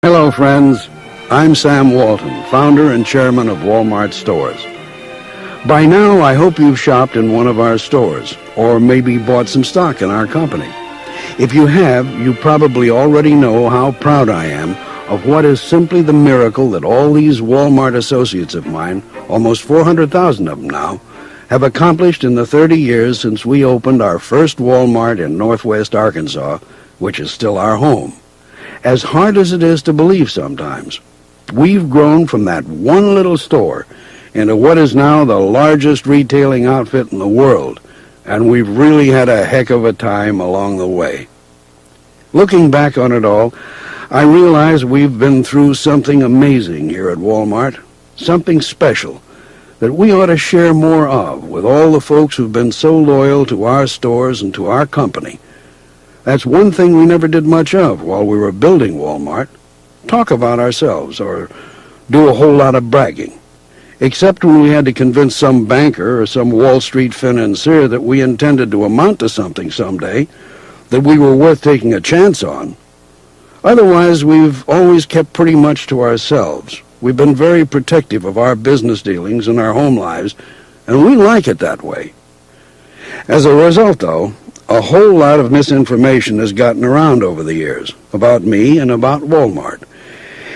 Hello, friends. I'm Sam Walton, founder and chairman of Wal-Mart stores. By now, I hope you've shopped in one of our stores, or maybe bought some stock in our company. If you have, you probably already know how proud I am of what is simply the miracle that all these Wal-Mart associates of mine, almost 400,000 of them now, have accomplished in the 30 years since we opened our first Wal-Mart in Northwest Arkansas, which is still our home. As hard as it is to believe sometimes, we've grown from that one little store into what is now the largest retailing outfit in the world, and we've really had a heck of a time along the way. Looking back on it all, I realize we've been through something amazing here at Wal-Mart, something special that we ought to share more of with all the folks who've been so loyal to our stores and to our company. That's one thing we never did much of while we were building Wal-Mart, talk about ourselves or do a whole lot of bragging, except when we had to convince some banker or some Wall Street financier that we intended to amount to something someday, that we were worth taking a chance on. Otherwise, we've always kept pretty much to ourselves. We've been very protective of our business dealings and our home lives, and we like it that way. As a result, though, a whole lot of misinformation has gotten around over the years about me and about Wal-Mart.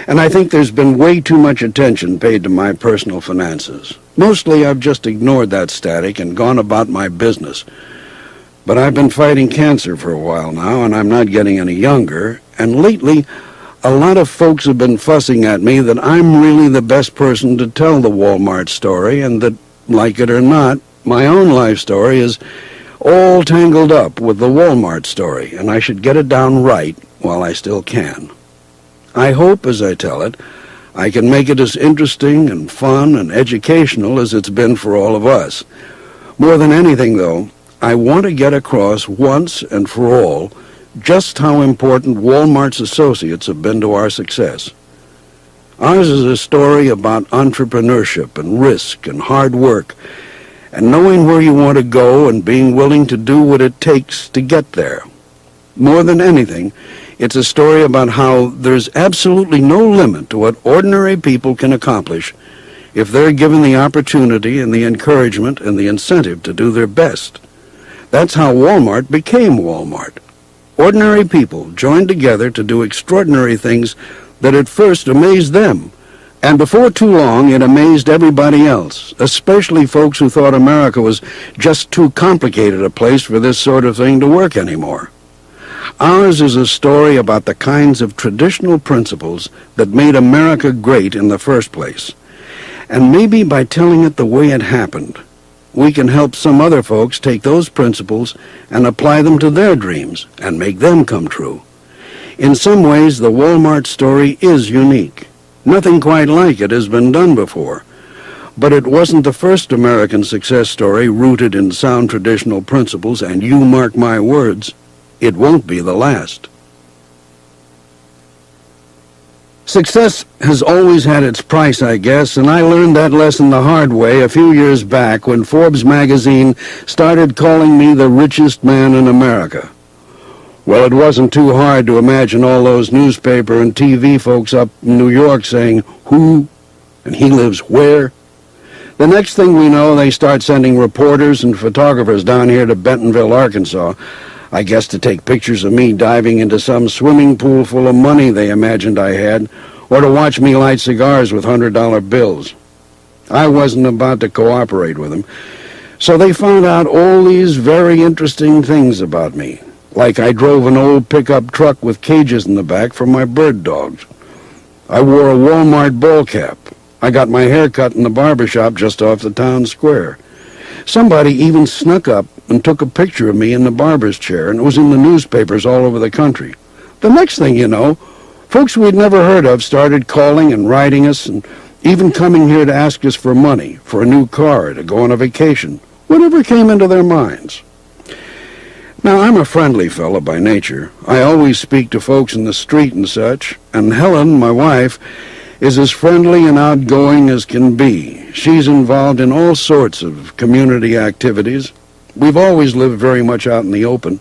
And I think there's been way too much attention paid to my personal finances. Mostly I've just ignored that static and gone about my business. But I've been fighting cancer for a while now, and I'm not getting any younger. And lately, a lot of folks have been fussing at me that I'm really the best person to tell the Wal-Mart story, and that, like it or not, my own life story is all tangled up with the Wal-Mart story, and I should get it down right while I still can. I hope, as I tell it, I can make it as interesting and fun and educational as it's been for all of us. More than anything, though, I want to get across once and for all just how important Wal-Mart's associates have been to our success. Ours is a story about entrepreneurship and risk and hard work, and knowing where you want to go and being willing to do what it takes to get there. More than anything, it's a story about how there's absolutely no limit to what ordinary people can accomplish if they're given the opportunity and the encouragement and the incentive to do their best. That's how Wal-Mart became Wal-Mart. Ordinary people joined together to do extraordinary things that at first amazed them. And before too long, it amazed everybody else, especially folks who thought America was just too complicated a place for this sort of thing to work anymore. Ours is a story about the kinds of traditional principles that made America great in the first place. And maybe by telling it the way it happened, we can help some other folks take those principles and apply them to their dreams and make them come true. In some ways, the Wal-Mart story is unique. Nothing quite like it has been done before. But it wasn't the first American success story rooted in sound traditional principles, and you mark my words, it won't be the last. Success has always had its price, I guess, and I learned that lesson the hard way a few years back when Forbes magazine started calling me the richest man in America. Well, it wasn't too hard to imagine all those newspaper and TV folks up in New York saying, "Who? And he lives where?" The next thing we know, they start sending reporters and photographers down here to Bentonville, Arkansas, I guess to take pictures of me diving into some swimming pool full of money they imagined I had, or to watch me light cigars with $100 bills. I wasn't about to cooperate with them, so they found out all these very interesting things about me. Like I drove an old pickup truck with cages in the back for my bird dogs. I wore a Wal-Mart ball cap. I got my hair cut in the barber shop just off the town square. Somebody even snuck up and took a picture of me in the barber's chair, and it was in the newspapers all over the country. The next thing you know, folks we'd never heard of started calling and writing us, and even coming here to ask us for money, for a new car, to go on a vacation, whatever came into their minds. Now, I'm a friendly fellow by nature. I always speak to folks in the street and such, and Helen, my wife, is as friendly and outgoing as can be. She's involved in all sorts of community activities. We've always lived very much out in the open,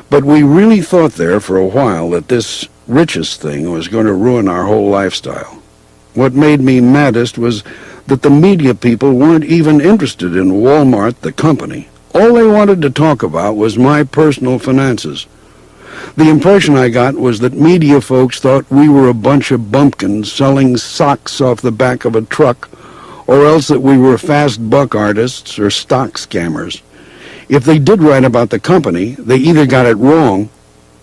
but we really thought there for a while that this richest thing was going to ruin our whole lifestyle. What made me maddest was that the media people weren't even interested in Wal-Mart, the company. All they wanted to talk about was my personal finances. The impression I got was that media folks thought we were a bunch of bumpkins selling socks off the back of a truck, or else that we were fast buck artists or stock scammers. If they did write about the company, they either got it wrong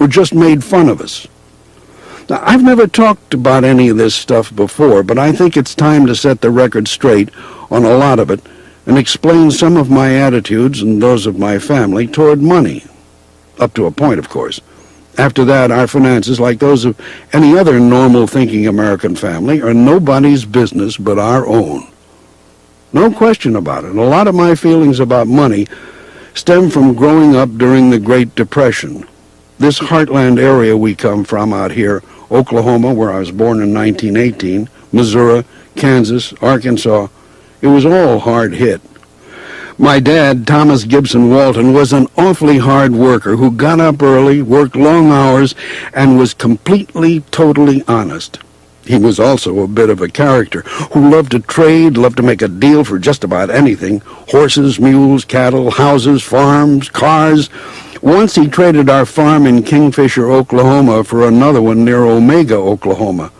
or just made fun of us. Now, I've never talked about any of this stuff before, but I think it's time to set the record straight on a lot of it and explain some of my attitudes and those of my family toward money. Up to a point, of course. After that, our finances, like those of any other normal-thinking American family, are nobody's business but our own. No question about it. A lot of my feelings about money stem from growing up during the Great Depression. This heartland area we come from out here, Oklahoma, where I was born in 1918, Missouri, Kansas, Arkansas, it was all hard hit. My dad, Thomas Gibson Walton, was an awfully hard worker who got up early, worked long hours, and was completely, totally honest. He was also a bit of a character who loved to trade, loved to make a deal for just about anything: horses, mules, cattle, houses, farms, cars. Once he traded our farm in Kingfisher, Oklahoma for another one near Omega, Oklahoma.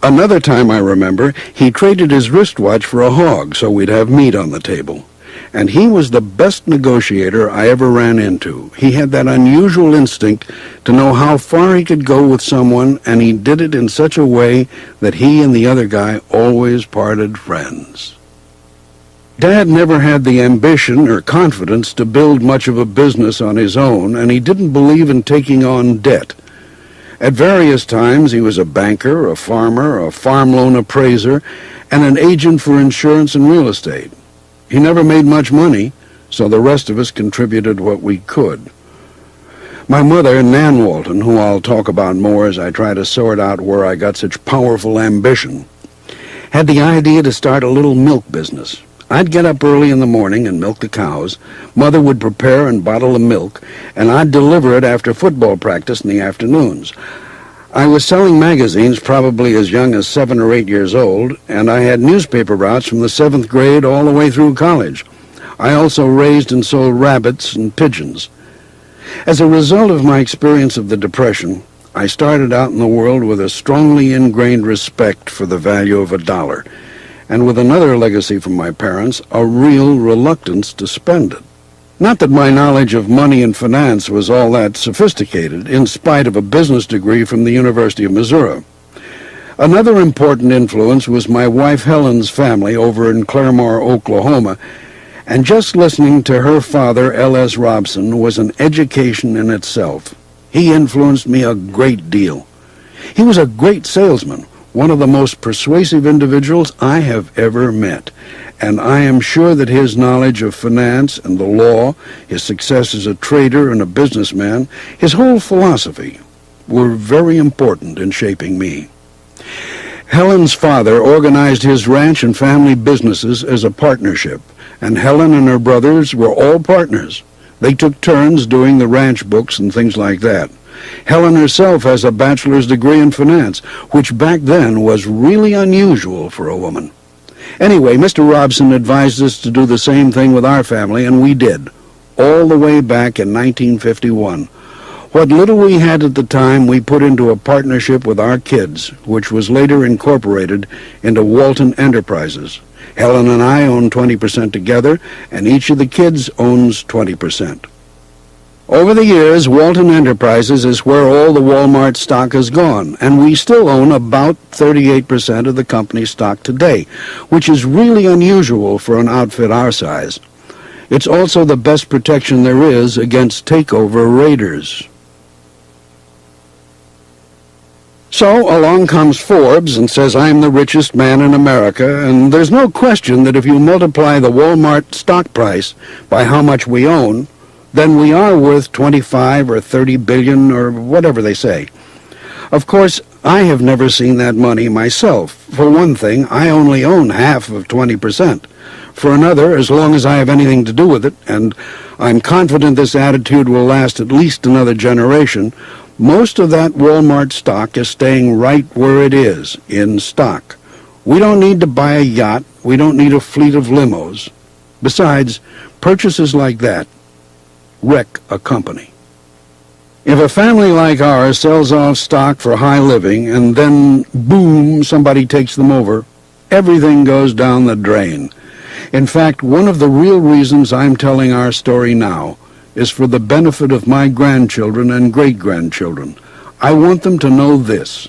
Another time, I remember, he traded his wristwatch for a hog so we'd have meat on the table. And he was the best negotiator I ever ran into. He had that unusual instinct to know how far he could go with someone, and he did it in such a way that he and the other guy always parted friends. Dad never had the ambition or confidence to build much of a business on his own, and he didn't believe in taking on debt. At various times he was a banker, a farmer, a farm loan appraiser, and an agent for insurance and real estate. He never made much money, so the rest of us contributed what we could. My mother, Nan Walton, who I'll talk about more as I try to sort out where I got such powerful ambition, had the idea to start a little milk business. I'd get up early in the morning and milk the cows. Mother would prepare and bottle the milk, and I'd deliver it after football practice in the afternoons. I was selling magazines probably as young as 7 or 8 years old, and I had newspaper routes from the 7th grade all the way through college. I also raised and sold rabbits and pigeons. As a result of my experience of the Depression, I started out in the world with a strongly ingrained respect for the value of a dollar, and with another legacy from my parents, a real reluctance to spend it. Not that my knowledge of money and finance was all that sophisticated, in spite of a business degree from the University of Missouri. Another important influence was my wife Helen's family over in Claremore, Oklahoma, and just listening to her father, L.S. Robson, was an education in itself. He influenced me a great deal. He was a great salesman, one of the most persuasive individuals I have ever met, and I am sure that his knowledge of finance and the law, his success as a trader and a businessman, his whole philosophy, were very important in shaping me. Helen's father organized his ranch and family businesses as a partnership, and Helen and her brothers were all partners. They took turns doing the ranch books and things like that. Helen herself has a bachelor's degree in finance, which back then was really unusual for a woman. Anyway, Mr. Robson advised us to do the same thing with our family, and we did, all the way back in 1951. What little we had at the time we put into a partnership with our kids, which was later incorporated into Walton Enterprises. Helen and I own 20% together, and each of the kids owns 20%. Over the years, Walton Enterprises is where all the Wal-Mart stock has gone, and we still own about 38% of the company's stock today, which is really unusual for an outfit our size. It's also the best protection there is against takeover raiders. So along comes Forbes and says I'm the richest man in America, and there's no question that if you multiply the Wal-Mart stock price by how much we own, then we are worth 25 or 30 billion or whatever they say. Of course, I have never seen that money myself. For one thing, I only own half of 20%. For another, as long as I have anything to do with it, and I'm confident this attitude will last at least another generation, Most of that Wal-Mart stock is staying right where it is, in stock. We don't need to buy a yacht. We don't need a fleet of limos. Besides, purchases like that wreck a company. If a family like ours sells off stock for high living and then, boom, somebody takes them over, everything goes down the drain. In fact, one of the real reasons I'm telling our story now is for the benefit of my grandchildren and great-grandchildren. I want them to know this.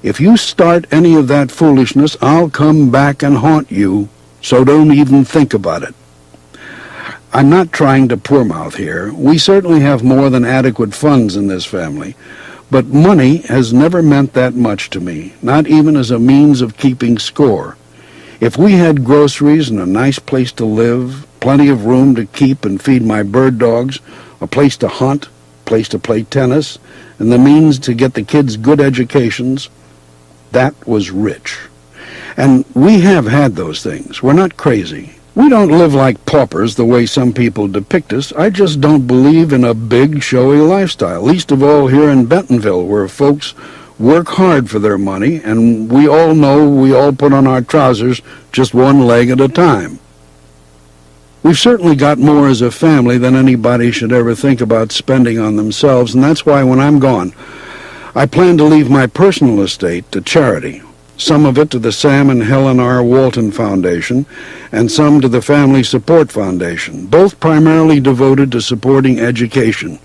If you start any of that foolishness, I'll come back and haunt you, so don't even think about it. I'm not trying to poor-mouth here. We certainly have more than adequate funds in this family, but money has never meant that much to me, not even as a means of keeping score. If we had groceries and a nice place to live, plenty of room to keep and feed my bird dogs, a place to hunt, a place to play tennis, and the means to get the kids good educations, that was rich. And we have had those things. We're not crazy. We don't live like paupers the way some people depict us. I just don't believe in a big, showy lifestyle, least of all here in Bentonville, where folks work hard for their money, and we all know we all put on our trousers just one leg at a time. We've certainly got more as a family than anybody should ever think about spending on themselves, and that's why when I'm gone, I plan to leave my personal estate to charity, some of it to the Sam and Helen R. Walton Foundation, and some to the Family Support Foundation, both primarily devoted to supporting education.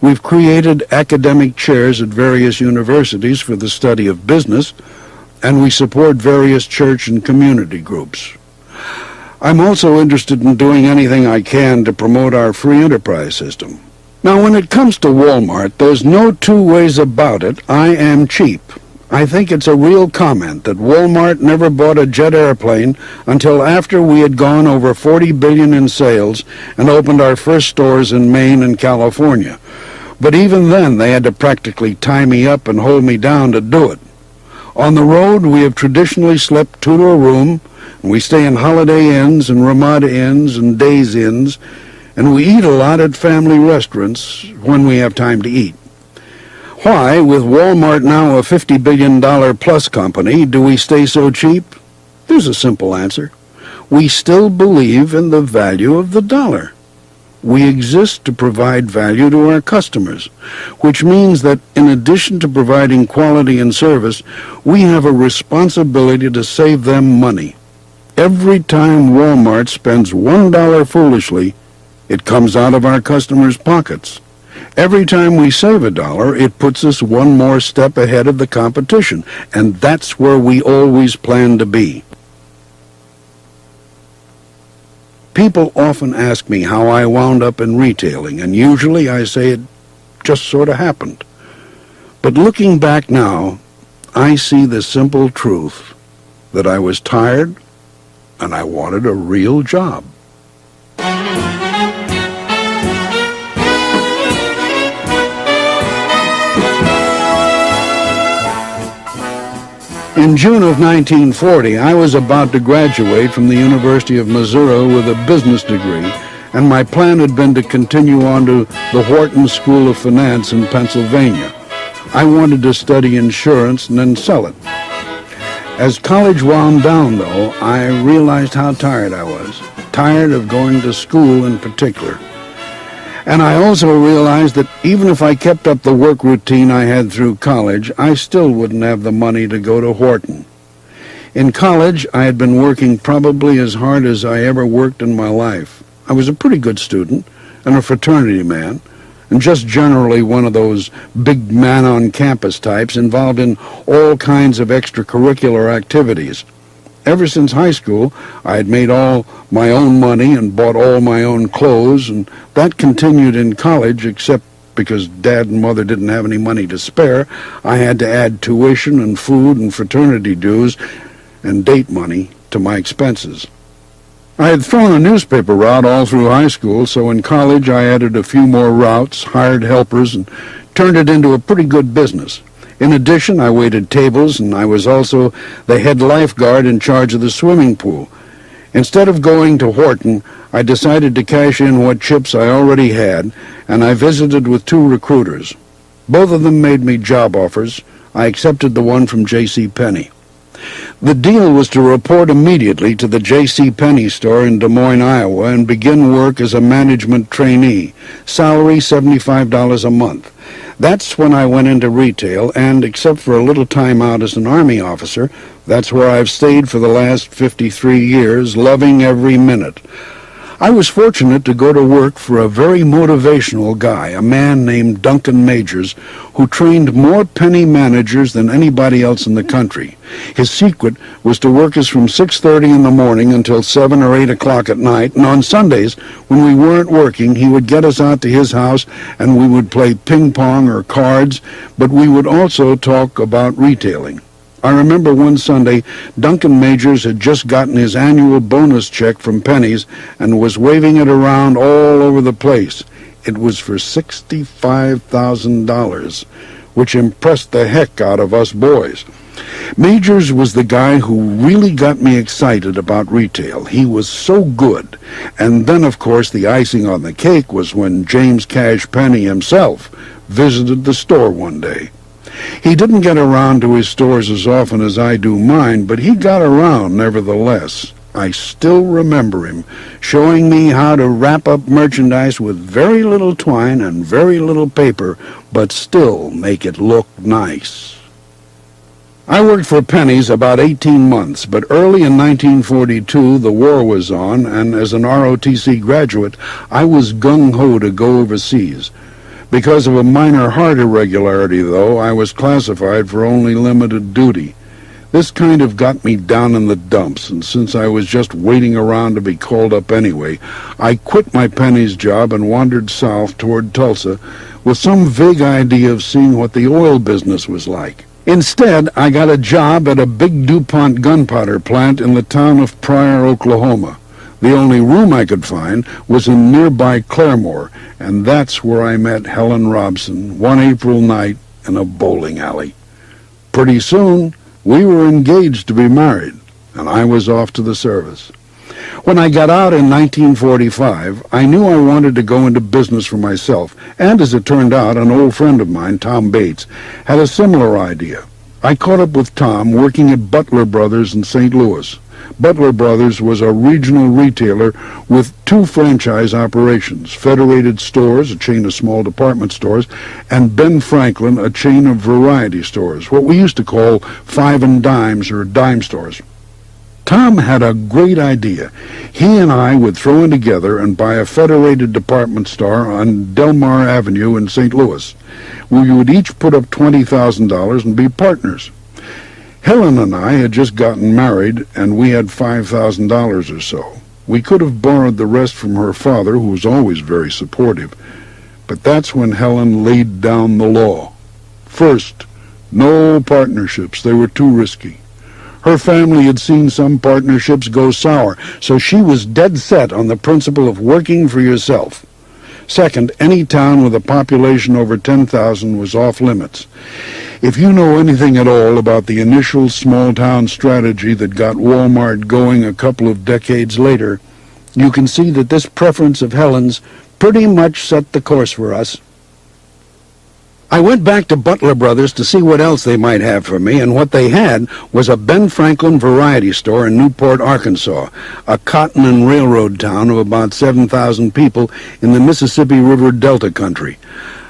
We've created academic chairs at various universities for the study of business, and we support various church and community groups. I'm also interested in doing anything I can to promote our free enterprise system. Now, when it comes to Wal-Mart, there's no two ways about it. I am cheap. I think it's a real comment that Wal-Mart never bought a jet airplane until after we had gone over $40 billion in sales and opened our first stores in Maine and California. But even then, they had to practically tie me up and hold me down to do it. On the road, we have traditionally slept two to a room, and we stay in Holiday Inns and Ramada Inns and Days Inns, and we eat a lot at family restaurants when we have time to eat. Why, with Wal-Mart now a $50 billion plus company, do we stay so cheap? There's a simple answer. We still believe in the value of the dollar. We exist to provide value to our customers, which means that in addition to providing quality and service, we have a responsibility to save them money. Every time Wal-Mart spends $1 foolishly, it comes out of our customers' pockets. Every time we save $1, it puts us one more step ahead of the competition, and that's where we always plan to be. People often ask me how I wound up in retailing, and usually I say it just sort of happened. But looking back now, I see the simple truth that I was tired and I wanted a real job. In June of 1940, I was about to graduate from the University of Missouri with a business degree, and my plan had been to continue on to the Walton School of Finance in Pennsylvania. I wanted to study insurance and then sell it. As college wound down, though, I realized how tired I was, tired of going to school in particular. And I also realized that even if I kept up the work routine I had through college, I still wouldn't have the money to go to Walton. In college, I had been working probably as hard as I ever worked in my life. I was a pretty good student and a fraternity man, and just generally one of those big man-on-campus types involved in all kinds of extracurricular activities. Ever since high school, I had made all my own money and bought all my own clothes, and that continued in college, except because Dad and Mother didn't have any money to spare. I had to add tuition and food and fraternity dues and date money to my expenses. I had thrown a newspaper route all through high school, so in college I added a few more routes, hired helpers, and turned it into a pretty good business. In addition, I waited tables, and I was also the head lifeguard in charge of the swimming pool. Instead of going to Walton, I decided to cash in what chips I already had, and I visited with 2 recruiters. Both of them made me job offers. I accepted the one from J.C. Penney. The deal was to report immediately to the J.C. Penney store in Des Moines, Iowa, and begin work as a management trainee. Salary $75 a month. That's when I went into retail, and except for a little time out as an Army officer, that's where I've stayed for the last 53 years, loving every minute. I was fortunate to go to work for a very motivational guy, a man named Duncan Majors, who trained more penny managers than anybody else in the country. His secret was to work us from 6:30 in the morning until 7 or 8 o'clock at night, and on Sundays, when we weren't working, he would get us out to his house and we would play ping pong or cards, but we would also talk about retailing. I remember one Sunday, Duncan Majors had just gotten his annual bonus check from Penny's and was waving it around all over the place. It was for $65,000, which impressed the heck out of us boys. Majors was the guy who really got me excited about retail. He was so good. And then, of course, the icing on the cake was when James Cash Penney himself visited the store one day. He didn't get around to his stores as often as I do mine, but he got around nevertheless. I still remember him showing me how to wrap up merchandise with very little twine and very little paper, but still make it look nice. I worked for Penny's about 18 months, but early in 1942 the war was on, and as an ROTC graduate, I was gung-ho to go overseas. Because of a minor heart irregularity, though, I was classified for only limited duty. This kind of got me down in the dumps, and since I was just waiting around to be called up anyway, I quit my Penny's job and wandered south toward Tulsa with some vague idea of seeing what the oil business was like. Instead, I got a job at a big DuPont gunpowder plant in the town of Pryor, Oklahoma. The only room I could find was in nearby Claremore, and that's where I met Helen Robson one April night in a bowling alley. Pretty soon, we were engaged to be married, and I was off to the service. When I got out in 1945, I knew I wanted to go into business for myself, and as it turned out, an old friend of mine, Tom Bates, had a similar idea. I caught up with Tom working at Butler Brothers in St. Louis. Butler Brothers was a regional retailer with 2 franchise operations, Federated Stores, a chain of small department stores, and Ben Franklin, a chain of variety stores, what we used to call 5 and dimes or dime stores. Tom had a great idea. He and I would throw in together and buy a Federated department store on Delmar Avenue in St. Louis. We would each put up $20,000 and be partners. Helen and I had just gotten married, and we had $5,000 or so. We could have borrowed the rest from her father, who was always very supportive. But that's when Helen laid down the law. First, no partnerships. They were too risky. Her family had seen some partnerships go sour, so she was dead set on the principle of working for yourself. Second, any town with a population over 10,000 was off limits. If you know anything at all about the initial small-town strategy that got Wal-Mart going a couple of decades later, you can see that this preference of Helen's pretty much set the course for us. I went back to Butler Brothers to see what else they might have for me, and what they had was a Ben Franklin variety store in Newport, Arkansas, a cotton and railroad town of about 7,000 people in the Mississippi River Delta country.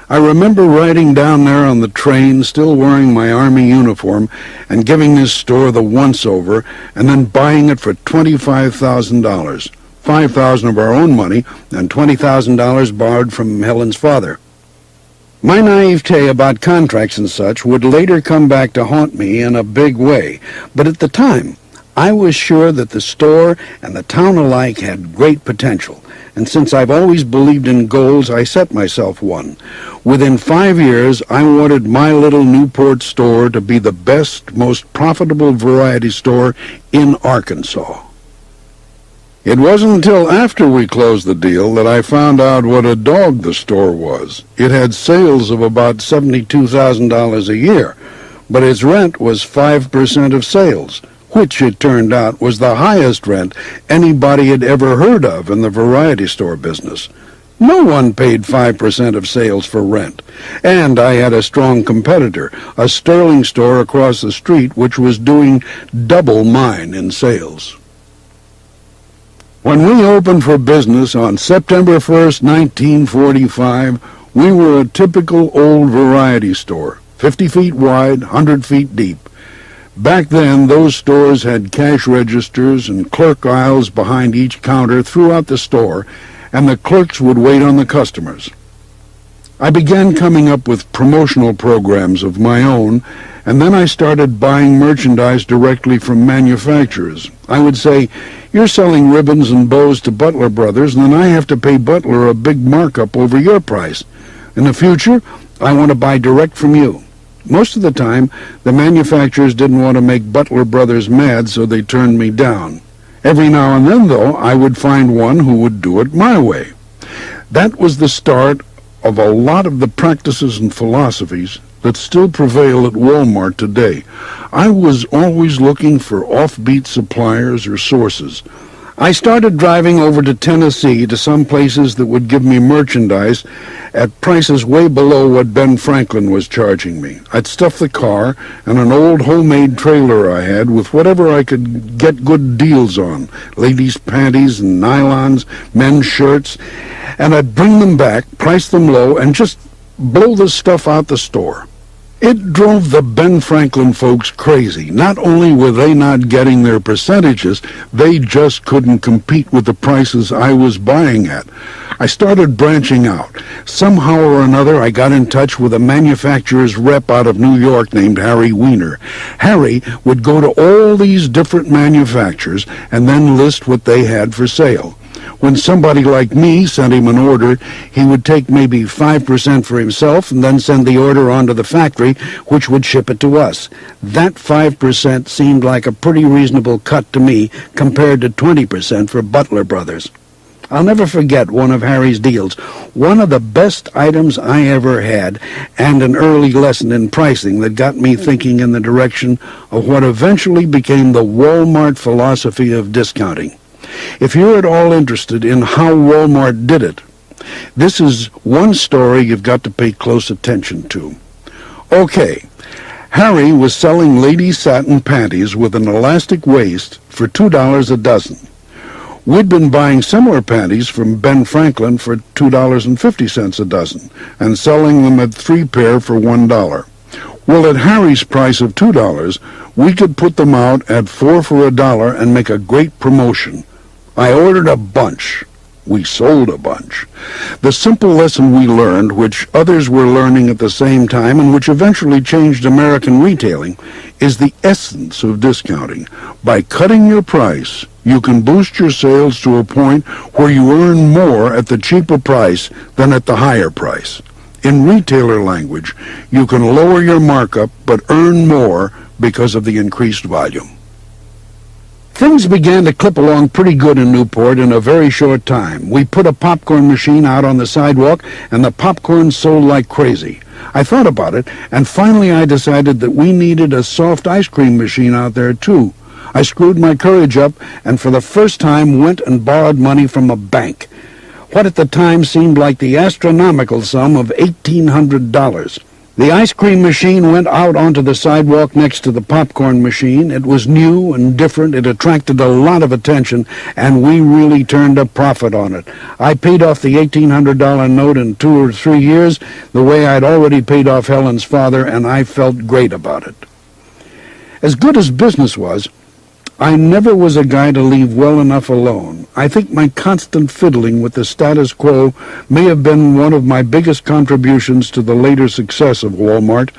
I remember riding down there on the train, still wearing my Army uniform, and giving this store the once-over, and then buying it for $25,000, $5,000 of our own money, and $20,000 borrowed from Helen's father. My naivete about contracts and such would later come back to haunt me in a big way, but at the time, I was sure that the store and the town alike had great potential, and since I've always believed in goals, I set myself one. Within 5 years, I wanted my little Newport store to be the best, most profitable variety store in Arkansas. It wasn't until after we closed the deal that I found out what a dog the store was. It had sales of about $72,000 a year, but its rent was 5% of sales, which, it turned out, was the highest rent anybody had ever heard of in the variety store business. No one paid 5% of sales for rent. And I had a strong competitor, a Sterling store across the street, which was doing double mine in sales. When we opened for business on September 1st, 1945, we were a typical old variety store, 50 feet wide, 100 feet deep. Back then, those stores had cash registers and clerk aisles behind each counter throughout the store, and the clerks would wait on the customers. I began coming up with promotional programs of my own, and then I started buying merchandise directly from manufacturers. I would say, "You're selling ribbons and bows to Butler Brothers, and then I have to pay Butler a big markup over your price. In the future, I want to buy direct from you." Most of the time, the manufacturers didn't want to make Butler Brothers mad, so they turned me down. Every now and then, though, I would find one who would do it my way. That was the start of a lot of the practices and philosophies that still prevail at Wal-Mart today. I was always looking for offbeat suppliers or sources. I started driving over to Tennessee to some places that would give me merchandise at prices way below what Ben Franklin was charging me. I'd stuff the car and an old homemade trailer I had with whatever I could get good deals on, ladies' panties and nylons, men's shirts, and I'd bring them back, price them low, and just blow the stuff out the store. It drove the Ben Franklin folks crazy. Not only were they not getting their percentages, they just couldn't compete with the prices I was buying at. I started branching out. Somehow or another, I got in touch with a manufacturer's rep out of New York named Harry Weiner. Harry would go to all these different manufacturers and then list what they had for sale. When somebody like me sent him an order, he would take maybe 5% for himself and then send the order on to the factory, which would ship it to us. That 5% seemed like a pretty reasonable cut to me compared to 20% for Butler Brothers. I'll never forget one of Harry's deals, one of the best items I ever had, and an early lesson in pricing that got me thinking in the direction of what eventually became the Wal-Mart philosophy of discounting. If you're at all interested in how Wal-Mart did it, this is one story you've got to pay close attention to. Okay, Harry was selling ladies' satin panties with an elastic waist for $2 a dozen. We'd been buying similar panties from Ben Franklin for $2.50 a dozen and selling them at 3 pair for $1. Well, at Harry's price of $2, we could put them out at 4 for $1 and make a great promotion. I ordered a bunch. We sold a bunch. The simple lesson we learned, which others were learning at the same time and which eventually changed American retailing, is the essence of discounting. By cutting your price, you can boost your sales to a point where you earn more at the cheaper price than at the higher price. In retailer language, you can lower your markup but earn more because of the increased volume. Things began to clip along pretty good in Newport in a very short time. We put a popcorn machine out on the sidewalk, and the popcorn sold like crazy. I thought about it, and finally I decided that we needed a soft ice cream machine out there, too. I screwed my courage up, and for the first time went and borrowed money from a bank. What at the time seemed like the astronomical sum of $1,800. The ice cream machine went out onto the sidewalk next to the popcorn machine. It was new and different. It attracted a lot of attention, and we really turned a profit on it. I paid off the $1,800 note in 2 or 3 years, the way I'd already paid off Helen's father, and I felt great about it. As good as business was, I never was a guy to leave well enough alone. I think my constant fiddling with the status quo may have been one of my biggest contributions to the later success of Wal-Mart,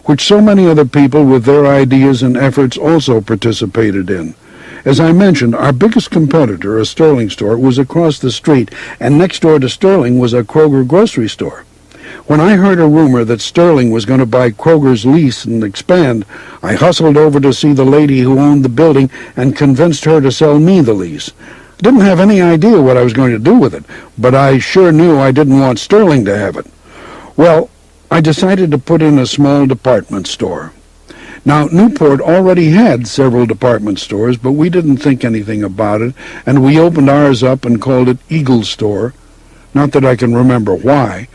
which so many other people with their ideas and efforts also participated in. As I mentioned, our biggest competitor, a Sterling store, was across the street, and next door to Sterling was a Kroger grocery store. When I heard a rumor that Sterling was going to buy Kroger's lease and expand, I hustled over to see the lady who owned the building and convinced her to sell me the lease. I didn't have any idea what I was going to do with it, but I sure knew I didn't want Sterling to have it. Well, I decided to put in a small department store. Now, Newport already had several department stores, but we didn't think anything about it, and we opened ours up and called it Eagle Store. Not that I can remember why.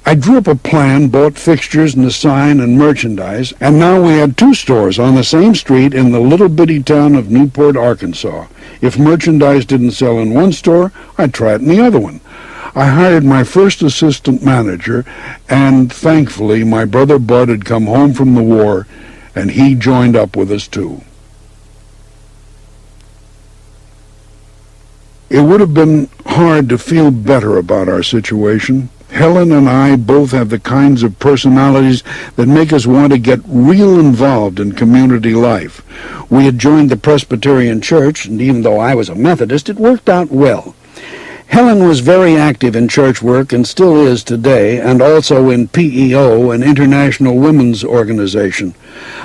I drew up a plan, bought fixtures and a sign and merchandise, and now we had 2 stores on the same street in the little bitty town of Newport, Arkansas. If merchandise didn't sell in one store, I'd try it in the other one. I hired my first assistant manager, and thankfully my brother Bud had come home from the war, and he joined up with us too. It would have been hard to feel better about our situation. Helen and I both have the kinds of personalities that make us want to get real involved in community life. We had joined the Presbyterian Church, and even though I was a Methodist, it worked out well. Helen was very active in church work and still is today, and also in PEO, an international women's organization.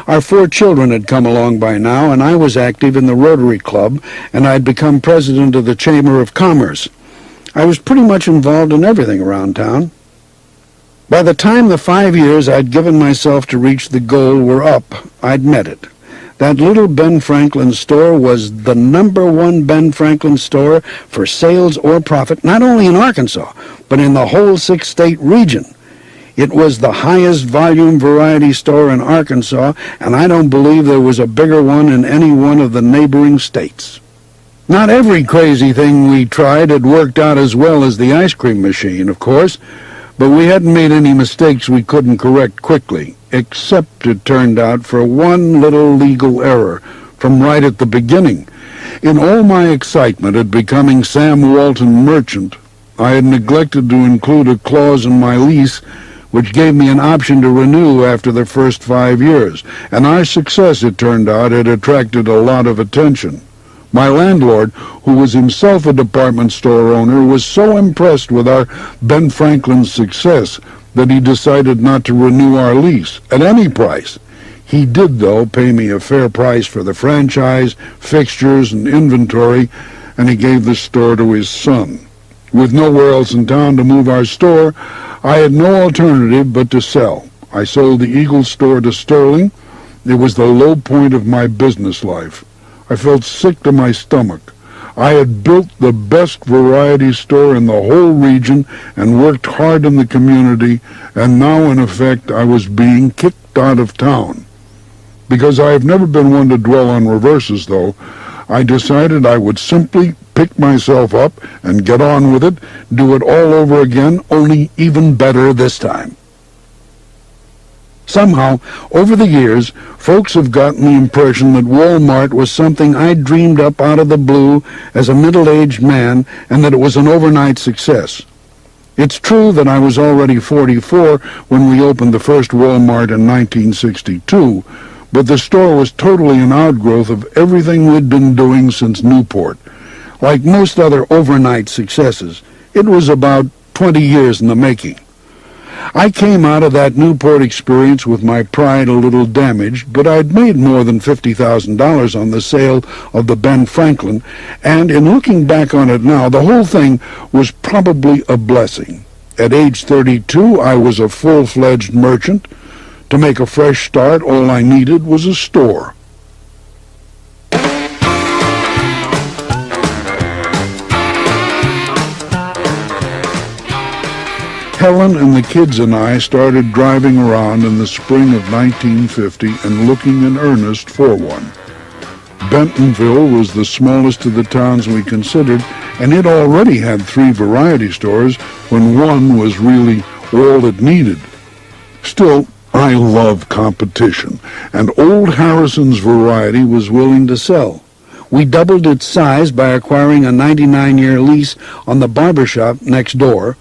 Our 4 children had come along by now, and I was active in the Rotary Club, and I'd become president of the Chamber of Commerce. I was pretty much involved in everything around town. By the time the 5 years I'd given myself to reach the goal were up, I'd met it. That little Ben Franklin store was the #1 Ben Franklin store for sales or profit, not only in Arkansas, but in the whole 6-state region. It was the highest volume variety store in Arkansas, and I don't believe there was a bigger one in any one of the neighboring states. Not every crazy thing we tried had worked out as well as the ice cream machine, of course, but we hadn't made any mistakes we couldn't correct quickly, except, it turned out, for one little legal error from right at the beginning. In all my excitement at becoming Sam Walton merchant, I had neglected to include a clause in my lease which gave me an option to renew after the first 5 years, and our success, it turned out, had attracted a lot of attention. My landlord, who was himself a department store owner, was so impressed with our Ben Franklin's success that he decided not to renew our lease at any price. He did, though, pay me a fair price for the franchise, fixtures, and inventory, and he gave the store to his son. With nowhere else in town to move our store, I had no alternative but to sell. I sold the Eagle store to Sterling. It was the low point of my business life. I felt sick to my stomach. I had built the best variety store in the whole region and worked hard in the community, and now, in effect, I was being kicked out of town. Because I have never been one to dwell on reverses, though, I decided I would simply pick myself up and get on with it, do it all over again, only even better this time. Somehow, over the years, folks have gotten the impression that Wal-Mart was something I dreamed up out of the blue as a middle-aged man, and that it was an overnight success. It's true that I was already 44 when we opened the first Wal-Mart in 1962, but the store was totally an outgrowth of everything we'd been doing since Newport. Like most other overnight successes, it was about 20 years in the making. I came out of that Newport experience with my pride a little damaged, but I'd made more than $50,000 on the sale of the Ben Franklin, and in looking back on it now, the whole thing was probably a blessing. At age 32, I was a full-fledged merchant. To make a fresh start, all I needed was a store. Helen and the kids and I started driving around in the spring of 1950 and looking in earnest for one. Bentonville was the smallest of the towns we considered, and it already had 3 variety stores when one was really all it needed. Still, I love competition, and old Harrison's Variety was willing to sell. We doubled its size by acquiring a 99-year lease on the barber shop next door.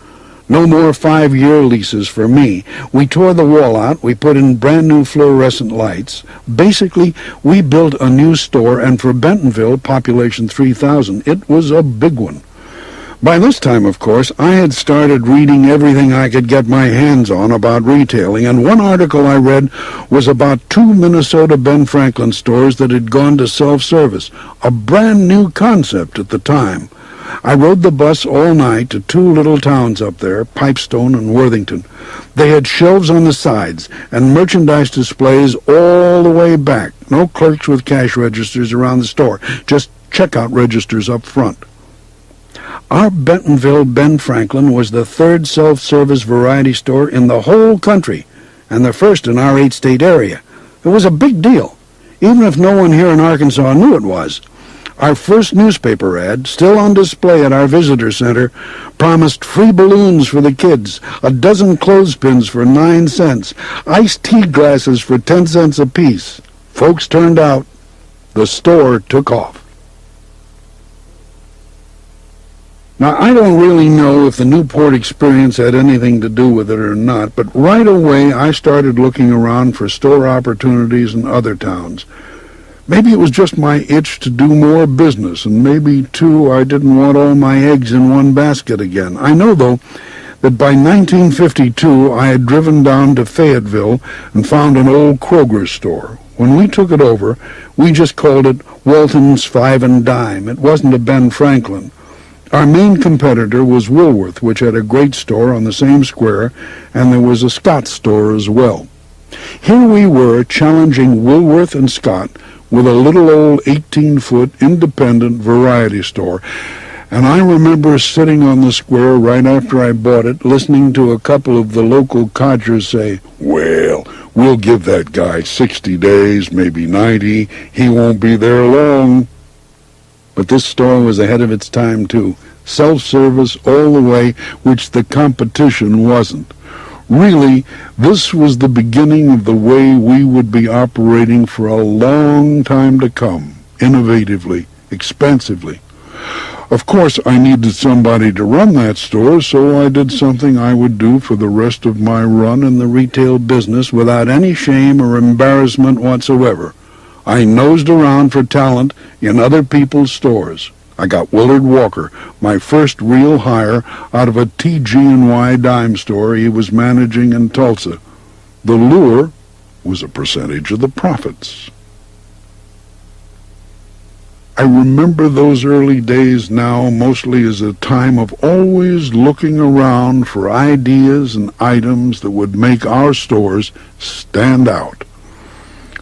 No more 5-year leases for me. We tore the wall out. We put in brand new fluorescent lights. Basically, we built a new store, and for Bentonville, population 3,000, it was a big one. By this time, of course, I had started reading everything I could get my hands on about retailing, and one article I read was about 2 Minnesota Ben Franklin stores that had gone to self-service, a brand new concept at the time. I rode the bus all night to 2 little towns up there, Pipestone and Worthington. They had shelves on the sides and merchandise displays all the way back. No clerks with cash registers around the store, just checkout registers up front. Our Bentonville Ben Franklin was the third self-service variety store in the whole country, and the first in our 8-state area. It was a big deal, even if no one here in Arkansas knew it was. Our first newspaper ad, still on display at our visitor center, promised free balloons for the kids, a dozen clothespins for 9 cents, iced tea glasses for 10 cents apiece. Folks turned out. The store took off. Now, I don't really know if the Newport experience had anything to do with it or not, but right away I started looking around for store opportunities in other towns. Maybe it was just my itch to do more business, and maybe, too, I didn't want all my eggs in one basket again. I know, though, that by 1952 I had driven down to Fayetteville and found an old Kroger store. When we took it over, we just called it Walton's Five and Dime. It wasn't a Ben Franklin. Our main competitor was Woolworth, which had a great store on the same square, and there was a Scott store as well. Here we were challenging Woolworth and Scott with a little old 18-foot independent variety store, and I remember sitting on the square right after I bought it, listening to a couple of the local codgers say, "Well, we'll give that guy 60 days, maybe 90. He won't be there long." But this store was ahead of its time, too. Self-service all the way, which the competition wasn't. Really, this was the beginning of the way we would be operating for a long time to come, innovatively, expensively. Of course, I needed somebody to run that store, so I did something I would do for the rest of my run in the retail business without any shame or embarrassment whatsoever. I nosed around for talent in other people's stores. I got Willard Walker, my first real hire, out of a TG&Y dime store he was managing in Tulsa. The lure was a percentage of the profits. I remember those early days now mostly as a time of always looking around for ideas and items that would make our stores stand out.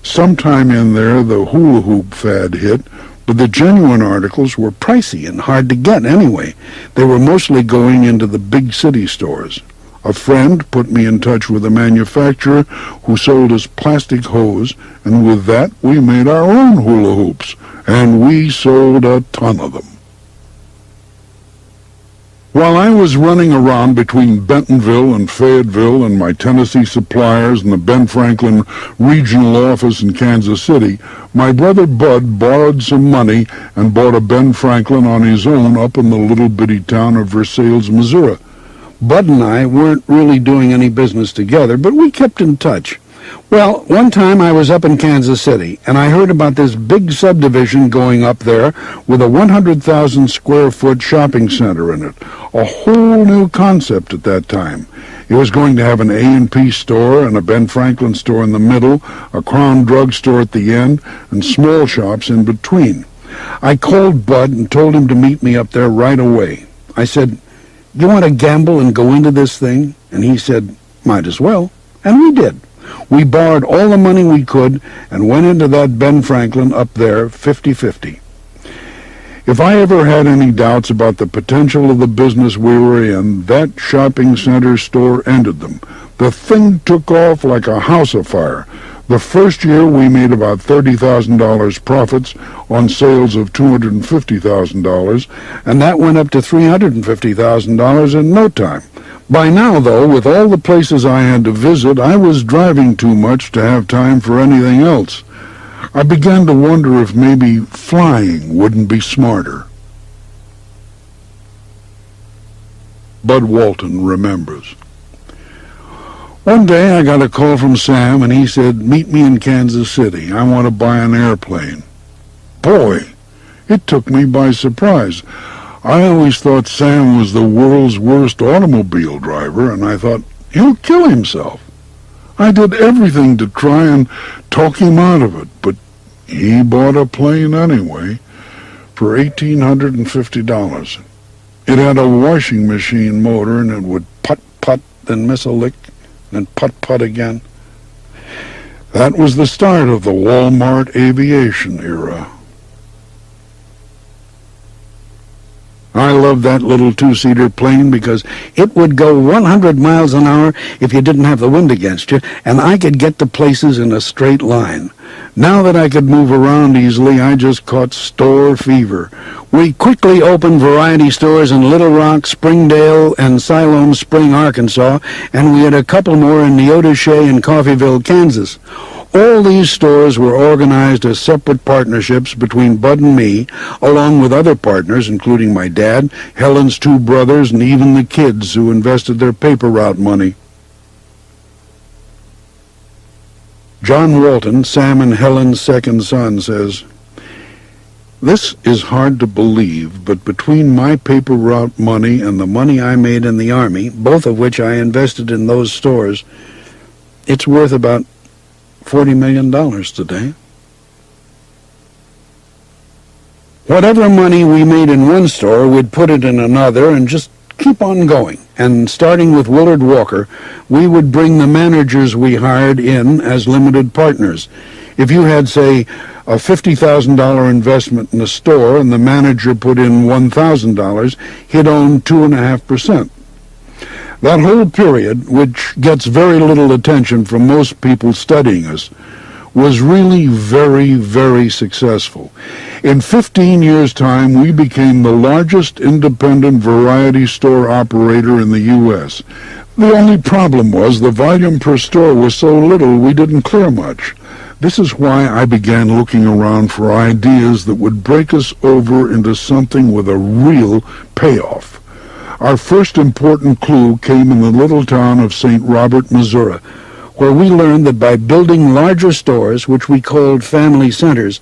Sometime in there the hula hoop fad hit, but the genuine articles were pricey and hard to get anyway. They were mostly going into the big city stores. A friend put me in touch with a manufacturer who sold us plastic hose, and with that we made our own hula hoops, and we sold a ton of them. While I was running around between Bentonville and Fayetteville and my Tennessee suppliers and the Ben Franklin regional office in Kansas City, my brother Bud borrowed some money and bought a Ben Franklin on his own up in the little bitty town of Versailles, Missouri. Bud and I weren't really doing any business together, but we kept in touch. Well, one time I was up in Kansas City, and I heard about this big subdivision going up there with a 100,000 square foot shopping center in it. A whole new concept at that time. It was going to have an A&P store and a Ben Franklin store in the middle, a Crown Drug store at the end, and small shops in between. I called Bud and told him to meet me up there right away. I said, "You want to gamble and go into this thing?" And he said, "Might as well." And we did. We borrowed all the money we could and went into that Ben Franklin up there 50-50. If I ever had any doubts about the potential of the business we were in, that shopping center store ended them. The thing took off like a house afire. The first year we made about $30,000 profits on sales of $250,000, and that went up to $350,000 in no time. By now, though, with all the places I had to visit, I was driving too much to have time for anything else. I began to wonder if maybe flying wouldn't be smarter. Bud Walton remembers. One day I got a call from Sam, and he said, "Meet me in Kansas City. I want to buy an airplane." Boy, it took me by surprise. I always thought Sam was the world's worst automobile driver, and I thought, he'll kill himself. I did everything to try and talk him out of it, but he bought a plane anyway for $1,850. It had a washing machine motor, and it would putt-putt, then miss a lick, then putt-putt again. That was the start of the Wal-Mart aviation era. I loved that little two-seater plane because it would go 100 miles an hour if you didn't have the wind against you, and I could get to places in a straight line. Now that I could move around easily, I just caught store fever. We quickly opened variety stores in Little Rock, Springdale, and Siloam Spring, Arkansas, and we had a couple more in Neodesha and Coffeyville, Kansas. All these stores were organized as separate partnerships between Bud and me, along with other partners, including my dad, Helen's two brothers, and even the kids who invested their paper route money. John Walton, Sam and Helen's second son, says, "This is hard to believe, but between my paper route money and the money I made in the Army, both of which I invested in those stores, it's worth about $40 million today." Whatever money we made in one store, we'd put it in another and just keep on going. And starting with Willard Walker, we would bring the managers we hired in as limited partners. If you had, say, a $50,000 investment in a store and the manager put in $1,000, he'd own 2.5%. That whole period, which gets very little attention from most people studying us, was really very, very successful. In 15 years' time, we became the largest independent variety store operator in the U.S. The only problem was the volume per store was so little we didn't clear much. This is why I began looking around for ideas that would break us over into something with a real payoff. Our first important clue came in the little town of St. Robert, Missouri, where we learned that by building larger stores, which we called family centers,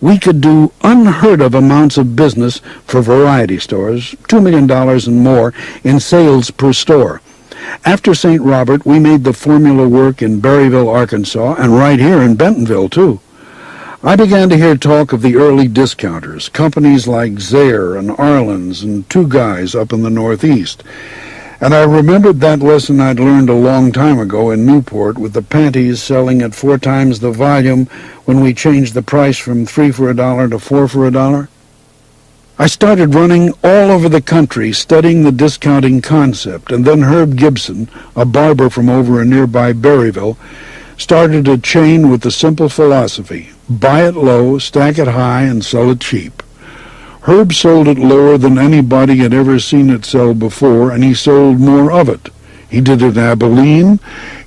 we could do unheard-of amounts of business for variety stores, $2 million and more in sales per store. After St. Robert, we made the formula work in Berryville, Arkansas, and right here in Bentonville, too. I began to hear talk of the early discounters, companies like Zayre and Arlen's and Two Guys up in the Northeast. And I remembered that lesson I'd learned a long time ago in Newport with the panties selling at 4 times the volume when we changed the price from 3 for $1 to 4 for $1. I started running all over the country studying the discounting concept, and then Herb Gibson, a barber from over in nearby Berryville, started a chain with the simple philosophy: buy it low, stack it high, and sell it cheap. Herb sold it lower than anybody had ever seen it sell before, and he sold more of it. He did it in Abilene,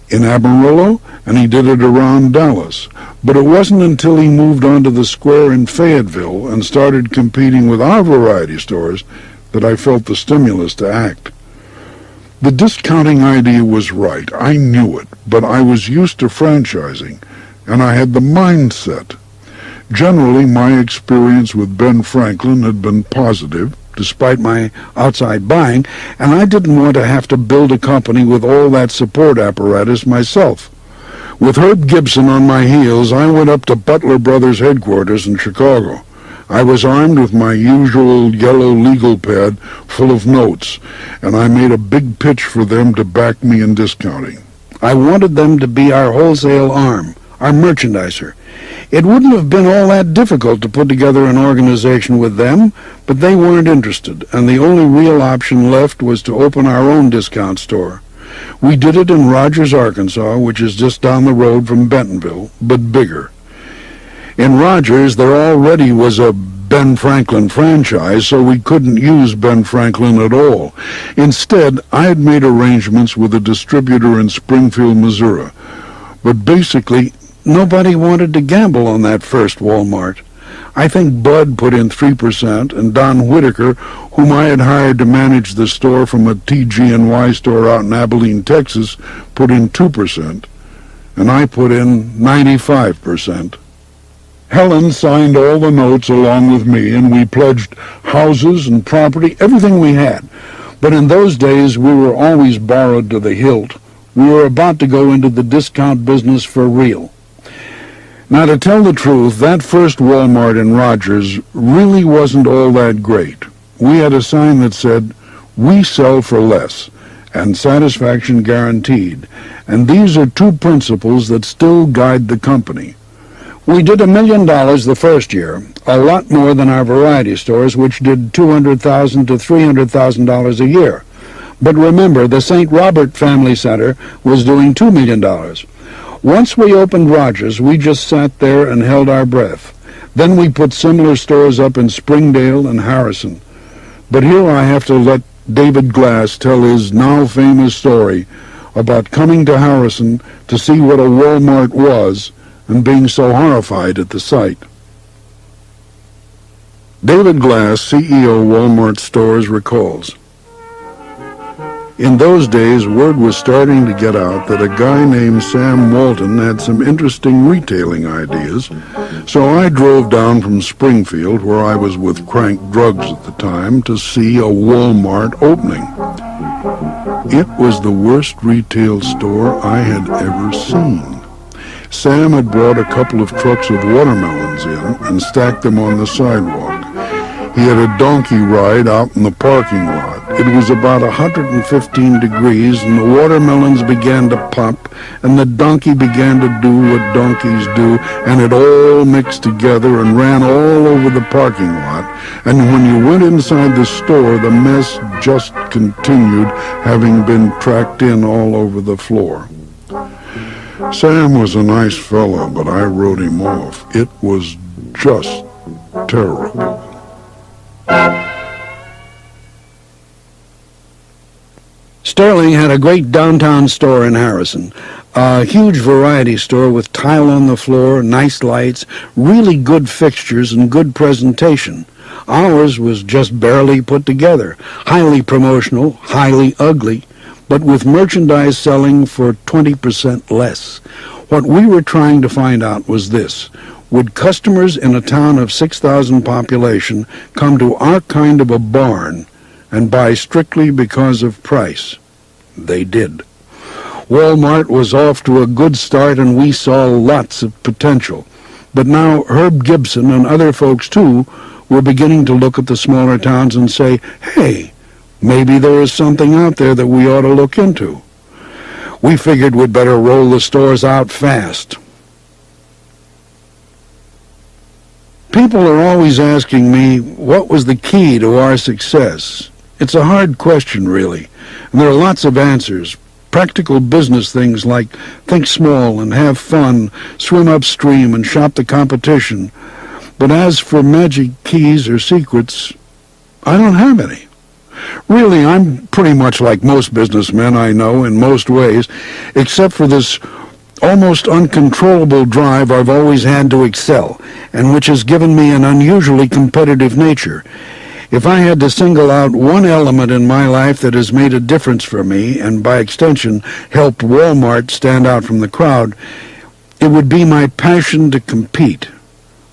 in Amarillo, and he did it around Dallas. But it wasn't until he moved onto the square in Fayetteville and started competing with our variety stores that I felt the stimulus to act. The discounting idea was right. I knew it, but I was used to franchising, and I had the mindset. Generally, my experience with Ben Franklin had been positive, despite my outside buying, and I didn't want to have to build a company with all that support apparatus myself. With Herb Gibson on my heels, I went up to Butler Brothers headquarters in Chicago. I was armed with my usual yellow legal pad full of notes, and I made a big pitch for them to back me in discounting. I wanted them to be our wholesale arm, our merchandiser. It wouldn't have been all that difficult to put together an organization with them, but they weren't interested, and the only real option left was to open our own discount store. We did it in Rogers, Arkansas, which is just down the road from Bentonville, but bigger. In Rogers, there already was a Ben Franklin franchise, so we couldn't use Ben Franklin at all. Instead, I had made arrangements with a distributor in Springfield, Missouri. But basically, nobody wanted to gamble on that first Wal-Mart. I think Bud put in 3%, and Don Whitaker, whom I had hired to manage the store from a TG&Y store out in Abilene, Texas, put in 2%, and I put in 95%. Helen signed all the notes along with me, and we pledged houses and property, everything we had. But in those days, we were always borrowed to the hilt. We were about to go into the discount business for real. Now, to tell the truth, that first Wal-Mart in Rogers really wasn't all that great. We had a sign that said, "We sell for less," and satisfaction guaranteed. And these are two principles that still guide the company. We did $1 million the first year, a lot more than our variety stores, which did $200,000 to $300,000 a year. But remember, the St. Robert Family Center was doing $2 million. Once we opened Rogers, we just sat there and held our breath. Then we put similar stores up in Springdale and Harrison. But here I have to let David Glass tell his now famous story about coming to Harrison to see what a Wal-Mart was and being so horrified at the sight. David Glass, CEO Wal-Mart Stores, recalls, "In those days, word was starting to get out that a guy named Sam Walton had some interesting retailing ideas, so I drove down from Springfield, where I was with Crank Drugs at the time, to see a Wal-Mart opening. It was the worst retail store I had ever seen. Sam had brought a couple of trucks with watermelons in and stacked them on the sidewalk. He had a donkey ride out in the parking lot. It was about 115 degrees, and the watermelons began to pop, and the donkey began to do what donkeys do, and it all mixed together and ran all over the parking lot. And when you went inside the store, the mess just continued, having been tracked in all over the floor. Sam was a nice fellow, but I wrote him off. It was just terrible." Sterling had a great downtown store in Harrison, a huge variety store with tile on the floor, nice lights, really good fixtures, and good presentation. Ours was just barely put together, highly promotional, highly ugly, but with merchandise selling for 20% less. What we were trying to find out was this: would customers in a town of 6,000 population come to our kind of a barn and buy strictly because of price? They did. Wal-Mart was off to a good start, and we saw lots of potential. But now Herb Gibson and other folks, too, were beginning to look at the smaller towns and say, hey, maybe there is something out there that we ought to look into. We figured we'd better roll the stores out fast. People are always asking me, what was the key to our success? It's a hard question, really, and there are lots of answers. Practical business things like think small and have fun, swim upstream and shop the competition. But as for magic keys or secrets, I don't have any. Really, I'm pretty much like most businessmen I know in most ways, except for this almost uncontrollable drive I've always had to excel, and which has given me an unusually competitive nature. If I had to single out one element in my life that has made a difference for me, and by extension helped Wal-Mart stand out from the crowd, it would be my passion to compete.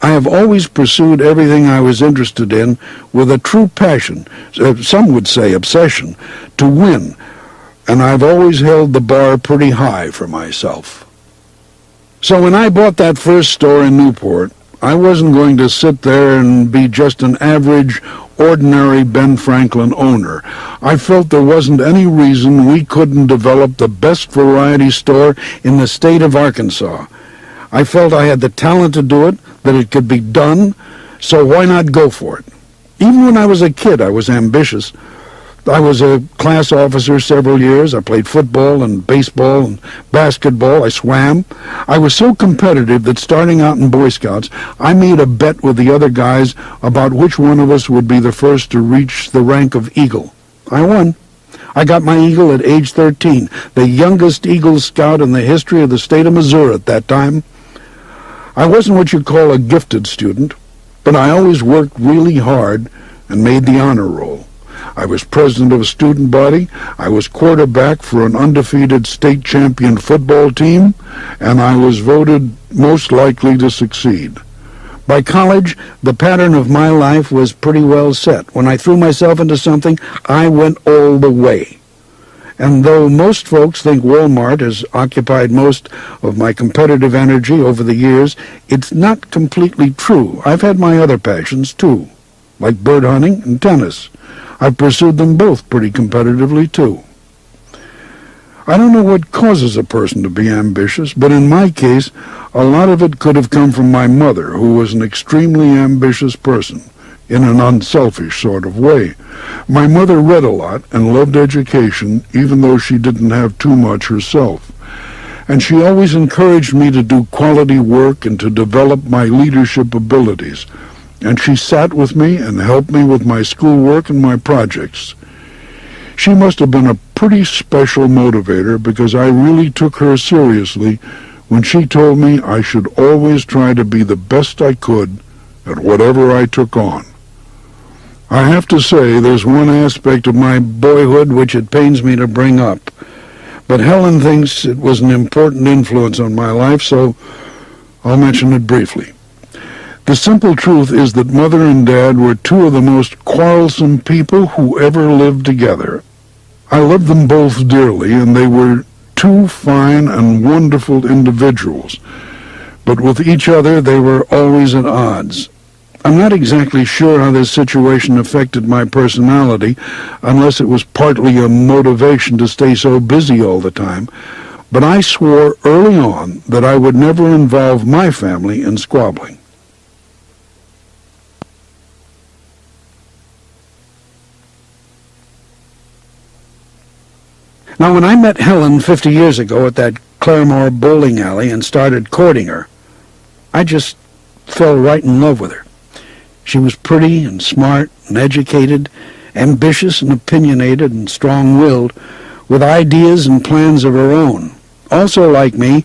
I have always pursued everything I was interested in with a true passion, some would say obsession, to win, and I've always held the bar pretty high for myself. So when I bought that first store in Newport, I wasn't going to sit there and be just an average, ordinary Ben Franklin owner. I felt there wasn't any reason we couldn't develop the best variety store in the state of Arkansas. I felt I had the talent to do it, that it could be done, so why not go for it? Even when I was a kid, I was ambitious. I was a class officer several years. I played football and baseball and basketball. I swam. I was so competitive that starting out in Boy Scouts, I made a bet with the other guys about which one of us would be the first to reach the rank of Eagle. I won. I got my Eagle at age 13, the youngest Eagle Scout in the history of the state of Missouri at that time. I wasn't what you call a gifted student, but I always worked really hard and made the honor roll. I was president of a student body, I was quarterback for an undefeated state champion football team, and I was voted most likely to succeed. By college, the pattern of my life was pretty well set. When I threw myself into something, I went all the way. And though most folks think Wal-Mart has occupied most of my competitive energy over the years, it's not completely true. I've had my other passions, too, like bird hunting and tennis. I've pursued them both pretty competitively, too. I don't know what causes a person to be ambitious, but in my case, a lot of it could have come from my mother, who was an extremely ambitious person, in an unselfish sort of way. My mother read a lot and loved education, even though she didn't have too much herself. And she always encouraged me to do quality work and to develop my leadership abilities. And she sat with me and helped me with my schoolwork and my projects. She must have been a pretty special motivator, because I really took her seriously when she told me I should always try to be the best I could at whatever I took on. I have to say there's one aspect of my boyhood which it pains me to bring up, but Helen thinks it was an important influence on my life, so I'll mention it briefly. The simple truth is that Mother and Dad were two of the most quarrelsome people who ever lived together. I loved them both dearly, and they were two fine and wonderful individuals, but with each other they were always at odds. I'm not exactly sure how this situation affected my personality, unless it was partly a motivation to stay so busy all the time, but I swore early on that I would never involve my family in squabbling. Now, when I met Helen 50 years ago at that Claremore bowling alley and started courting her, I just fell right in love with her. She was pretty and smart and educated, ambitious and opinionated and strong-willed, with ideas and plans of her own. Also, like me,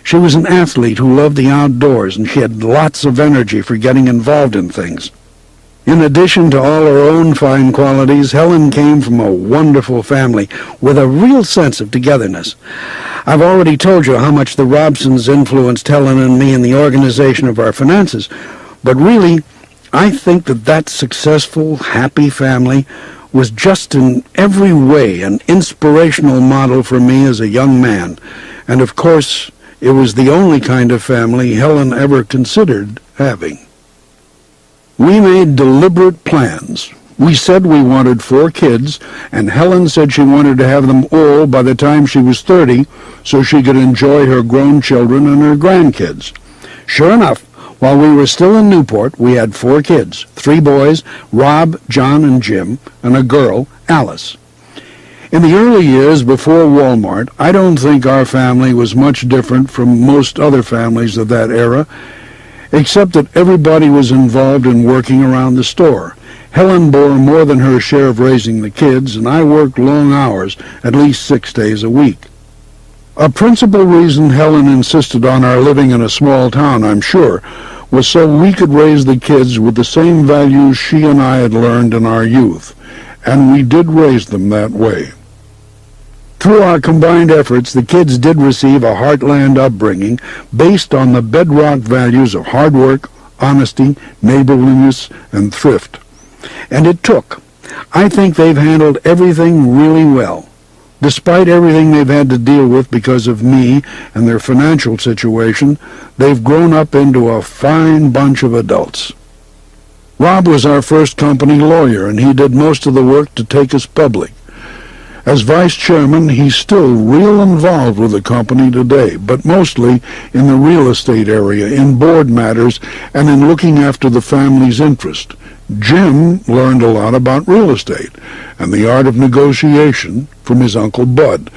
she was an athlete who loved the outdoors, and she had lots of energy for getting involved in things. In addition to all her own fine qualities, Helen came from a wonderful family with a real sense of togetherness. I've already told you how much the Robsons influenced Helen and me in the organization of our finances, but really, I think that successful, happy family was just in every way an inspirational model for me as a young man, and of course, it was the only kind of family Helen ever considered having. We made deliberate plans. We said we wanted 4 kids, and Helen said she wanted to have them all by the time she was 30, so she could enjoy her grown children and her grandkids. Sure enough, while we were still in Newport, we had 4 kids, 3 boys, Rob, John, and Jim, and a girl, Alice. In the early years before Wal-Mart, I don't think our family was much different from most other families of that era, except that everybody was involved in working around the store. Helen bore more than her share of raising the kids, and I worked long hours, at least 6 days a week. A principal reason Helen insisted on our living in a small town, I'm sure, was so we could raise the kids with the same values she and I had learned in our youth, and we did raise them that way. Through our combined efforts, the kids did receive a heartland upbringing based on the bedrock values of hard work, honesty, neighborliness, and thrift. And it took. I think they've handled everything really well. Despite everything they've had to deal with because of me and their financial situation, they've grown up into a fine bunch of adults. Rob was our first company lawyer, and he did most of the work to take us public. As vice chairman, he's still real involved with the company today, but mostly in the real estate area, in board matters, and in looking after the family's interest. Jim learned a lot about real estate and the art of negotiation from his Uncle Bud,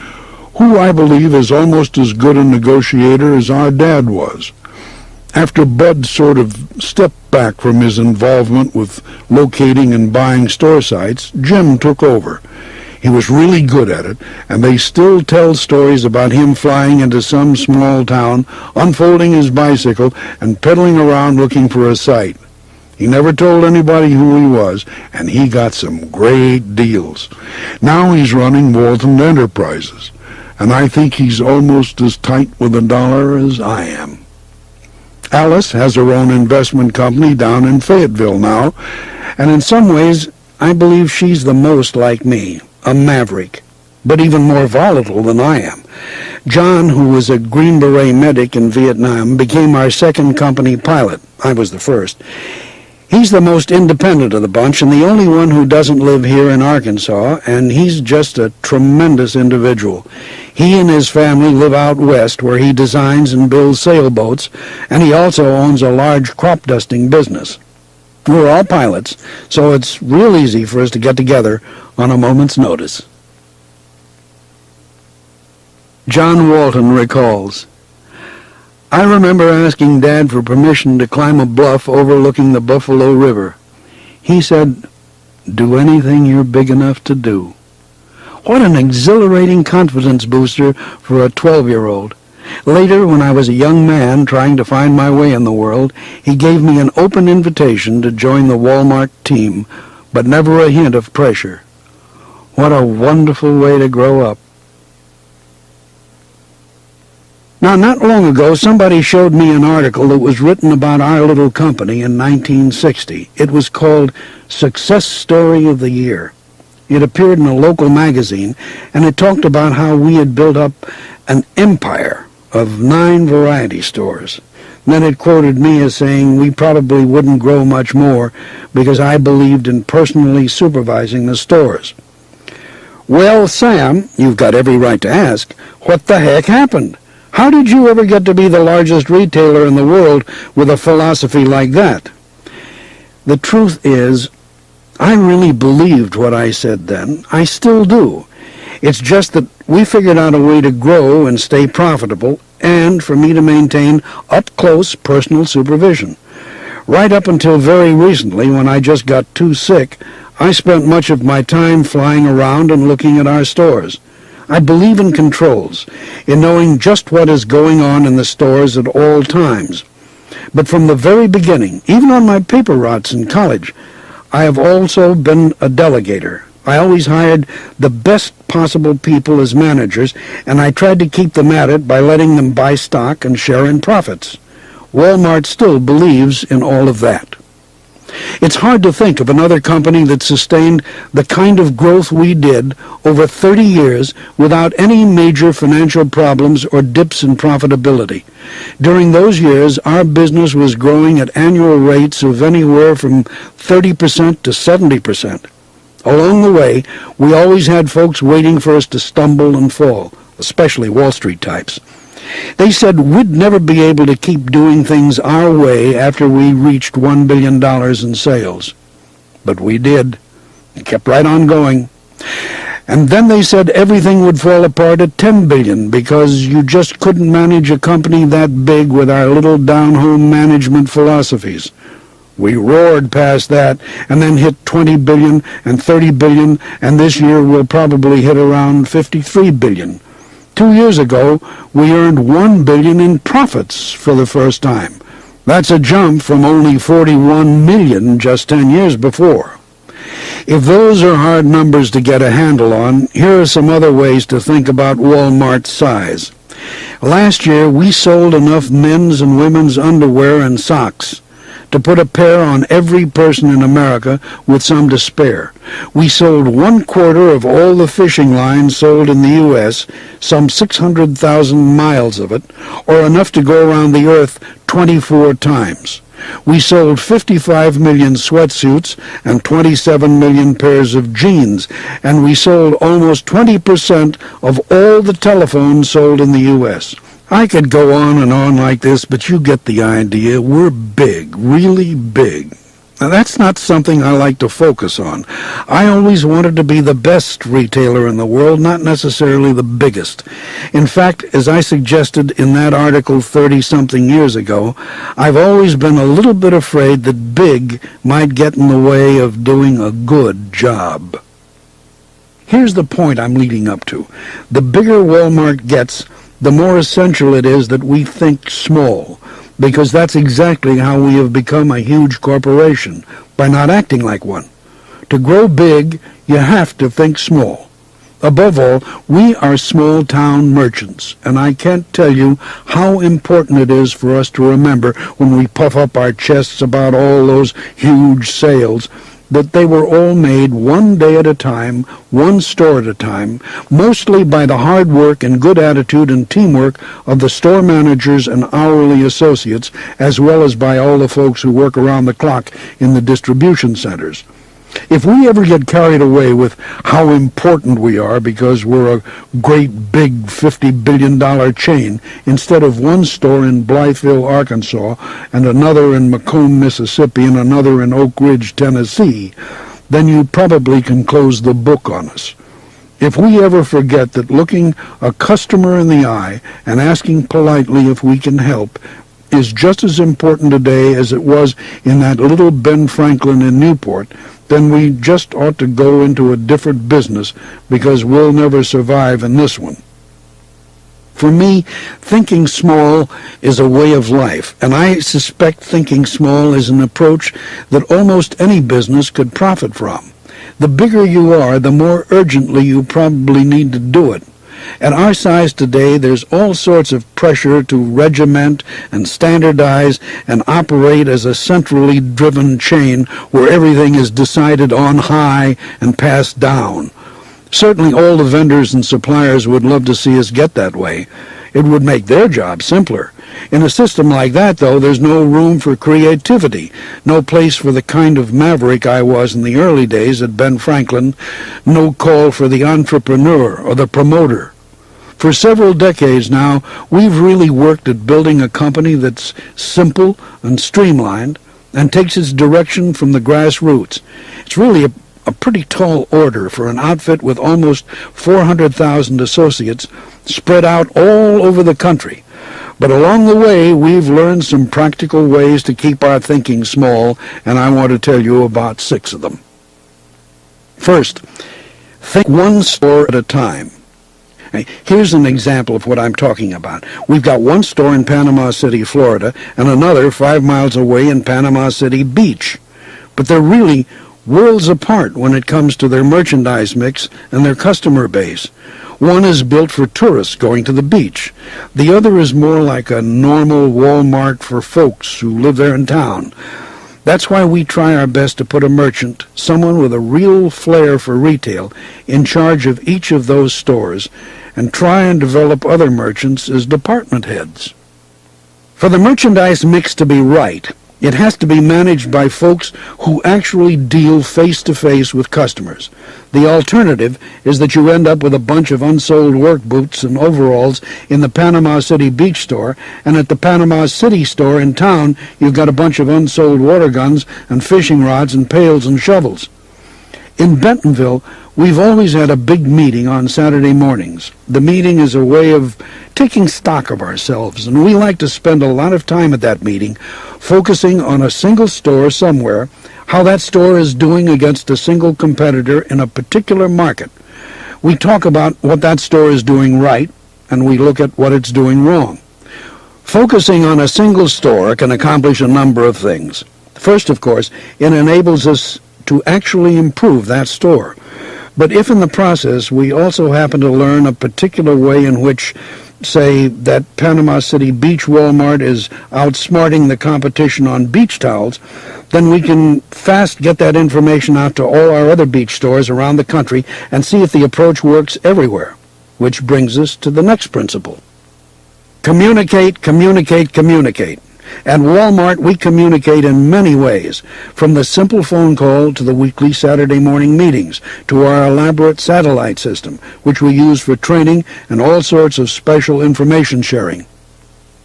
who I believe is almost as good a negotiator as our dad was. After Bud sort of stepped back from his involvement with locating and buying store sites, Jim took over. He was really good at it, and they still tell stories about him flying into some small town, unfolding his bicycle, and pedaling around looking for a site. He never told anybody who he was, and he got some great deals. Now he's running Walton Enterprises, and I think he's almost as tight with the dollar as I am. Alice has her own investment company down in Fayetteville now, and in some ways, I believe she's the most like me. A maverick, but even more volatile than I am. John, who was a Green Beret medic in Vietnam, became our second company pilot. I was the first. He's the most independent of the bunch and the only one who doesn't live here in Arkansas, and he's just a tremendous individual. He and his family live out west where he designs and builds sailboats, and he also owns a large crop dusting business. We're all pilots, so it's real easy for us to get together on a moment's notice. John Walton recalls, I remember asking Dad for permission to climb a bluff overlooking the Buffalo River. He said, "Do anything you're big enough to do." What an exhilarating confidence booster for a 12-year-old. Later, when I was a young man trying to find my way in the world, he gave me an open invitation to join the Wal-Mart team, but never a hint of pressure. What a wonderful way to grow up. Now, not long ago, somebody showed me an article that was written about our little company in 1960. It was called Success Story of the Year. It appeared in a local magazine, and it talked about how we had built up an empire of 9 variety stores. Then it quoted me as saying we probably wouldn't grow much more because I believed in personally supervising the stores. Well, Sam, you've got every right to ask, what the heck happened? How did you ever get to be the largest retailer in the world with a philosophy like that? The truth is, I really believed what I said then. I still do. It's just that we figured out a way to grow and stay profitable, and for me to maintain up-close personal supervision. Right up until very recently, when I just got too sick, I spent much of my time flying around and looking at our stores. I believe in controls, in knowing just what is going on in the stores at all times. But from the very beginning, even on my paper routes in college, I have also been a delegator. I always hired the best possible people as managers, and I tried to keep them at it by letting them buy stock and share in profits. Wal-Mart still believes in all of that. It's hard to think of another company that sustained the kind of growth we did over 30 years without any major financial problems or dips in profitability. During those years, our business was growing at annual rates of anywhere from 30% to 70%. Along the way, we always had folks waiting for us to stumble and fall, especially Wall Street types. They said we'd never be able to keep doing things our way after we reached $1 billion in sales. But we did. We kept right on going. And then they said everything would fall apart at $10 billion because you just couldn't manage a company that big with our little down-home management philosophies. We roared past that and then hit $20 billion and $30 billion, and this year we'll probably hit around $53 billion. 2 years ago, we earned $1 billion in profits for the first time. That's a jump from only $41 million just 10 years before. If those are hard numbers to get a handle on, here are some other ways to think about Wal-Mart's size. Last year, we sold enough men's and women's underwear and socks to put a pair on every person in America with some to spare. We sold 1/4 of all the fishing lines sold in the U.S., some 600,000 miles of it, or enough to go around the earth 24 times. We sold 55 million sweatsuits and 27 million pairs of jeans, and we sold almost 20% of all the telephones sold in the U.S. I could go on and on like this, but you get the idea. We're big, really big. Now, that's not something I like to focus on. I always wanted to be the best retailer in the world, not necessarily the biggest. In fact, as I suggested in that article 30-something years ago, I've always been a little bit afraid that big might get in the way of doing a good job. Here's the point I'm leading up to. The bigger Wal-Mart gets, the more essential it is that we think small, because that's exactly how we have become a huge corporation, by not acting like one. To grow big, you have to think small. Above all, we are small-town merchants, and I can't tell you how important it is for us to remember when we puff up our chests about all those huge sales, that they were all made one day at a time, one store at a time, mostly by the hard work and good attitude and teamwork of the store managers and hourly associates, as well as by all the folks who work around the clock in the distribution centers. If we ever get carried away with how important we are because we're a great big $50 billion chain instead of one store in Blytheville, Arkansas, and another in Macomb, Mississippi, and another in Oak Ridge, Tennessee, then you probably can close the book on us. If we ever forget that looking a customer in the eye and asking politely if we can help is just as important today as it was in that little Ben Franklin in Newport, then we just ought to go into a different business because we'll never survive in this one. For me, thinking small is a way of life, and I suspect thinking small is an approach that almost any business could profit from. The bigger you are, the more urgently you probably need to do it. At our size today, there's all sorts of pressure to regiment and standardize and operate as a centrally driven chain where everything is decided on high and passed down. Certainly all the vendors and suppliers would love to see us get that way. It would make their job simpler. In a system like that, though, there's no room for creativity, no place for the kind of maverick I was in the early days at Ben Franklin, no call for the entrepreneur or the promoter. For several decades now, we've really worked at building a company that's simple and streamlined and takes its direction from the grassroots. It's really a pretty tall order for an outfit with almost 400,000 associates spread out all over the country. But along the way, we've learned some practical ways to keep our thinking small, and I want to tell you about 6 of them. First, think one store at a time. Here's an example of what I'm talking about. We've got one store in Panama City, Florida, and another 5 miles away in Panama City Beach. But they're really worlds apart when it comes to their merchandise mix and their customer base. One is built for tourists going to the beach. The other is more like a normal Wal-Mart for folks who live there in town. That's why we try our best to put a merchant, someone with a real flair for retail, in charge of each of those stores, and try and develop other merchants as department heads. For the merchandise mix to be right, it has to be managed by folks who actually deal face-to-face with customers. The alternative is that you end up with a bunch of unsold work boots and overalls in the Panama City Beach store, and at the Panama City store in town, you've got a bunch of unsold water guns and fishing rods and pails and shovels. In Bentonville, we've always had a big meeting on Saturday mornings. The meeting is a way of taking stock of ourselves, and we like to spend a lot of time at that meeting focusing on a single store somewhere, how that store is doing against a single competitor in a particular market. We talk about what that store is doing right, and we look at what it's doing wrong. Focusing on a single store can accomplish a number of things. First, of course, it enables us to actually improve that store. But if in the process we also happen to learn a particular way in which, say, that Panama City Beach Wal-Mart is outsmarting the competition on beach towels, then we can fast get that information out to all our other beach stores around the country and see if the approach works everywhere. Which brings us to the next principle. Communicate, communicate, communicate. At Wal-Mart, we communicate in many ways, from the simple phone call to the weekly Saturday morning meetings, to our elaborate satellite system, which we use for training and all sorts of special information sharing.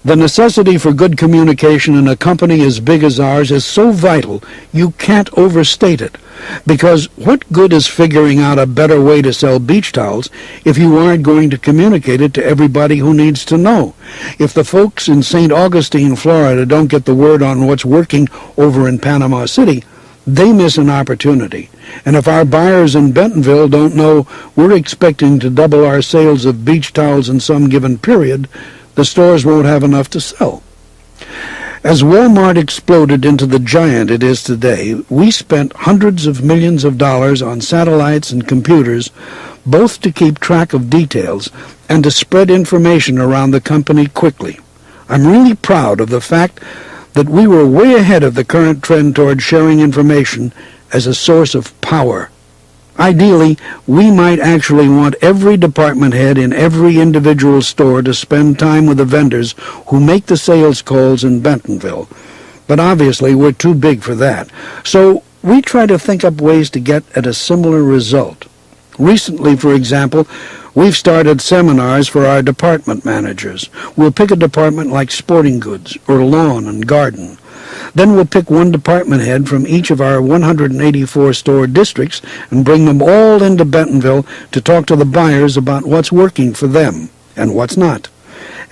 The necessity for good communication in a company as big as ours is so vital you can't overstate it. Because what good is figuring out a better way to sell beach towels if you aren't going to communicate it to everybody who needs to know? If the folks in St. Augustine, Florida don't get the word on what's working over in Panama City, they miss an opportunity. And if our buyers in Bentonville don't know we're expecting to double our sales of beach towels in some given period, the stores won't have enough to sell. As Wal-Mart exploded into the giant it is today, we spent hundreds of millions of dollars on satellites and computers, both to keep track of details and to spread information around the company quickly. I'm really proud of the fact that we were way ahead of the current trend toward sharing information as a source of power. Ideally, we might actually want every department head in every individual store to spend time with the vendors who make the sales calls in Bentonville. But obviously, we're too big for that. So we try to think up ways to get at a similar result. Recently, for example, we've started seminars for our department managers. We'll pick a department like sporting goods or lawn and garden. Then we'll pick one department head from each of our 184 store districts and bring them all into Bentonville to talk to the buyers about what's working for them and what's not.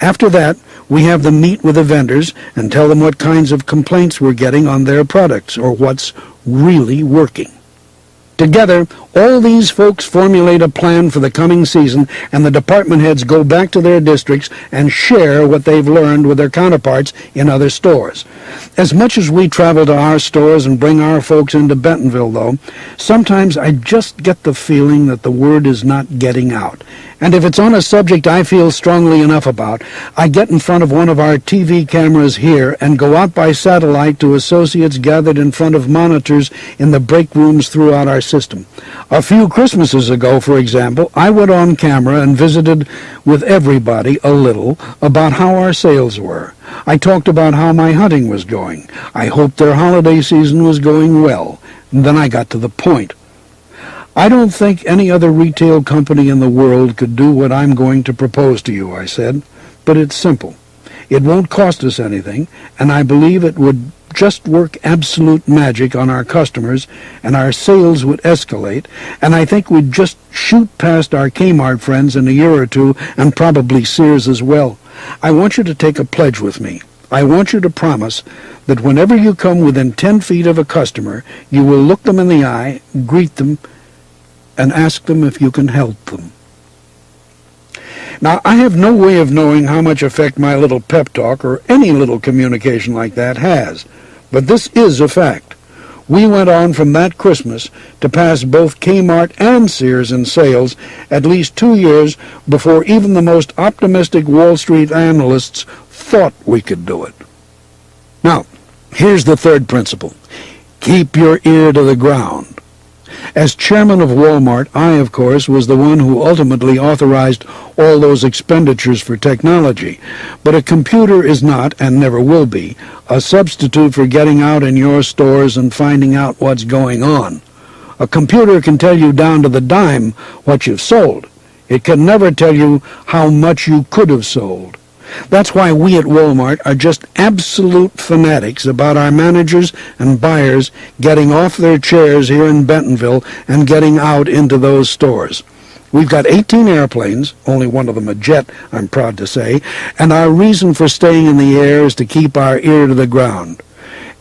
After that, we have them meet with the vendors and tell them what kinds of complaints we're getting on their products or what's really working. Together, all these folks formulate a plan for the coming season, and the department heads go back to their districts and share what they've learned with their counterparts in other stores. As much as we travel to our stores and bring our folks into Bentonville, though, sometimes I just get the feeling that the word is not getting out. And if it's on a subject I feel strongly enough about, I get in front of one of our TV cameras here and go out by satellite to associates gathered in front of monitors in the break rooms throughout our system. A few Christmases ago, for example, I went on camera and visited with everybody a little about how our sales were. I talked about how my hunting was going. I hoped their holiday season was going well. And then I got to the point. I don't think any other retail company in the world could do what I'm going to propose to you, I said, but it's simple. It won't cost us anything, and I believe it would just work absolute magic on our customers, and our sales would escalate, and I think we'd just shoot past our Kmart friends in a year or two, and probably Sears as well. I want you to take a pledge with me. I want you to promise that whenever you come within 10 feet of a customer, you will look them in the eye, greet them, and ask them if you can help them. Now, I have no way of knowing how much effect my little pep talk or any little communication like that has, but this is a fact. We went on from that Christmas to pass both Kmart and Sears in sales at least 2 years before even the most optimistic Wall Street analysts thought we could do it. Now, here's the third principle. Keep your ear to the ground. As chairman of Wal-Mart, I, of course, was the one who ultimately authorized all those expenditures for technology. But a computer is not, and never will be, a substitute for getting out in your stores and finding out what's going on. A computer can tell you down to the dime what you've sold. It can never tell you how much you could have sold. That's why we at Wal-Mart are just absolute fanatics about our managers and buyers getting off their chairs here in Bentonville and getting out into those stores. We've got 18 airplanes, only one of them a jet, I'm proud to say, and our reason for staying in the air is to keep our ear to the ground.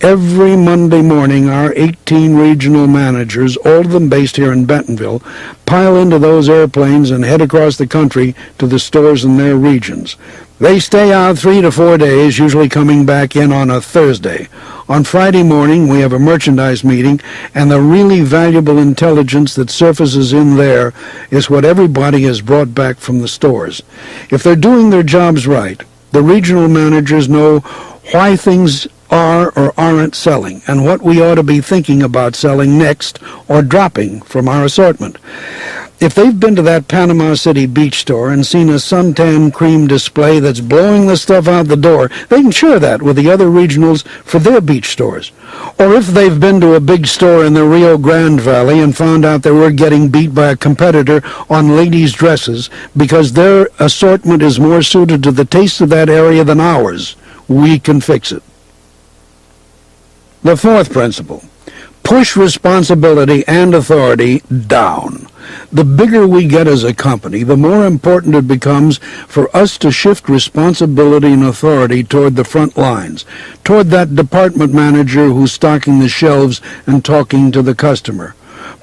Every Monday morning, our 18 regional managers, all of them based here in Bentonville, pile into those airplanes and head across the country to the stores in their regions. They stay out 3 to 4 days, usually coming back in on a Thursday. On Friday morning, we have a merchandise meeting, and the really valuable intelligence that surfaces in there is what everybody has brought back from the stores. If they're doing their jobs right, the regional managers know why things are or aren't selling, and what we ought to be thinking about selling next or dropping from our assortment. If they've been to that Panama City beach store and seen a suntan cream display that's blowing the stuff out the door, they can share that with the other regionals for their beach stores. Or if they've been to a big store in the Rio Grande Valley and found out they were getting beat by a competitor on ladies' dresses because their assortment is more suited to the taste of that area than ours, we can fix it. The fourth principle, push responsibility and authority down. The bigger we get as a company, the more important it becomes for us to shift responsibility and authority toward the front lines, toward that department manager who's stocking the shelves and talking to the customer.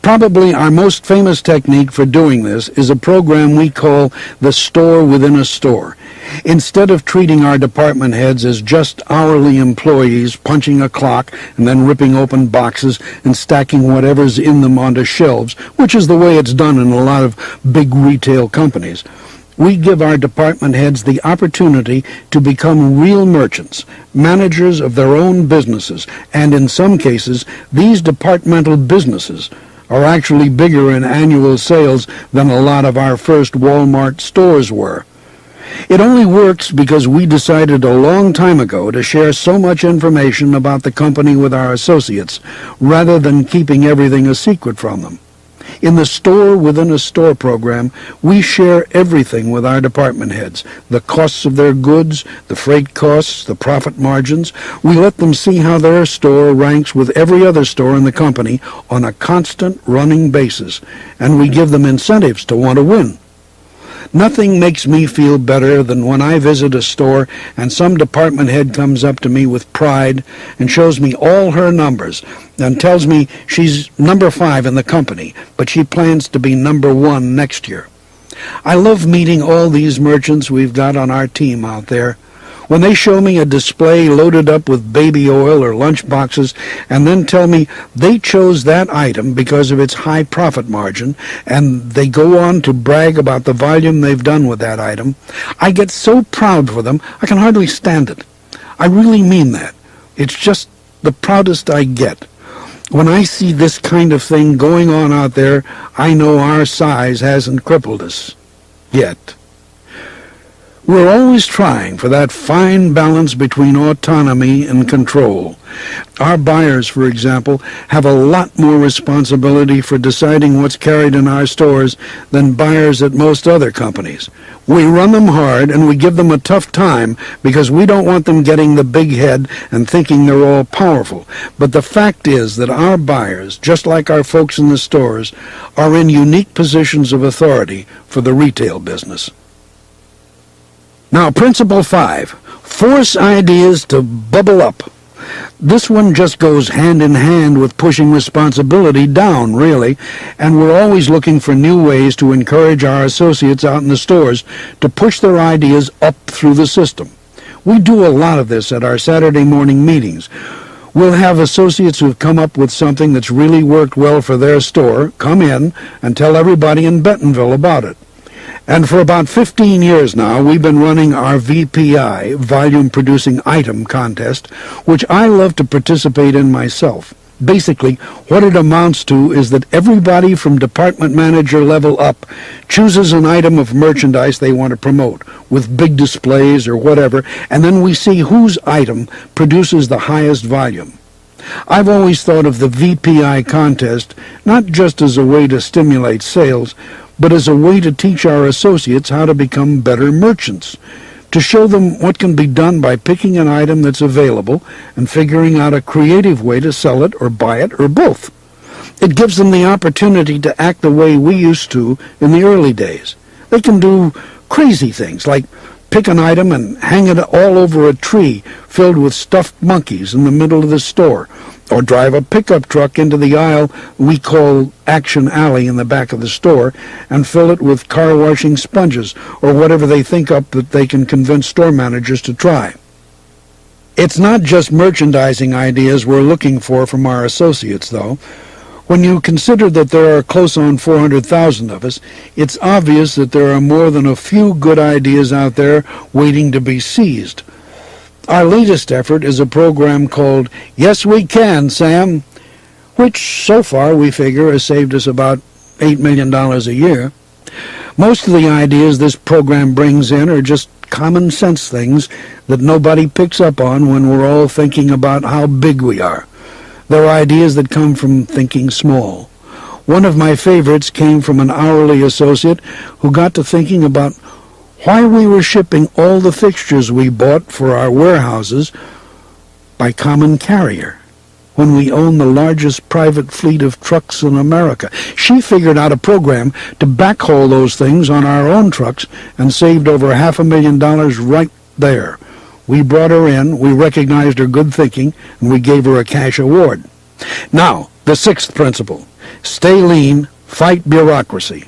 Probably our most famous technique for doing this is a program we call the store within a store. Instead of treating our department heads as just hourly employees punching a clock and then ripping open boxes and stacking whatever's in them onto shelves, which is the way it's done in a lot of big retail companies, we give our department heads the opportunity to become real merchants, managers of their own businesses, and in some cases, these departmental businesses are actually bigger in annual sales than a lot of our first Wal-Mart stores were. It only works because we decided a long time ago to share so much information about the company with our associates, rather than keeping everything a secret from them. In the store within a store program, we share everything with our department heads, the costs of their goods, the freight costs, the profit margins. We let them see how their store ranks with every other store in the company on a constant running basis, and we give them incentives to want to win. Nothing makes me feel better than when I visit a store and some department head comes up to me with pride and shows me all her numbers and tells me she's number 5 in the company, but she plans to be number 1 next year. I love meeting all these merchants we've got on our team out there. When they show me a display loaded up with baby oil or lunch boxes and then tell me they chose that item because of its high profit margin, and they go on to brag about the volume they've done with that item, I get so proud for them I can hardly stand it. I really mean that. It's just the proudest I get. When I see this kind of thing going on out there, I know our size hasn't crippled us yet. We're always trying for that fine balance between autonomy and control. Our buyers, for example, have a lot more responsibility for deciding what's carried in our stores than buyers at most other companies. We run them hard and we give them a tough time because we don't want them getting the big head and thinking they're all powerful. But the fact is that our buyers, just like our folks in the stores, are in unique positions of authority for the retail business. Now, Principle 5, force ideas to bubble up. This one just goes hand in hand with pushing responsibility down, really, and we're always looking for new ways to encourage our associates out in the stores to push their ideas up through the system. We do a lot of this at our Saturday morning meetings. We'll have associates who've come up with something that's really worked well for their store come in and tell everybody in Bentonville about it. And for about 15 years now, we've been running our VPI, Volume Producing Item Contest, which I love to participate in myself. Basically, what it amounts to is that everybody from department manager level up chooses an item of merchandise they want to promote, with big displays or whatever, and then we see whose item produces the highest volume. I've always thought of the VPI contest not just as a way to stimulate sales, but as a way to teach our associates how to become better merchants, to show them what can be done by picking an item that's available and figuring out a creative way to sell it or buy it or both. It gives them the opportunity to act the way we used to in the early days. They can do crazy things like pick an item and hang it all over a tree filled with stuffed monkeys in the middle of the store, or drive a pickup truck into the aisle we call Action Alley in the back of the store and fill it with car washing sponges or whatever they think up that they can convince store managers to try. It's not just merchandising ideas we're looking for from our associates, though. When you consider that there are close on 400,000 of us, it's obvious that there are more than a few good ideas out there waiting to be seized. Our latest effort is a program called Yes We Can, Sam, which so far we figure has saved us about $8 million a year. Most of the ideas this program brings in are just common sense things that nobody picks up on when we're all thinking about how big we are. They're ideas that come from thinking small. One of my favorites came from an hourly associate who got to thinking about why we were shipping all the fixtures we bought for our warehouses by common carrier when we own the largest private fleet of trucks in America. She figured out a program to backhaul those things on our own trucks and saved over $500,000 right there. We brought her in, we recognized her good thinking, and we gave her a cash award. Now, the 6th principle. Stay lean, fight bureaucracy.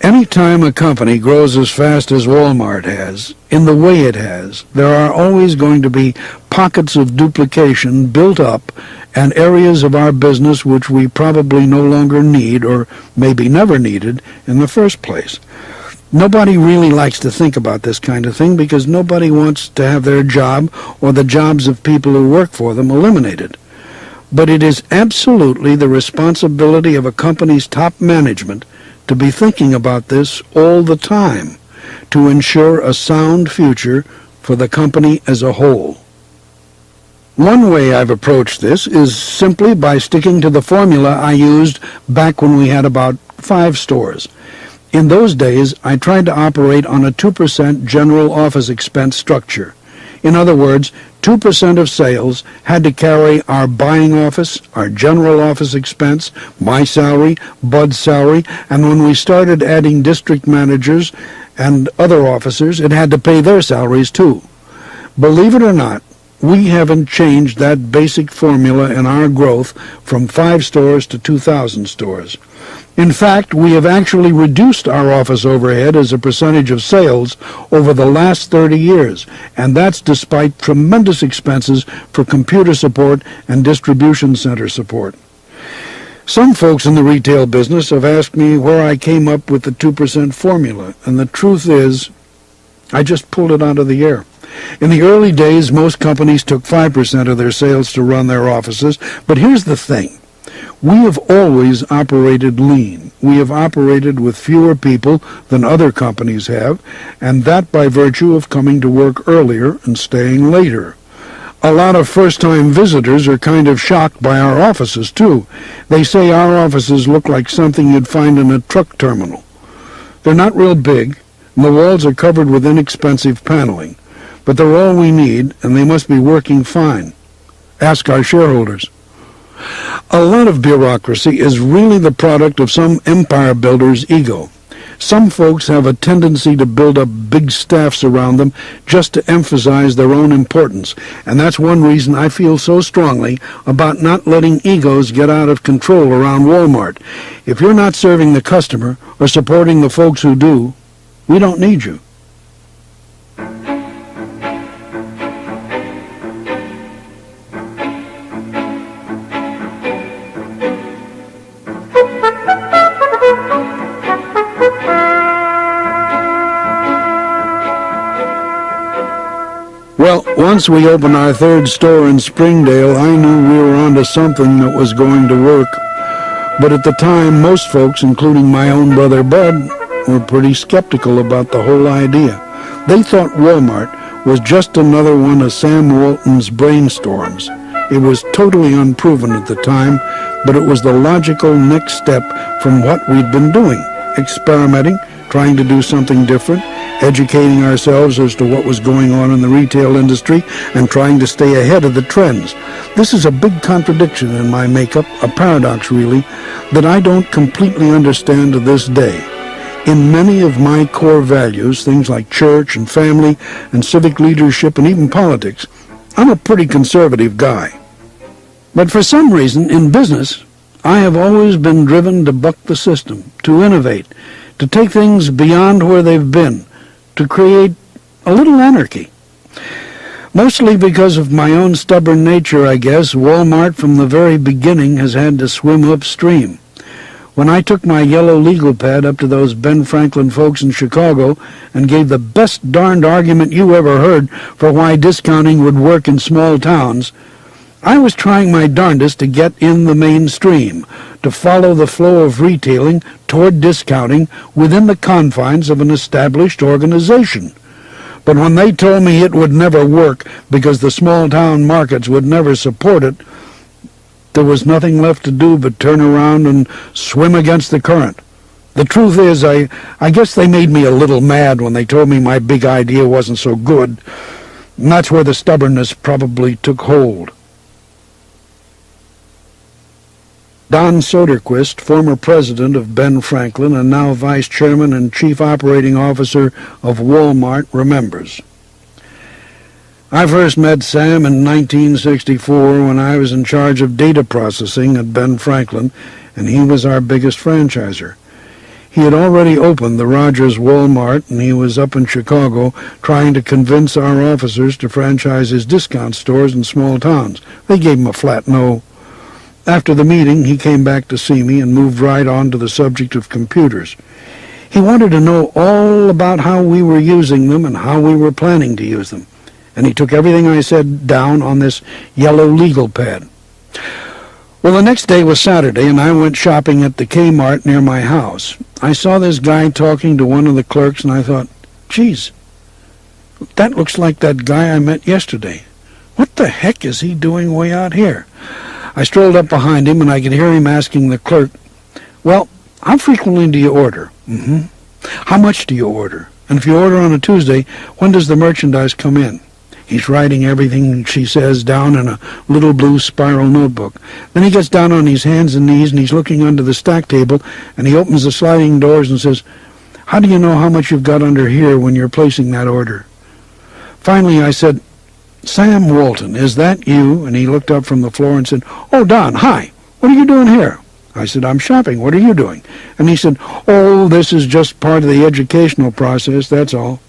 Any time a company grows as fast as Wal-Mart has, in the way it has, there are always going to be pockets of duplication built up and areas of our business which we probably no longer need or maybe never needed in the first place. Nobody really likes to think about this kind of thing because nobody wants to have their job or the jobs of people who work for them eliminated. But it is absolutely the responsibility of a company's top management to be thinking about this all the time. to ensure a sound future for the company as a whole. One way I've approached this is simply by sticking to the formula I used back when we had about 5 stores. In those days, I tried to operate on a 2% general office expense structure. In other words, 2% of sales had to carry our buying office, our general office expense, my salary, Bud's salary, and when we started adding district managers and other officers, it had to pay their salaries too. Believe it or not, we haven't changed that basic formula in our growth from 5 stores to 2,000 stores. In fact, we have actually reduced our office overhead as a percentage of sales over the last 30 years, and that's despite tremendous expenses for computer support and distribution center support. Some folks in the retail business have asked me where I came up with the 2% formula, and the truth is, I just pulled it out of the air. In the early days, most companies took 5% of their sales to run their offices, but here's the thing. We have always operated lean. We have operated with fewer people than other companies have, and that by virtue of coming to work earlier and staying later. A lot of first-time visitors are kind of shocked by our offices, too. They say our offices look like something you'd find in a truck terminal. They're not real big, and the walls are covered with inexpensive paneling. But they're all we need, and they must be working fine. Ask our shareholders. A lot of bureaucracy is really the product of some empire builder's ego. Some folks have a tendency to build up big staffs around them just to emphasize their own importance, and that's one reason I feel so strongly about not letting egos get out of control around Wal-Mart. If you're not serving the customer or supporting the folks who do, we don't need you. Well, once we opened our 3rd store in Springdale, I knew we were onto something that was going to work. But at the time, most folks, including my own brother Bud, were pretty skeptical about the whole idea. They thought Wal-Mart was just another one of Sam Walton's brainstorms. It was totally unproven at the time, but it was the logical next step from what we'd been doing, experimenting, trying to do something different, educating ourselves as to what was going on in the retail industry, and trying to stay ahead of the trends. This is a big contradiction in my makeup, a paradox really, that I don't completely understand to this day. In many of my core values, things like church and family and civic leadership and even politics, I'm a pretty conservative guy. But for some reason, in business, I have always been driven to buck the system, to innovate, to take things beyond where they've been, to create a little anarchy. Mostly because of my own stubborn nature, I guess, Wal-Mart from the very beginning has had to swim upstream. When I took my yellow legal pad up to those Ben Franklin folks in Chicago and gave the best darned argument you ever heard for why discounting would work in small towns, I was trying my darndest to get in the mainstream, to follow the flow of retailing toward discounting within the confines of an established organization. But when they told me it would never work because the small-town markets would never support it, there was nothing left to do but turn around and swim against the current. The truth is, I guess they made me a little mad when they told me my big idea wasn't so good, and that's where the stubbornness probably took hold. Don Soderquist, former president of Ben Franklin and now vice chairman and chief operating officer of Wal-Mart, remembers. I first met Sam in 1964 when I was in charge of data processing at Ben Franklin, and he was our biggest franchiser. He had already opened the Rogers Wal-Mart, and he was up in Chicago trying to convince our officers to franchise his discount stores in small towns. They gave him a flat no. After the meeting, he came back to see me and moved right on to the subject of computers. He wanted to know all about how we were using them and how we were planning to use them. And he took everything I said down on this yellow legal pad. Well, the next day was Saturday, and I went shopping at the Kmart near my house. I saw this guy talking to one of the clerks, and I thought, Geez, that looks like that guy I met yesterday. What the heck is he doing way out here? I strolled up behind him, and I could hear him asking the clerk, "Well, how frequently do you order?" "Mm-hmm. How much do you order? And if you order on a Tuesday, when does the merchandise come in?" He's writing everything she says down in a little blue spiral notebook. Then he gets down on his hands and knees, and he's looking under the stack table, and he opens the sliding doors and says, "How do you know how much you've got under here when you're placing that order?" Finally, I said, "Sam Walton, is that you?" And he looked up from the floor and said, "Oh, Don, hi. What are you doing here?" I said, "I'm shopping. What are you doing?" And he said, "Oh, this is just part of the educational process, that's all."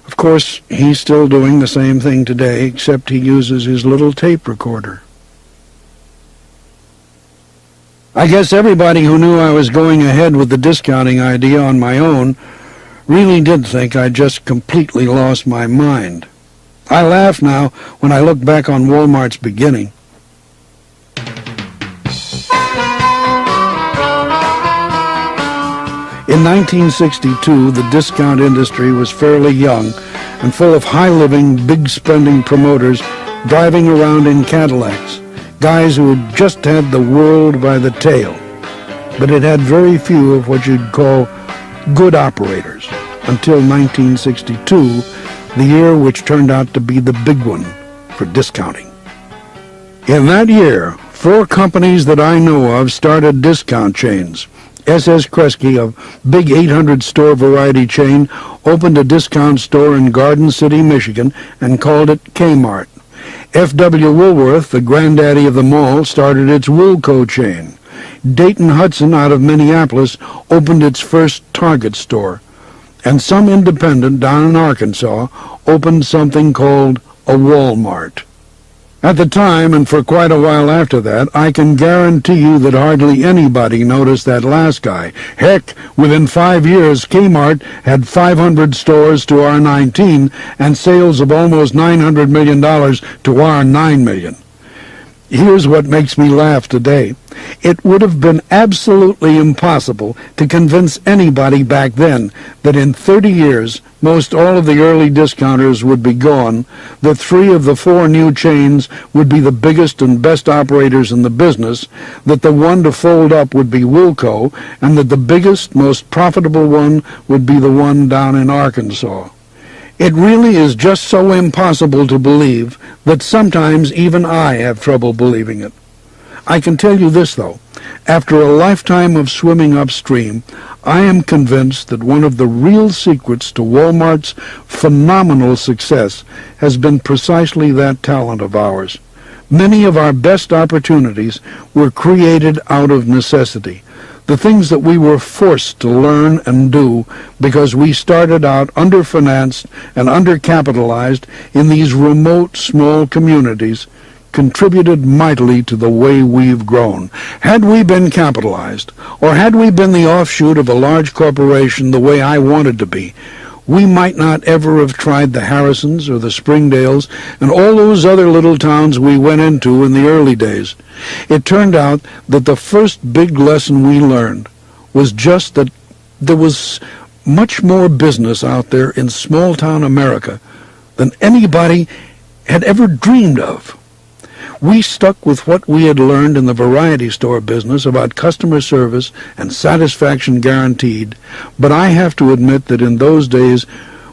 Of course, he's still doing the same thing today, except he uses his little tape recorder. I guess everybody who knew I was going ahead with the discounting idea on my own really did think I'd just completely lost my mind. I laugh now when I look back on Wal-Mart's beginning. In 1962, the discount industry was fairly young and full of high-living, big-spending promoters driving around in Cadillacs, guys who had just had the world by the tail. But it had very few of what you'd call good operators, until 1962, the year which turned out to be the big one for discounting. In that year, 4 companies that I know of started discount chains. S.S. Kresge, a big 800-store variety chain, opened a discount store in Garden City, Michigan, and called it Kmart. F.W. Woolworth, the granddaddy of them all, started its Woolco chain. Dayton Hudson, out of Minneapolis, opened its first Target store. And some independent down in Arkansas opened something called a Wal-Mart. At the time, and for quite a while after that, I can guarantee you that hardly anybody noticed that last guy. Heck, within 5 years, Kmart had 500 stores to our 19 and sales of almost $900 million to our $9 million. Here's what makes me laugh today. It would have been absolutely impossible to convince anybody back then that in 30 years, most all of the early discounters would be gone, that 3 of the 4 new chains would be the biggest and best operators in the business, that the one to fold up would be Woolco, and that the biggest, most profitable one would be the one down in Arkansas. It really is just so impossible to believe that sometimes even I have trouble believing it. I can tell you this, though. After a lifetime of swimming upstream, I am convinced that one of the real secrets to Wal-Mart's phenomenal success has been precisely that talent of ours. Many of our best opportunities were created out of necessity. The things that we were forced to learn and do because we started out underfinanced and undercapitalized in these remote, small communities contributed mightily to the way we've grown. Had we been capitalized, or had we been the offshoot of a large corporation the way I wanted to be, we might not ever have tried the Harrisons or the Springdales and all those other little towns we went into in the early days. It turned out that the first big lesson we learned was just that there was much more business out there in small-town America than anybody had ever dreamed of. We stuck with what we had learned in the variety store business about customer service and satisfaction guaranteed, but I have to admit that in those days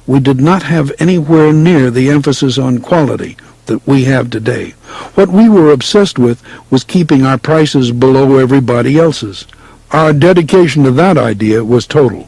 we did not have anywhere near the emphasis on quality that we have today. What we were obsessed with was keeping our prices below everybody else's. Our dedication to that idea was total.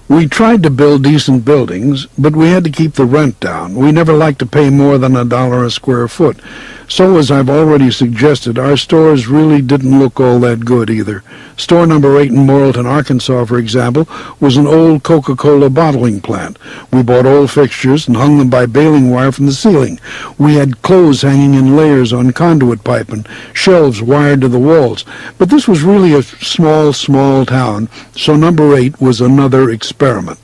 We tried to build decent buildings, but we had to keep the rent down. We never liked to pay more than $1 a square foot. So, as I've already suggested, our stores really didn't look all that good either. Store number 8 in Morrilton, Arkansas, for example, was an old Coca-Cola bottling plant. We bought old fixtures and hung them by baling wire from the ceiling. We had clothes hanging in layers on conduit pipe and shelves wired to the walls. But this was really a small town, so number 8 was another experiment.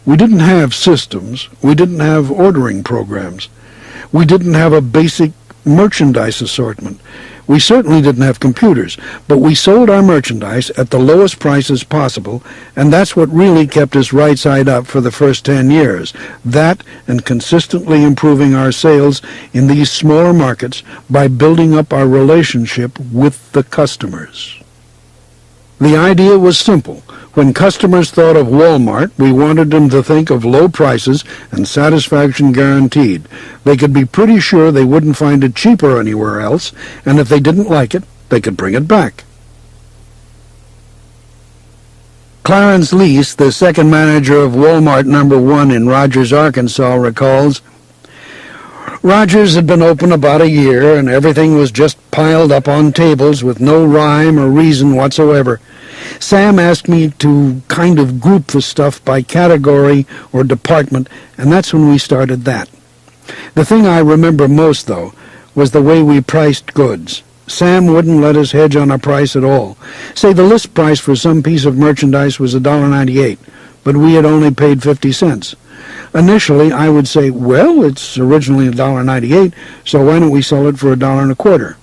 We didn't have systems. We didn't have ordering programs. We didn't have a basic merchandise assortment. We certainly didn't have computers, but we sold our merchandise at the lowest prices possible, and that's what really kept us right side up for the first 10 years. That and consistently improving our sales in these smaller markets by building up our relationship with the customers. The idea was simple. When customers thought of Wal-Mart, we wanted them to think of low prices and satisfaction guaranteed. They could be pretty sure they wouldn't find it cheaper anywhere else, and if they didn't like it, they could bring it back. Clarence Lease, the second manager of Wal-Mart No. 1 in Rogers, Arkansas, recalls, Rogers had been open about a year, and everything was just piled up on tables with no rhyme or reason whatsoever. Sam asked me to kind of group the stuff by category or department, and that's when we started that. The thing I remember most, though, was the way we priced goods. Sam wouldn't let us hedge on a price at all. Say the list price for some piece of merchandise was $1.98, but we had only paid 50 cents. Initially, I would say, well, it's originally $1.98, so why don't we sell it for $1.25?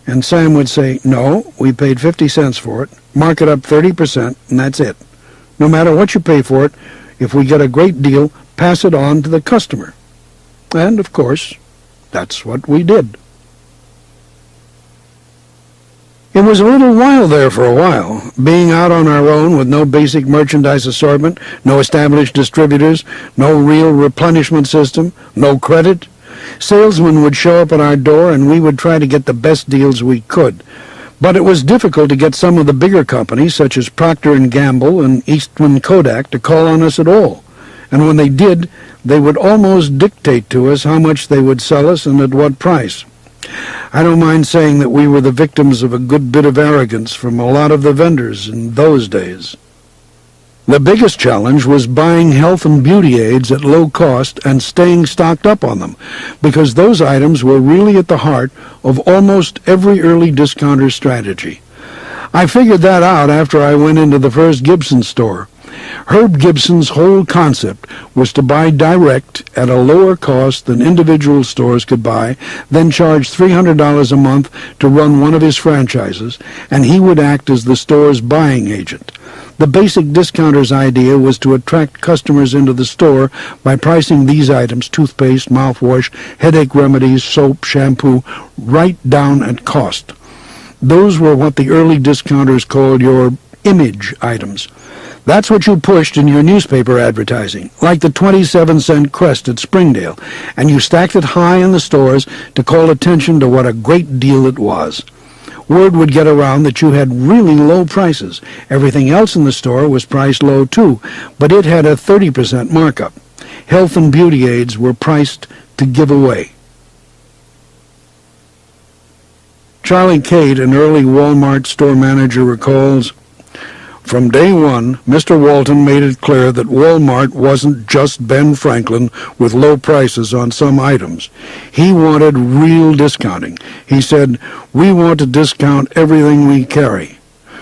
And Sam would say, no, we paid 50 cents for it, mark it up 30%, and that's it. No matter what you pay for it, if we get a great deal, pass it on to the customer. And, of course, that's what we did. It was a little wild there for a while, being out on our own with no basic merchandise assortment, no established distributors, no real replenishment system, no credit. Salesmen would show up at our door and we would try to get the best deals we could. But it was difficult to get some of the bigger companies, such as Procter & Gamble and Eastman Kodak, to call on us at all. And when they did, they would almost dictate to us how much they would sell us and at what price. I don't mind saying that we were the victims of a good bit of arrogance from a lot of the vendors in those days. The biggest challenge was buying health and beauty aids at low cost and staying stocked up on them, because those items were really at the heart of almost every early discounter strategy. I figured that out after I went into the first Gibson store. Herb Gibson's whole concept was to buy direct at a lower cost than individual stores could buy, then charge $300 a month to run one of his franchises, and he would act as the store's buying agent. The basic discounter's idea was to attract customers into the store by pricing these items, toothpaste, mouthwash, headache remedies, soap, shampoo, right down at cost. Those were what the early discounters called your image items. That's what you pushed in your newspaper advertising, like the 27-cent crest at Springdale, and you stacked it high in the stores to call attention to what a great deal it was. Word would get around that you had really low prices. Everything else in the store was priced low too, but it had a 30% markup. Health and beauty aids were priced to give away. Charlie Cate, an early Wal-Mart store manager, recalls, from day one, Mr. Walton made it clear that Wal-Mart wasn't just Ben Franklin with low prices on some items. He wanted real discounting. He said, we want to discount everything we carry.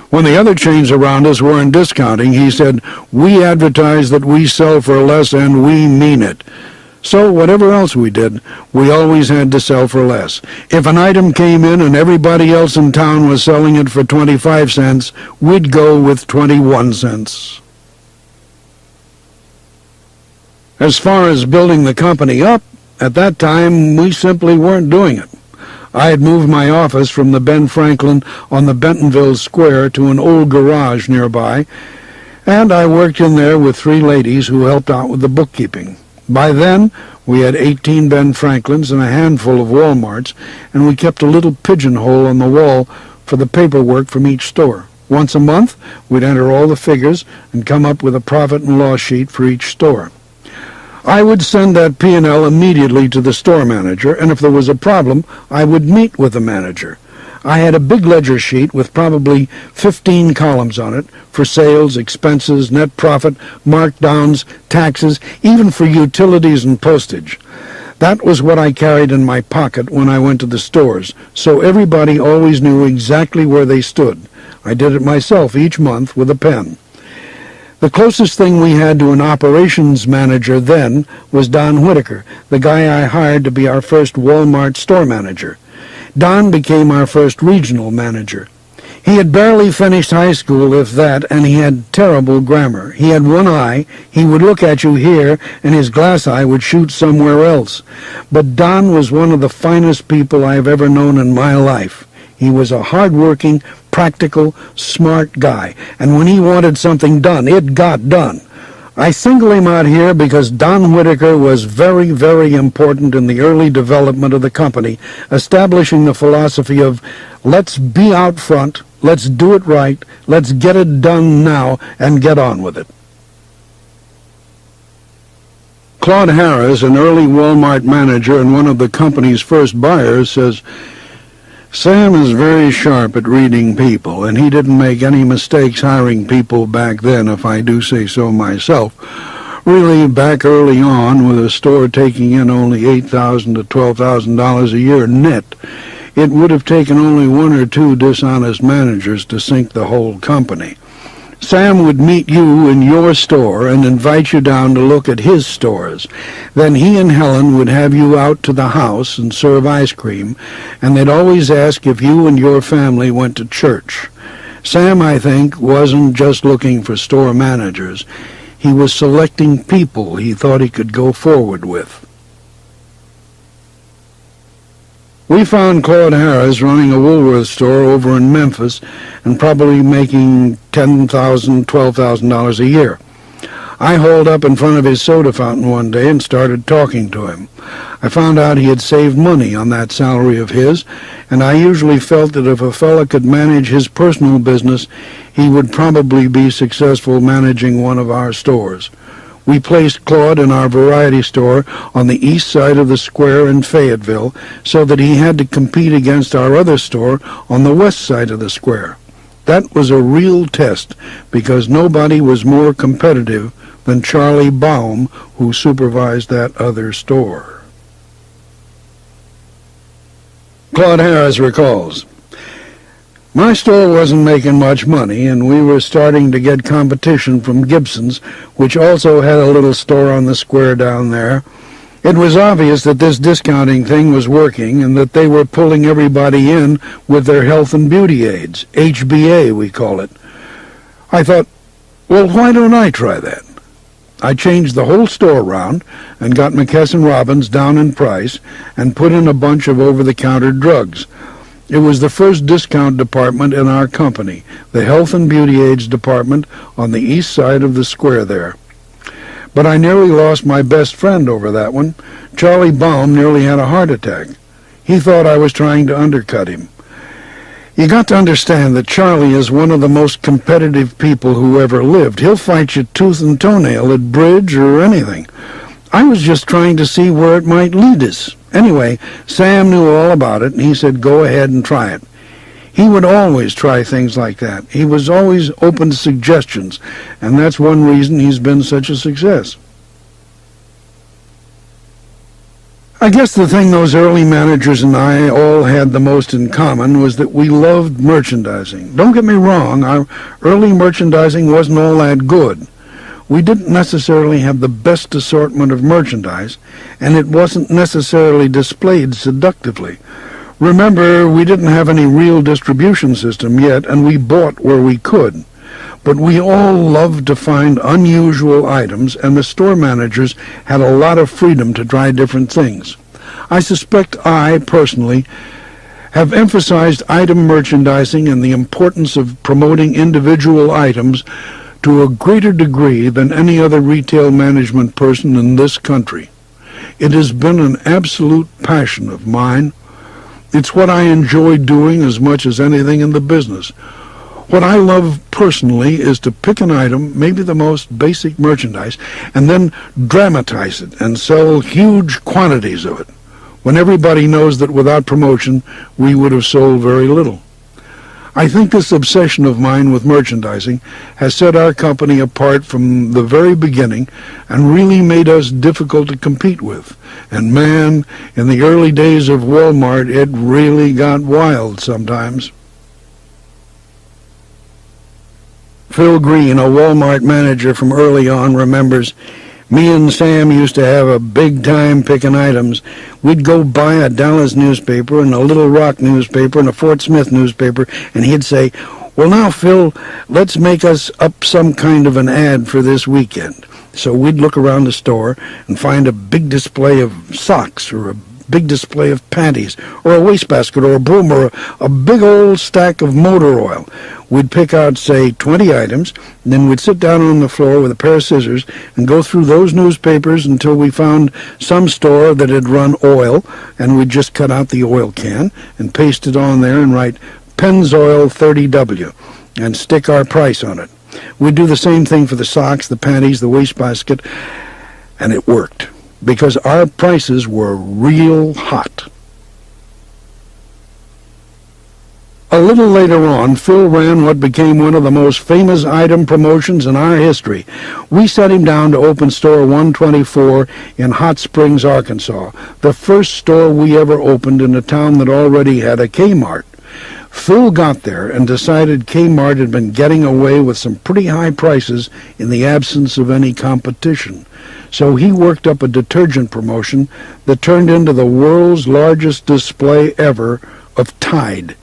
When the other chains around us weren't discounting, he said, we advertise that we sell for less and we mean it. So whatever else we did, we always had to sell for less. If an item came in and everybody else in town was selling it for 25 cents, we'd go with 21 cents. As far as building the company up, at that time we simply weren't doing it. I had moved my office from the Ben Franklin on the Bentonville Square to an old garage nearby, and I worked in there with 3 ladies who helped out with the bookkeeping. By then, we had 18 Ben Franklins and a handful of Wal-Marts, and we kept a little pigeonhole on the wall for the paperwork from each store. Once a month, we'd enter all the figures and come up with a profit and loss sheet for each store. I would send that P&L immediately to the store manager, and if there was a problem, I would meet with the manager. I had a big ledger sheet with probably 15 columns on it for sales, expenses, net profit, markdowns, taxes, even for utilities and postage. That was what I carried in my pocket when I went to the stores, so everybody always knew exactly where they stood. I did it myself each month with a pen. The closest thing we had to an operations manager then was Don Whitaker, the guy I hired to be our first Wal-Mart store manager. Don became our first regional manager. He had barely finished high school, if that, and he had terrible grammar. He had one eye. He would look at you here, and his glass eye would shoot somewhere else. But Don was one of the finest people I have ever known in my life. He was a hard-working, practical, smart guy, and when he wanted something done, it got done. I single him out here because Don Whitaker was very, very important in the early development of the company, establishing the philosophy of let's be out front, let's do it right, let's get it done now, and get on with it. Claude Harris, an early Wal-Mart manager and one of the company's first buyers, says, Sam is very sharp at reading people, and he didn't make any mistakes hiring people back then, if I do say so myself. Really, back early on, with a store taking in only $8,000 to $12,000 a year net, it would have taken only one or two dishonest managers to sink the whole company. Sam would meet you in your store and invite you down to look at his stores. Then he and Helen would have you out to the house and serve ice cream, and they'd always ask if you and your family went to church. Sam, I think, wasn't just looking for store managers. He was selecting people he thought he could go forward with. We found Claude Harris running a Woolworth store over in Memphis and probably making $10,000, $12,000 a year. I hauled up in front of his soda fountain one day and started talking to him. I found out he had saved money on that salary of his, and I usually felt that if a fella could manage his personal business, he would probably be successful managing one of our stores. We placed Claude in our variety store on the east side of the square in Fayetteville so that he had to compete against our other store on the west side of the square. That was a real test because nobody was more competitive than Charlie Baum, who supervised that other store. Claude Harris recalls, my store wasn't making much money, and we were starting to get competition from Gibson's, which also had a little store on the square down there. It was obvious that this discounting thing was working and that they were pulling everybody in with their health and beauty aids, HBA we call it. I thought, well, why don't I try that? I changed the whole store around and got McKesson Robbins down in price and put in a bunch of over-the-counter drugs. It was the first discount department in our company, the health and beauty aids department on the east side of the square there. But I nearly lost my best friend over that one. Charlie Baum nearly had a heart attack. He thought I was trying to undercut him. You got to understand that Charlie is one of the most competitive people who ever lived. He'll fight you tooth and toenail at bridge or anything. I was just trying to see where it might lead us. Anyway, Sam knew all about it, and he said, go ahead and try it. He would always try things like that. He was always open to suggestions, and that's one reason he's been such a success. I guess the thing those early managers and I all had the most in common was that we loved merchandising. Don't get me wrong, our early merchandising wasn't all that good. We didn't necessarily have the best assortment of merchandise, and it wasn't necessarily displayed seductively. Remember, we didn't have any real distribution system yet, and we bought where we could. But we all loved to find unusual items, and the store managers had a lot of freedom to try different things. I suspect I, personally, have emphasized item merchandising and the importance of promoting individual items to a greater degree than any other retail management person in this country. It has been an absolute passion of mine. It's what I enjoy doing as much as anything in the business. What I love personally is to pick an item, maybe the most basic merchandise, and then dramatize it and sell huge quantities of it, when everybody knows that without promotion we would have sold very little. I think this obsession of mine with merchandising has set our company apart from the very beginning and really made us difficult to compete with. And man, in the early days of Wal-Mart, it really got wild sometimes. Phil Green, a Wal-Mart manager from early on, remembers, me and Sam used to have a big time picking items. We'd go buy a Dallas newspaper and a Little Rock newspaper and a Fort Smith newspaper, and he'd say, well, now, Phil, let's make us up some kind of an ad for this weekend. So we'd look around the store and find a big display of socks or a big display of panties or a wastebasket or a broom or a big old stack of motor oil. We'd pick out, say, 20 items, and then we'd sit down on the floor with a pair of scissors and go through those newspapers until we found some store that had run oil, and we'd just cut out the oil can and paste it on there and write Pennzoil 30W and stick our price on it. We'd do the same thing for the socks, the panties, the wastebasket, and it worked because our prices were real hot. A little later on, Phil ran what became one of the most famous item promotions in our history. We set him down to open store 124 in Hot Springs, Arkansas, the first store we ever opened in a town that already had a Kmart. Phil got there and decided Kmart had been getting away with some pretty high prices in the absence of any competition. So he worked up a detergent promotion that turned into the world's largest display ever of Tide.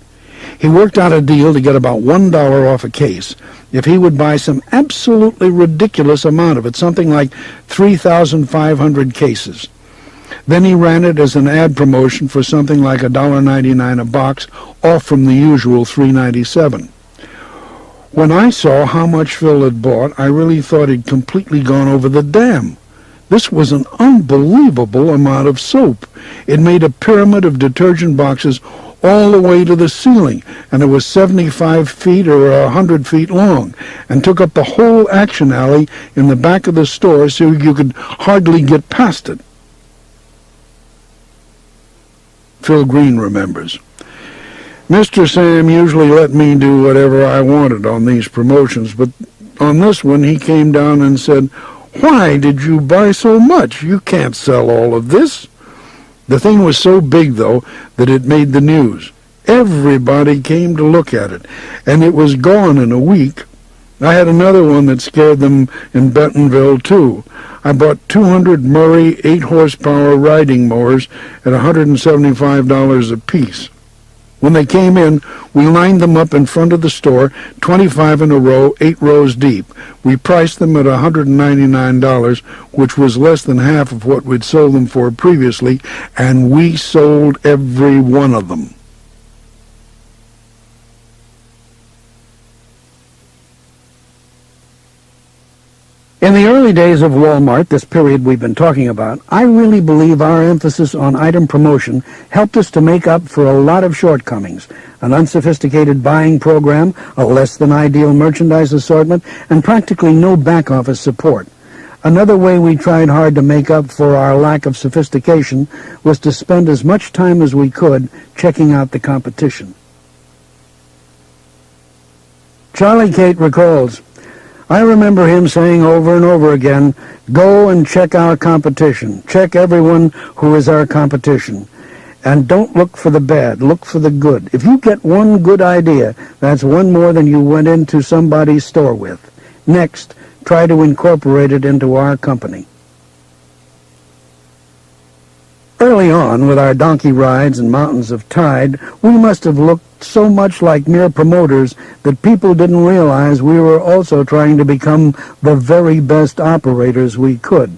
He worked out a deal to get about $1 off a case if he would buy some absolutely ridiculous amount of it, something like 3,500 cases. Then he ran it as an ad promotion for something like $1.99 a box, off from the usual $3.97. When I saw how much Phil had bought, I really thought he'd completely gone over the dam. This was an unbelievable amount of soap. It made a pyramid of detergent boxes all the way to the ceiling, and it was 75 feet or 100 feet long, and took up the whole action alley in the back of the store so you could hardly get past it. Phil Green remembers, Mr. Sam usually let me do whatever I wanted on these promotions, but on this one he came down and said, why did you buy so much? You can't sell all of this. The thing was so big, though, that it made the news. Everybody came to look at it, and it was gone in a week. I had another one that scared them in Bentonville, too. I bought 200 Murray 8-horsepower riding mowers at $175 apiece. When they came in, we lined them up in front of the store, 25 in a row, 8 rows deep. We priced them at $199, which was less than half of what we'd sold them for previously, and we sold every one of them. In the early days of Wal-Mart, this period we've been talking about, I really believe our emphasis on item promotion helped us to make up for a lot of shortcomings. An unsophisticated buying program, a less-than-ideal merchandise assortment, and practically no back-office support. Another way we tried hard to make up for our lack of sophistication was to spend as much time as we could checking out the competition. Charlie Cate recalls, I remember him saying over and over again, go and check our competition. Check everyone who is our competition. And don't look for the bad, look for the good. If you get one good idea, that's one more than you went into somebody's store with. Next, try to incorporate it into our company. Early on, with our donkey rides and mountains of Tide, we must have looked so much like mere promoters that people didn't realize we were also trying to become the very best operators we could.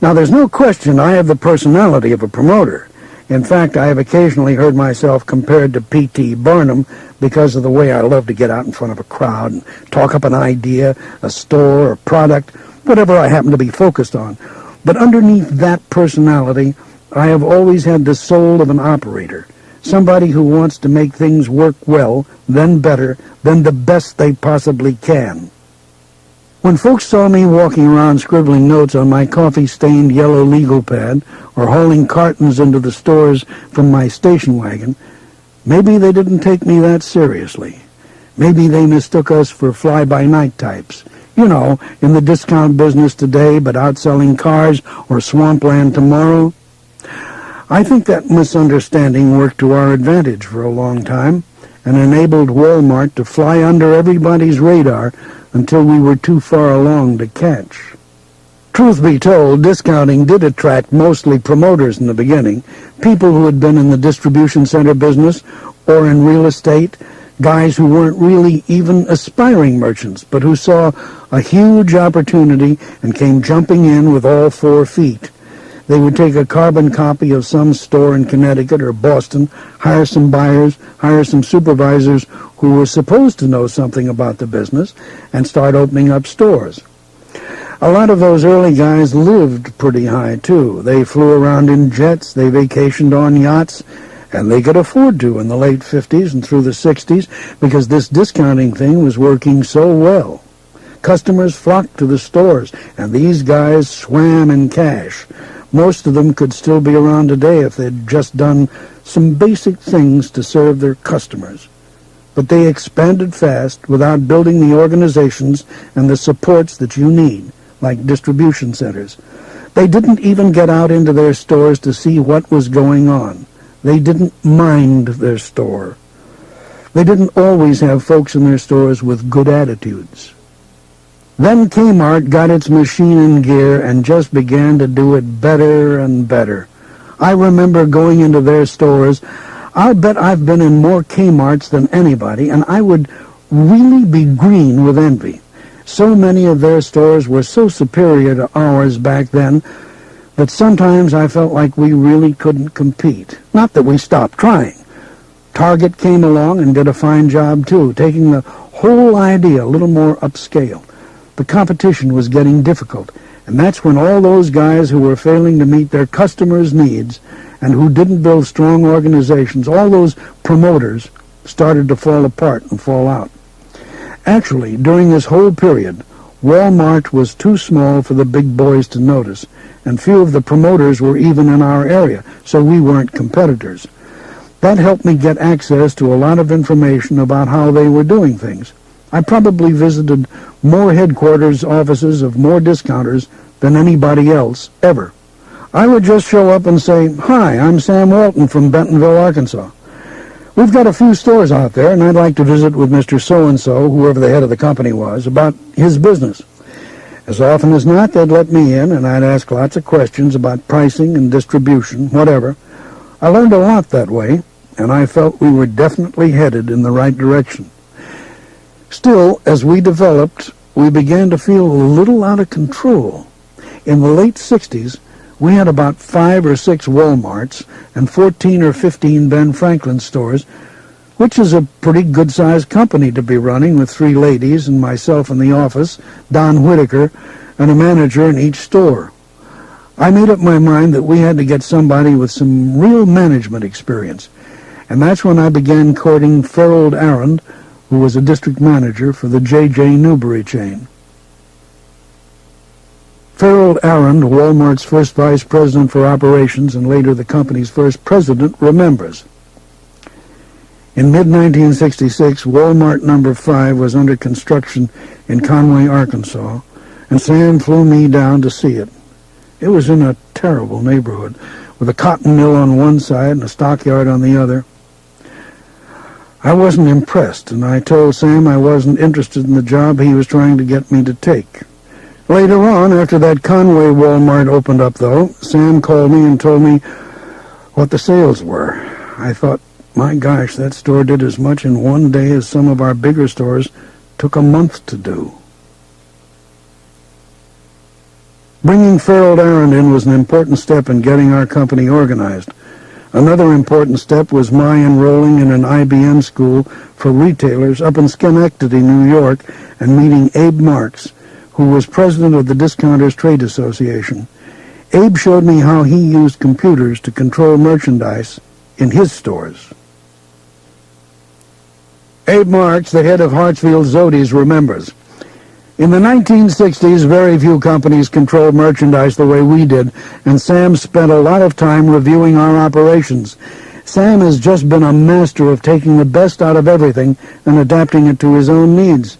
Now, there's no question I have the personality of a promoter. In fact, I have occasionally heard myself compared to P.T. Barnum because of the way I love to get out in front of a crowd and talk up an idea, a store, a product, whatever I happen to be focused on. But underneath that personality, I have always had the soul of an operator, somebody who wants to make things work well, then better, then the best they possibly can. When folks saw me walking around scribbling notes on my coffee-stained yellow legal pad or hauling cartons into the stores from my station wagon, maybe they didn't take me that seriously. Maybe they mistook us for fly-by-night types. You know, in the discount business today but out selling cars or swampland tomorrow. I think that misunderstanding worked to our advantage for a long time and enabled Wal-Mart to fly under everybody's radar until we were too far along to catch. Truth be told, discounting did attract mostly promoters in the beginning, people who had been in the distribution center business or in real estate, guys who weren't really even aspiring merchants, but who saw a huge opportunity and came jumping in with all 4 feet. They would take a carbon copy of some store in Connecticut or Boston, hire some buyers, hire some supervisors who were supposed to know something about the business, and start opening up stores. A lot of those early guys lived pretty high, too. They flew around in jets, they vacationed on yachts, and they could afford to in the late 50s and through the 60s because this discounting thing was working so well. Customers flocked to the stores, and these guys swam in cash. Most of them could still be around today if they'd just done some basic things to serve their customers. But they expanded fast without building the organizations and the supports that you need, like distribution centers. They didn't even get out into their stores to see what was going on. They didn't mind their store. They didn't always have folks in their stores with good attitudes. Then Kmart got its machine in gear and just began to do it better and better. I remember going into their stores. I'll bet I've been in more Kmarts than anybody, and I would really be green with envy. So many of their stores were so superior to ours back then that sometimes I felt like we really couldn't compete. Not that we stopped trying. Target came along and did a fine job, too, taking the whole idea a little more upscale. The competition was getting difficult, and that's when all those guys who were failing to meet their customers' needs and who didn't build strong organizations, all those promoters, started to fall apart and fall out. Actually, during this whole period, Wal-Mart was too small for the big boys to notice, and few of the promoters were even in our area, so we weren't competitors. That helped me get access to a lot of information about how they were doing things. I probably visited more headquarters offices of more discounters than anybody else ever. I would just show up and say, "Hi, I'm Sam Walton from Bentonville, Arkansas. We've got a few stores out there, and I'd like to visit with Mr. So-and-so, whoever the head of the company was, about his business." As often as not, they'd let me in, and I'd ask lots of questions about pricing and distribution, whatever. I learned a lot that way, and I felt we were definitely headed in the right direction. Still, as we developed, we began to feel a little out of control. In the late 60s, we had about 5 or 6 Wal-Marts and 14 or 15 Ben Franklin stores, which is a pretty good-sized company to be running with 3 ladies and myself in the office, Don Whitaker, and a manager in each store. I made up my mind that we had to get somebody with some real management experience, and that's when I began courting Ferald Arend, who was a district manager for the J.J. Newberry chain. Ferald Arend, Wal-Mart's first vice president for operations and later the company's first president, remembers. In mid-1966, Wal-Mart No. 5 was under construction in Conway, Arkansas, and Sam flew me down to see it. It was in a terrible neighborhood, with a cotton mill on one side and a stockyard on the other. I wasn't impressed, and I told Sam I wasn't interested in the job he was trying to get me to take. Later on, after that Conway Wal-Mart opened up, though, Sam called me and told me what the sales were. I thought, my gosh, that store did as much in one day as some of our bigger stores took a month to do. Bringing Ferald Arend in was an important step in getting our company organized. Another important step was my enrolling in an IBM school for retailers up in Schenectady, New York, and meeting Abe Marks, who was president of the Discounters Trade Association. Abe showed me how he used computers to control merchandise in his stores. Abe Marks, the head of Hartsfield Zodi's, remembers. In the 1960s, very few companies controlled merchandise the way we did, and Sam spent a lot of time reviewing our operations. Sam has just been a master of taking the best out of everything and adapting it to his own needs.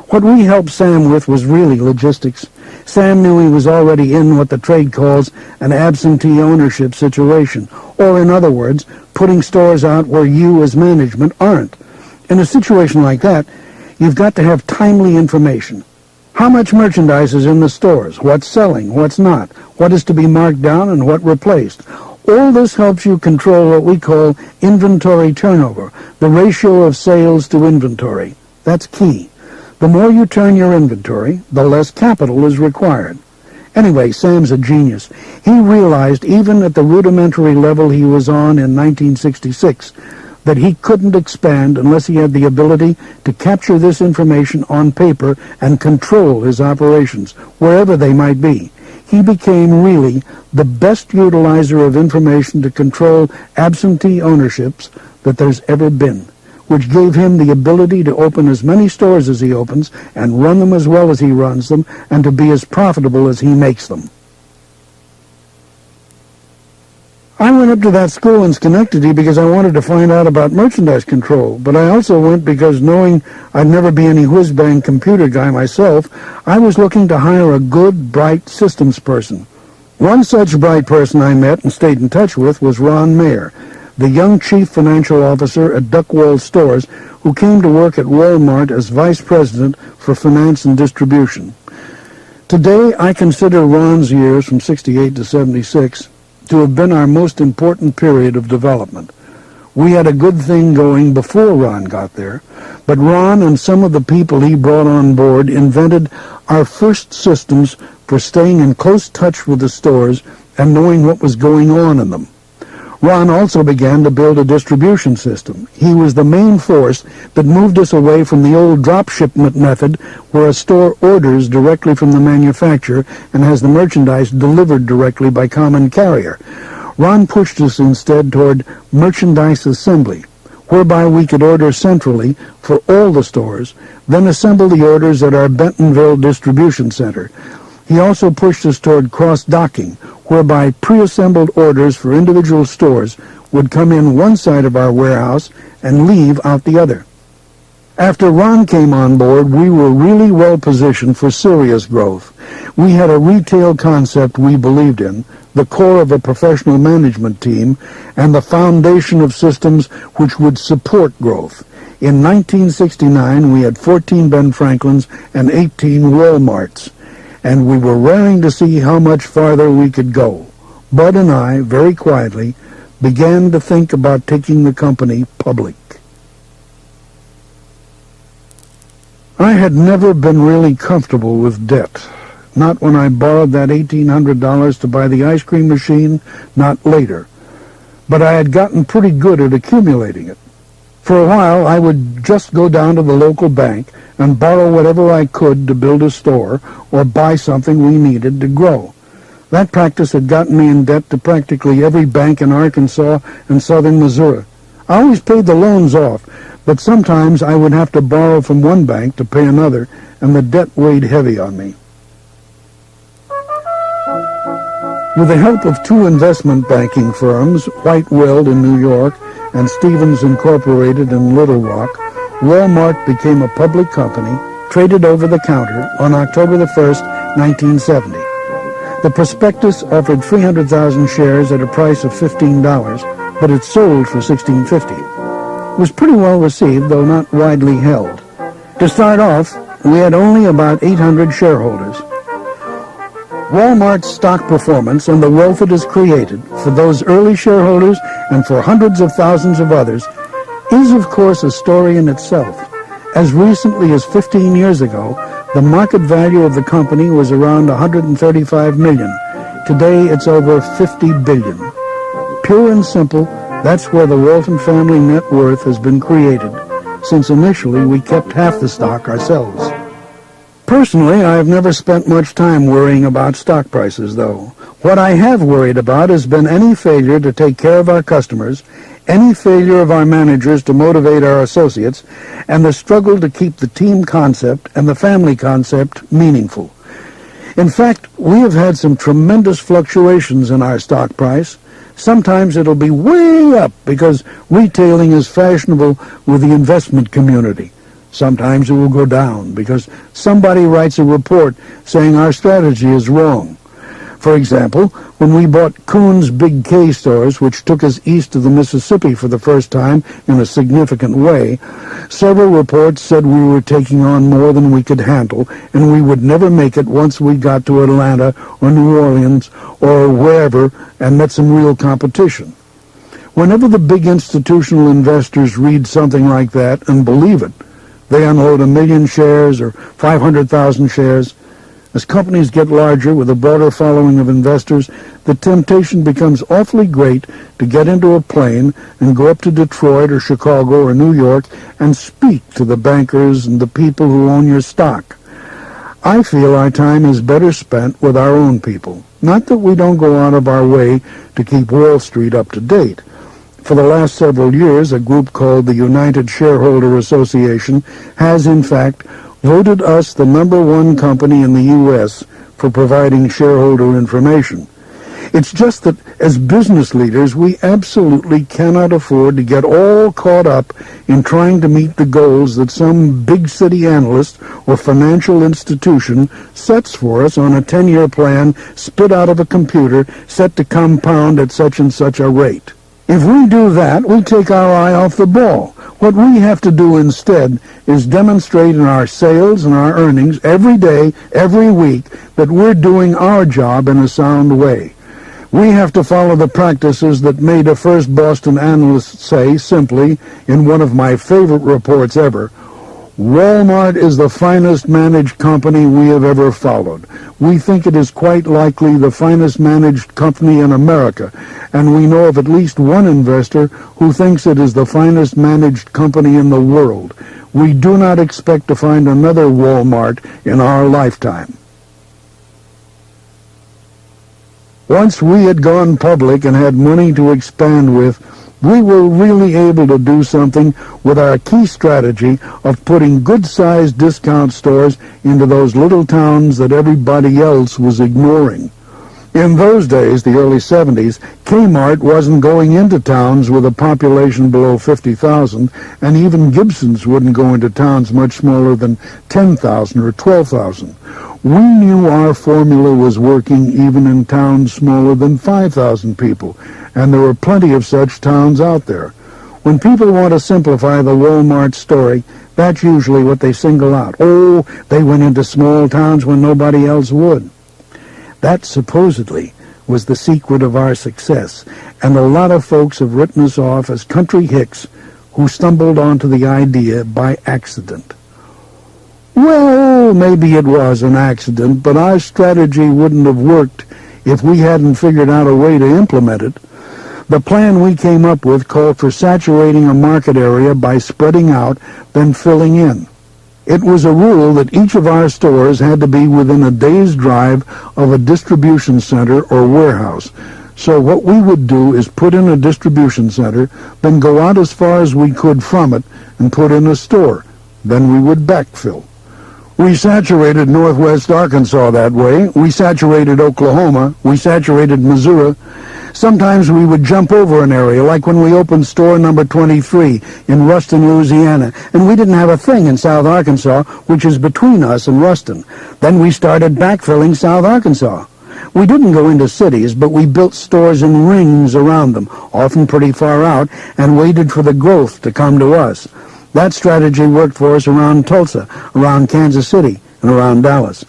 What we helped Sam with was really logistics. Sam knew he was already in what the trade calls an absentee ownership situation, or in other words, putting stores out where you as management aren't. In a situation like that, You've got to have timely information. How much merchandise is in the stores, what's selling, what's not, what is to be marked down and what replaced. All this helps you control what we call inventory turnover, the ratio of sales to inventory. That's key. The more you turn your inventory, the less capital is required. Anyway, Sam's a genius. He realized, even at the rudimentary level he was on in 1966, that he couldn't expand unless he had the ability to capture this information on paper and control his operations, wherever they might be. He became really the best utilizer of information to control absentee ownerships that there's ever been, which gave him the ability to open as many stores as he opens and run them as well as he runs them and to be as profitable as he makes them. I went up to that school in Schenectady because I wanted to find out about merchandise control, but I also went because, knowing I'd never be any whiz-bang computer guy myself, I was looking to hire a good, bright systems person. One such bright person I met and stayed in touch with was Ron Mayer, the young chief financial officer at Duckwall Stores, who came to work at Wal-Mart as vice president for finance and distribution. Today, I consider Ron's years from 68 to 76 to have been our most important period of development. We had a good thing going before Ron got there, but Ron and some of the people he brought on board invented our first systems for staying in close touch with the stores and knowing what was going on in them. Ron also began to build a distribution system. He was the main force that moved us away from the old drop shipment method, where a store orders directly from the manufacturer and has the merchandise delivered directly by common carrier. Ron pushed us instead toward merchandise assembly, whereby we could order centrally for all the stores, then assemble the orders at our Bentonville distribution center. He also pushed us toward cross-docking, whereby pre-assembled orders for individual stores would come in one side of our warehouse and leave out the other. After Ron came on board, we were really well positioned for serious growth. We had a retail concept we believed in, the core of a professional management team, and the foundation of systems which would support growth. In 1969, we had 14 Ben Franklins and 18 Wal-Marts, and we were raring to see how much farther we could go. Bud and I, very quietly, began to think about taking the company public. I had never been really comfortable with debt. Not when I borrowed that $1,800 to buy the ice cream machine, not later. But I had gotten pretty good at accumulating it. For a while, I would just go down to the local bank and borrow whatever I could to build a store or buy something we needed to grow. That practice had gotten me in debt to practically every bank in Arkansas and southern Missouri. I always paid the loans off, but sometimes I would have to borrow from one bank to pay another, and the debt weighed heavy on me. With the help of two investment banking firms, White Weld in New York and Stevens Incorporated in Little Rock, Wal-Mart became a public company, traded over the counter on October the 1st, 1970. The prospectus offered 300,000 shares at a price of $15, but it sold for $16.50. It was pretty well received, though not widely held. To start off, we had only about 800 shareholders. Wal-Mart's stock performance and the wealth it has created for those early shareholders and for hundreds of thousands of others is, of course, a story in itself. As recently as 15 years ago, the market value of the company was around $135 million. Today, it's over $50 billion. Pure and simple, that's where the Walton family net worth has been created, since initially we kept half the stock ourselves. Personally, I have never spent much time worrying about stock prices, though. What I have worried about has been any failure to take care of our customers, any failure of our managers to motivate our associates, and the struggle to keep the team concept and the family concept meaningful. In fact, we have had some tremendous fluctuations in our stock price. Sometimes it'll be way up because retailing is fashionable with the investment community. Sometimes it will go down because somebody writes a report saying our strategy is wrong. For example, when we bought Kuhn's Big K stores, which took us east of the Mississippi for the first time in a significant way, several reports said we were taking on more than we could handle, and we would never make it once we got to Atlanta or New Orleans or wherever and met some real competition. Whenever the big institutional investors read something like that and believe it, they unload 1 million shares or 500,000 shares. As companies get larger with a broader following of investors, the temptation becomes awfully great to get into a plane and go up to Detroit or Chicago or New York and speak to the bankers and the people who own your stock. I feel our time is better spent with our own people. Not that we don't go out of our way to keep Wall Street up to date. For the last several years, a group called the United Shareholder Association has, in fact, voted us the #1 company in the U.S. for providing shareholder information. It's just that as business leaders, we absolutely cannot afford to get all caught up in trying to meet the goals that some big city analyst or financial institution sets for us on a 10-year plan spit out of a computer set to compound at such and such a rate. If we do that, we take our eye off the ball. What we have to do instead is demonstrate in our sales and our earnings every day, every week, that we're doing our job in a sound way. We have to follow the practices that made a first Boston analyst say simply, in one of my favorite reports ever, Wal-Mart is the finest managed company we have ever followed. We think it is quite likely the finest managed company in America, and we know of at least one investor who thinks it is the finest managed company in the world. We do not expect to find another Wal-Mart in our lifetime. Once we had gone public and had money to expand with, we were really able to do something with our key strategy of putting good-sized discount stores into those little towns that everybody else was ignoring. In those days, the early 70s, Kmart wasn't going into towns with a population below 50,000, and even Gibson's wouldn't go into towns much smaller than 10,000 or 12,000. We knew our formula was working even in towns smaller than 5,000 people, and there were plenty of such towns out there. When people want to simplify the Wal-Mart story, that's usually what they single out. Oh, they went into small towns when nobody else would. That supposedly was the secret of our success, and a lot of folks have written us off as country hicks who stumbled onto the idea by accident. Well, maybe it was an accident, but our strategy wouldn't have worked if we hadn't figured out a way to implement it. The plan we came up with called for saturating a market area by spreading out, then filling in. It was a rule that each of our stores had to be within a day's drive of a distribution center or warehouse. So what we would do is put in a distribution center, then go out as far as we could from it and put in a store. Then we would backfill. We saturated northwest Arkansas that way. We saturated Oklahoma. We saturated Missouri. Sometimes we would jump over an area, like when we opened store number 23 in Ruston, Louisiana, and we didn't have a thing in South Arkansas, which is between us and Ruston. Then we started backfilling South Arkansas. We didn't go into cities, but we built stores in rings around them, often pretty far out, and waited for the growth to come to us. That strategy worked for us around Tulsa, around Kansas City, and around Dallas.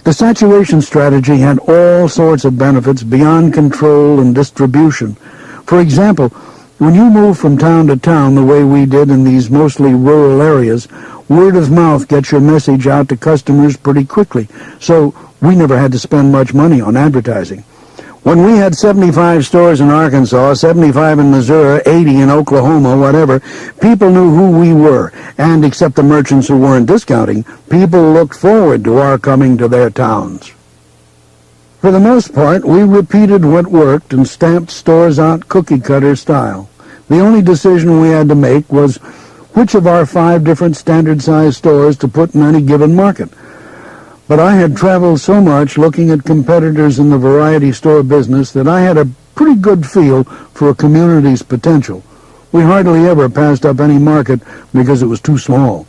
The saturation strategy had all sorts of benefits beyond control and distribution. For example, when you move from town to town the way we did in these mostly rural areas, word of mouth gets your message out to customers pretty quickly, so we never had to spend much money on advertising. When we had 75 stores in Arkansas, 75 in Missouri, 80 in Oklahoma, whatever, people knew who we were, and except the merchants who weren't discounting, people looked forward to our coming to their towns. For the most part, we repeated what worked and stamped stores out cookie-cutter style. The only decision we had to make was which of our 5 different standard-sized stores to put in any given market. But I had traveled so much looking at competitors in the variety store business that I had a pretty good feel for a community's potential. We hardly ever passed up any market because it was too small.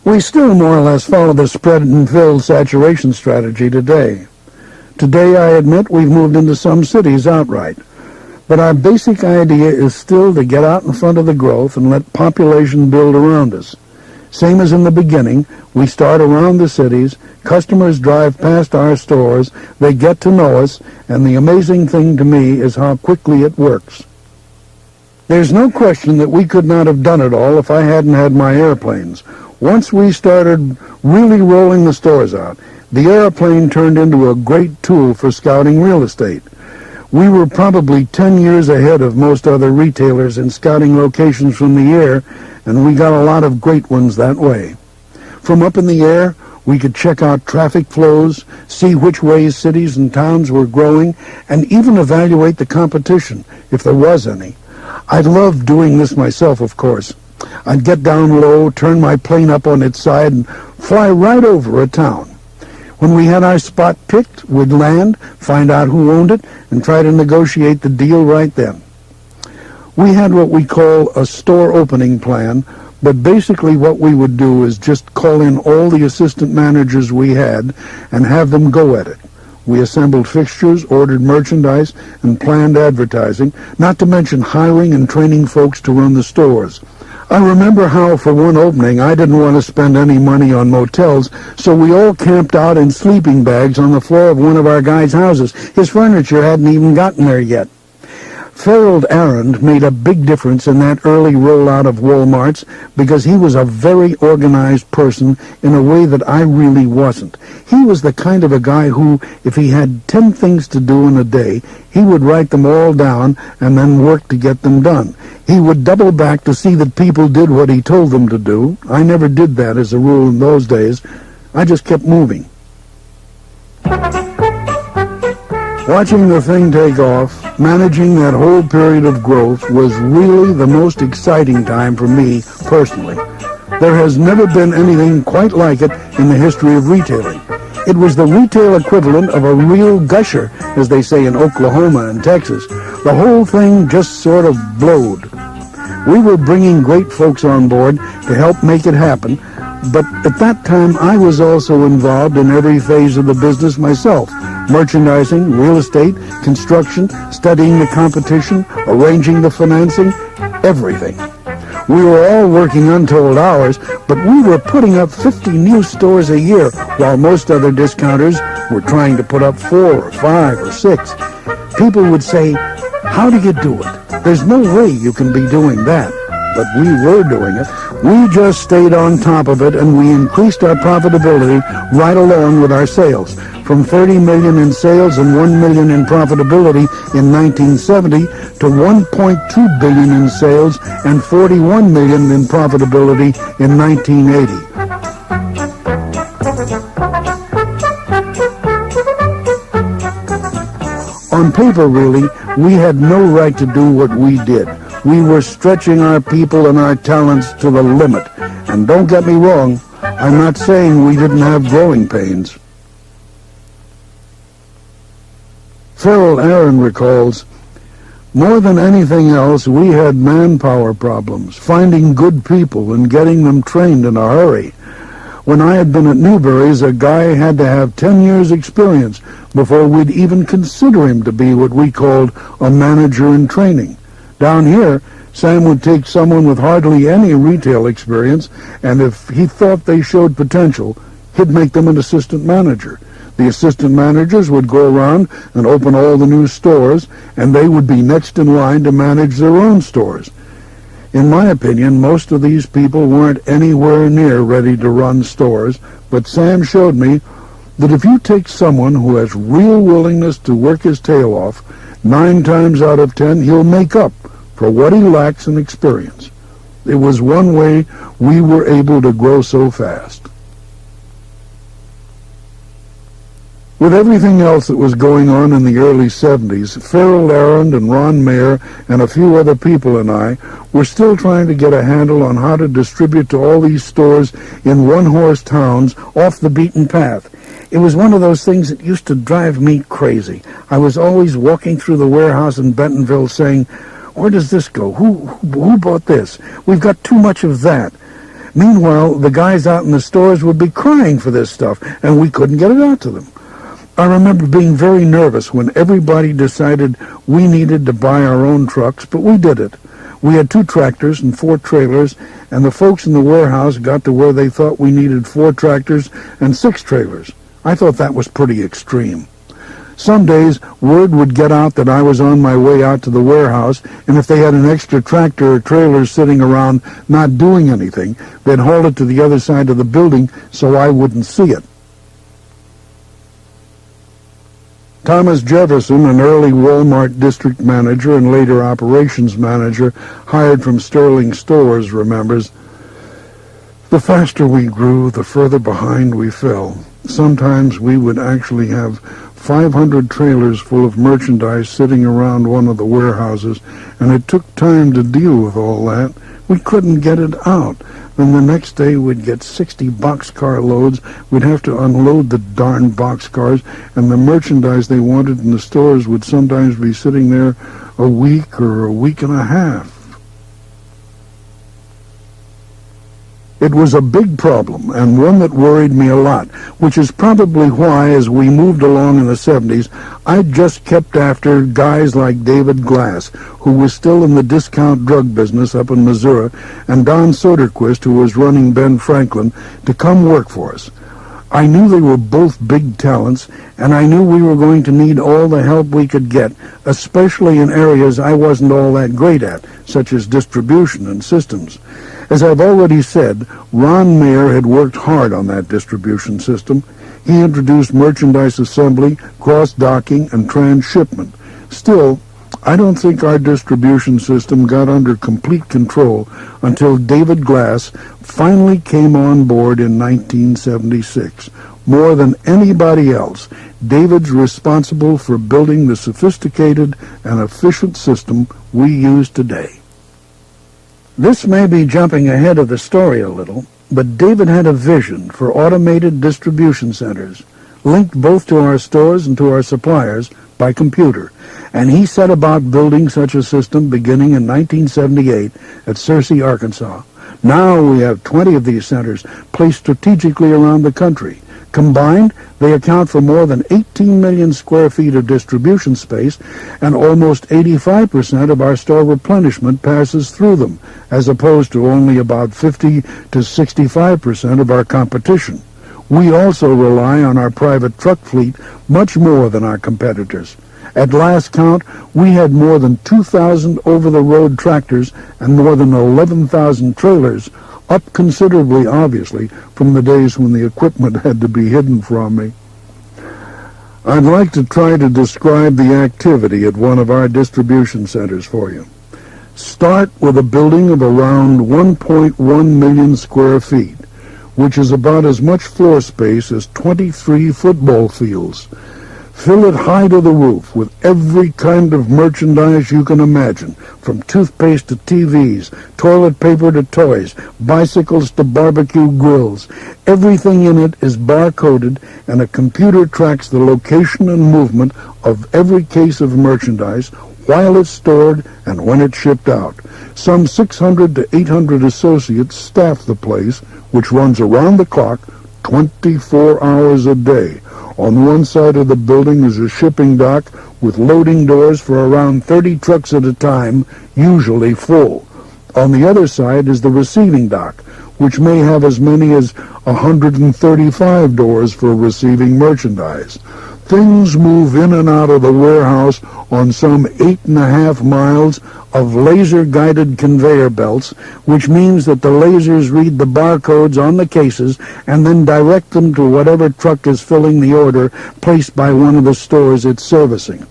We still more or less follow the spread and fill saturation strategy today. Today, I admit, we've moved into some cities outright. But our basic idea is still to get out in front of the growth and let population build around us. Same as in the beginning, we start around the cities, customers drive past our stores, they get to know us, and the amazing thing to me is how quickly it works. There's no question that we could not have done it all if I hadn't had my airplanes. Once we started really rolling the stores out, the airplane turned into a great tool for scouting real estate. We were probably 10 years ahead of most other retailers in scouting locations from the air, and we got a lot of great ones that way. From up in the air, we could check out traffic flows, see which ways cities and towns were growing, and even evaluate the competition, if there was any. I loved doing this myself, of course. I'd get down low, turn my plane up on its side, and fly right over a town. When we had our spot picked, we'd land, find out who owned it, and try to negotiate the deal right then. We had what we call a store opening plan, but basically what we would do is just call in all the assistant managers we had and have them go at it. We assembled fixtures, ordered merchandise, and planned advertising, not to mention hiring and training folks to run the stores. I remember how, for one opening, I didn't want to spend any money on motels, so we all camped out in sleeping bags on the floor of one of our guys' houses. His furniture hadn't even gotten there yet. Farrell Arend made a big difference in that early rollout of Wal-Marts because he was a very organized person in a way that I really wasn't. He was the kind of a guy who, if he had 10 things to do in a day, he would write them all down and then work to get them done. He would double back to see that people did what he told them to do. I never did that as a rule in those days. I just kept moving. Watching the thing take off, managing that whole period of growth was really the most exciting time for me personally. There has never been anything quite like it in the history of retailing. It was the retail equivalent of a real gusher, as they say in Oklahoma and Texas. The whole thing just sort of blowed. We were bringing great folks on board to help make it happen, but at that time I was also involved in every phase of the business myself. Merchandising, real estate, construction, studying the competition, arranging the financing, everything. We were all working untold hours, but we were putting up 50 new stores a year, while most other discounters were trying to put up 4 or 5 or 6. People would say, "How do you do it? There's no way you can be doing that." But we were doing it. We just stayed on top of it, and we increased our profitability right along with our sales. From $30 million in sales and $1 million in profitability in 1970 to $1.2 billion in sales and $41 million in profitability in 1980. On paper, really, we had no right to do what we did. We were stretching our people and our talents to the limit. And don't get me wrong, I'm not saying we didn't have growing pains. Farrell Arend recalls, "More than anything else, we had manpower problems, finding good people and getting them trained in a hurry. When I had been at Newberry's, a guy had to have 10 years' experience before we'd even consider him to be what we called a manager in training. Down here, Sam would take someone with hardly any retail experience, and if he thought they showed potential, he'd make them an assistant manager. The assistant managers would go around and open all the new stores, and they would be next in line to manage their own stores. In my opinion, most of these people weren't anywhere near ready to run stores, but Sam showed me that if you take someone who has real willingness to work his tail off, 9 times out of 10 he'll make up for what he lacks in experience. It was one way we were able to grow so fast." With everything else that was going on in the early 70s, Farrell Arend and Ron Mayer and a few other people and I were still trying to get a handle on how to distribute to all these stores in one-horse towns off the beaten path. It was one of those things that used to drive me crazy. I was always walking through the warehouse in Bentonville saying, "Where does this go? Who bought this? We've got too much of that." Meanwhile, the guys out in the stores would be crying for this stuff, and we couldn't get it out to them. I remember being very nervous when everybody decided we needed to buy our own trucks, but we did it. We had 2 tractors and 4 trailers, and the folks in the warehouse got to where they thought we needed 4 tractors and 6 trailers. I thought that was pretty extreme. Some days, word would get out that I was on my way out to the warehouse, and if they had an extra tractor or trailer sitting around not doing anything, they'd haul it to the other side of the building so I wouldn't see it. Thomas Jefferson, an early Wal-Mart district manager and later operations manager hired from Sterling Stores, remembers, "The faster we grew, the further behind we fell. Sometimes we would actually have 500 trailers full of merchandise sitting around one of the warehouses, and it took time to deal with all that. We couldn't get it out. Then the next day we'd get 60 boxcar loads. We'd have to unload the darn boxcars, and the merchandise they wanted in the stores would sometimes be sitting there a week or a week and a half." It was a big problem, and one that worried me a lot, which is probably why, as we moved along in the 70s, I just kept after guys like David Glass, who was still in the discount drug business up in Missouri, and Don Soderquist, who was running Ben Franklin, to come work for us. I knew they were both big talents, and I knew we were going to need all the help we could get, especially in areas I wasn't all that great at, such as distribution and systems. As I've already said, Ron Mayer had worked hard on that distribution system. He introduced merchandise assembly, cross-docking, and transshipment. Still, I don't think our distribution system got under complete control until David Glass finally came on board in 1976. More than anybody else, David's responsible for building the sophisticated and efficient system we use today. This may be jumping ahead of the story a little, but David had a vision for automated distribution centers, linked both to our stores and to our suppliers by computer, and he set about building such a system beginning in 1978 at Searcy, Arkansas. Now we have 20 of these centers placed strategically around the country. Combined, they account for more than 18 million square feet of distribution space, and almost 85% of our store replenishment passes through them, as opposed to only about 50 to 65% of our competition. We also rely on our private truck fleet much more than our competitors. At last count, we had more than 2,000 over-the-road tractors and more than 11,000 trailers, up considerably, obviously, from the days when the equipment had to be hidden from me. I'd like to try to describe the activity at one of our distribution centers for you. Start with a building of around 1.1 million square feet, which is about as much floor space as 23 football fields. Fill it high to the roof with every kind of merchandise you can imagine, from toothpaste to TVs, toilet paper to toys, bicycles to barbecue grills. Everything in it is bar-coded, and a computer tracks the location and movement of every case of merchandise while it's stored and when it's shipped out. Some 600 to 800 associates staff the place, which runs around the clock 24 hours a day. On one side of the building is a shipping dock with loading doors for around 30 trucks at a time, usually full. On the other side is the receiving dock, which may have as many as 135 doors for receiving merchandise. Things move in and out of the warehouse on some 8.5 miles of laser-guided conveyor belts, which means that the lasers read the barcodes on the cases and then direct them to whatever truck is filling the order placed by one of the stores it's servicing.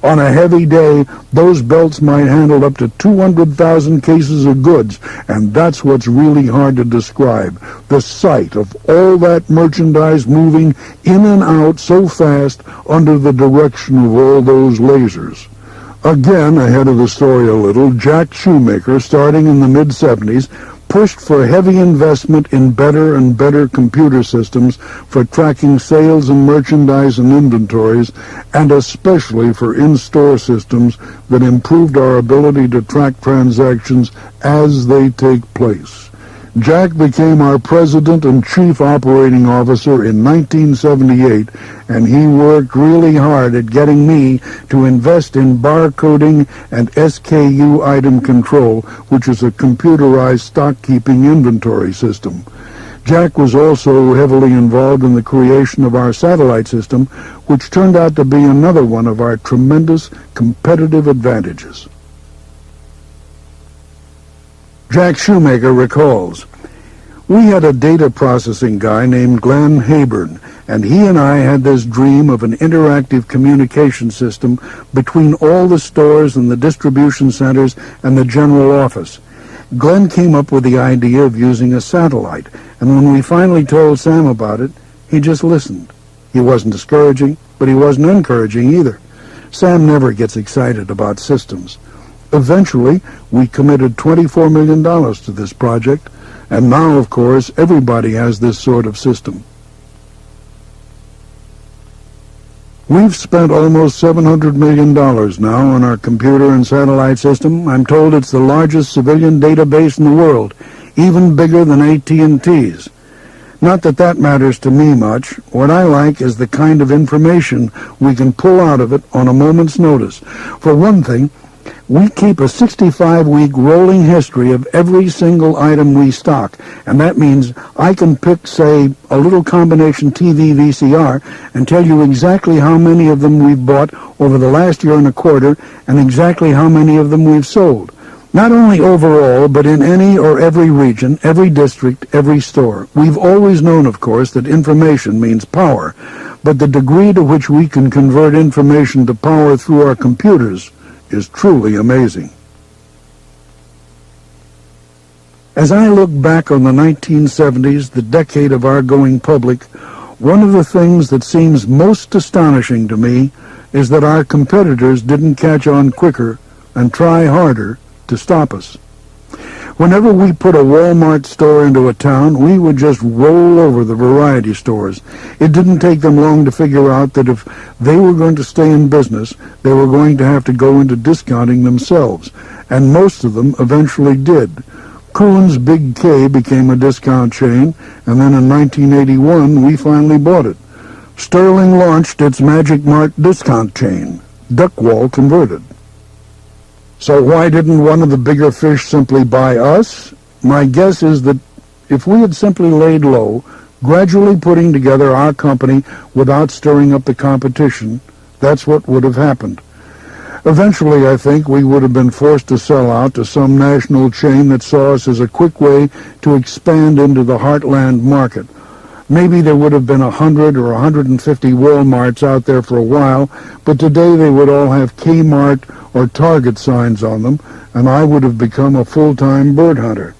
On a heavy day, those belts might handle up to 200,000 cases of goods, and that's what's really hard to describe, the sight of all that merchandise moving in and out so fast under the direction of all those lasers. Again, ahead of the story a little, Jack Shoemaker, starting in the mid-70s, pushed for heavy investment in better and better computer systems for tracking sales and merchandise and inventories, and especially for in-store systems that improved our ability to track transactions as they take place. Jack became our president and chief operating officer in 1978, and he worked really hard at getting me to invest in barcoding and SKU item control, which is a computerized stock-keeping inventory system. Jack was also heavily involved in the creation of our satellite system, which turned out to be another one of our tremendous competitive advantages. Jack Shoemaker recalls, "We had a data processing guy named Glenn Hayburn, and he and I had this dream of an interactive communication system between all the stores and the distribution centers and the general office. Glenn came up with the idea of using a satellite, and when we finally told Sam about it, he just listened. He wasn't discouraging, but he wasn't encouraging either. Sam never gets excited about systems. Eventually, we committed $24 million to this project, and now, of course, everybody has this sort of system. We've spent almost $700 million now on our computer and satellite system. I'm told it's the largest civilian database in the world, even bigger than AT&T's. Not that that matters to me much. What I like is the kind of information we can pull out of it on a moment's notice. For one thing, we keep a 65-week rolling history of every single item we stock, and that means I can pick, say, a little combination TV VCR and tell you exactly how many of them we've bought over the last year and a quarter and exactly how many of them we've sold. Not only overall, but in any or every region, every district, every store. We've always known, of course, that information means power, but the degree to which we can convert information to power through our computers is truly amazing. As I look back on the 1970s, the decade of our going public, one of the things that seems most astonishing to me is that our competitors didn't catch on quicker and try harder to stop us. Whenever we put a Wal-Mart store into a town, we would just roll over the variety stores. It didn't take them long to figure out that if they were going to stay in business, they were going to have to go into discounting themselves, and most of them eventually did. Kuhn's Big K became a discount chain, and then in 1981 we finally bought it. Sterling launched its Magic Mart discount chain. Duckwall converted. So why didn't one of the bigger fish simply buy us? My guess is that if we had simply laid low, gradually putting together our company without stirring up the competition, that's what would have happened. Eventually, I think, we would have been forced to sell out to some national chain that saw us as a quick way to expand into the heartland market. Maybe there would have been 100 or 150 Wal-Marts out there for a while, but today they would all have Kmart or Target signs on them, and I would have become a full-time bird hunter.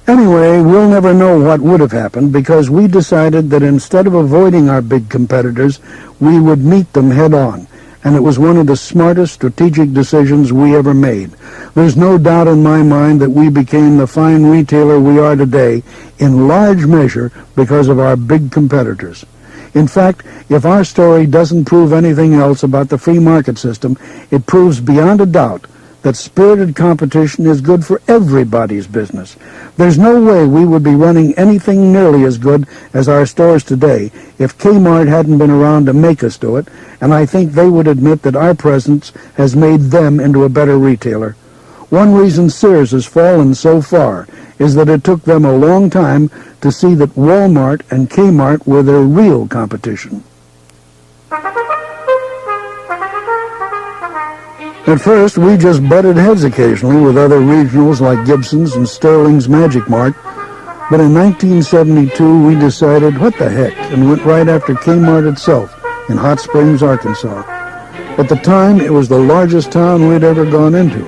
Anyway, we'll never know what would have happened because we decided that instead of avoiding our big competitors, we would meet them head-on, and it was one of the smartest strategic decisions we ever made. There's no doubt in my mind that we became the fine retailer we are today, in large measure because of our big competitors. In fact, if our story doesn't prove anything else about the free market system, it proves beyond a doubt that spirited competition is good for everybody's business. There's no way we would be running anything nearly as good as our stores today if Kmart hadn't been around to make us do it, and I think they would admit that our presence has made them into a better retailer. One reason Sears has fallen so far is that it took them a long time to see that Wal-Mart and Kmart were their real competition. At first, we just butted heads occasionally with other regionals like Gibson's and Sterling's Magic Mart, but in 1972 we decided, what the heck, and went right after Kmart itself in Hot Springs, Arkansas. At the time, it was the largest town we'd ever gone into,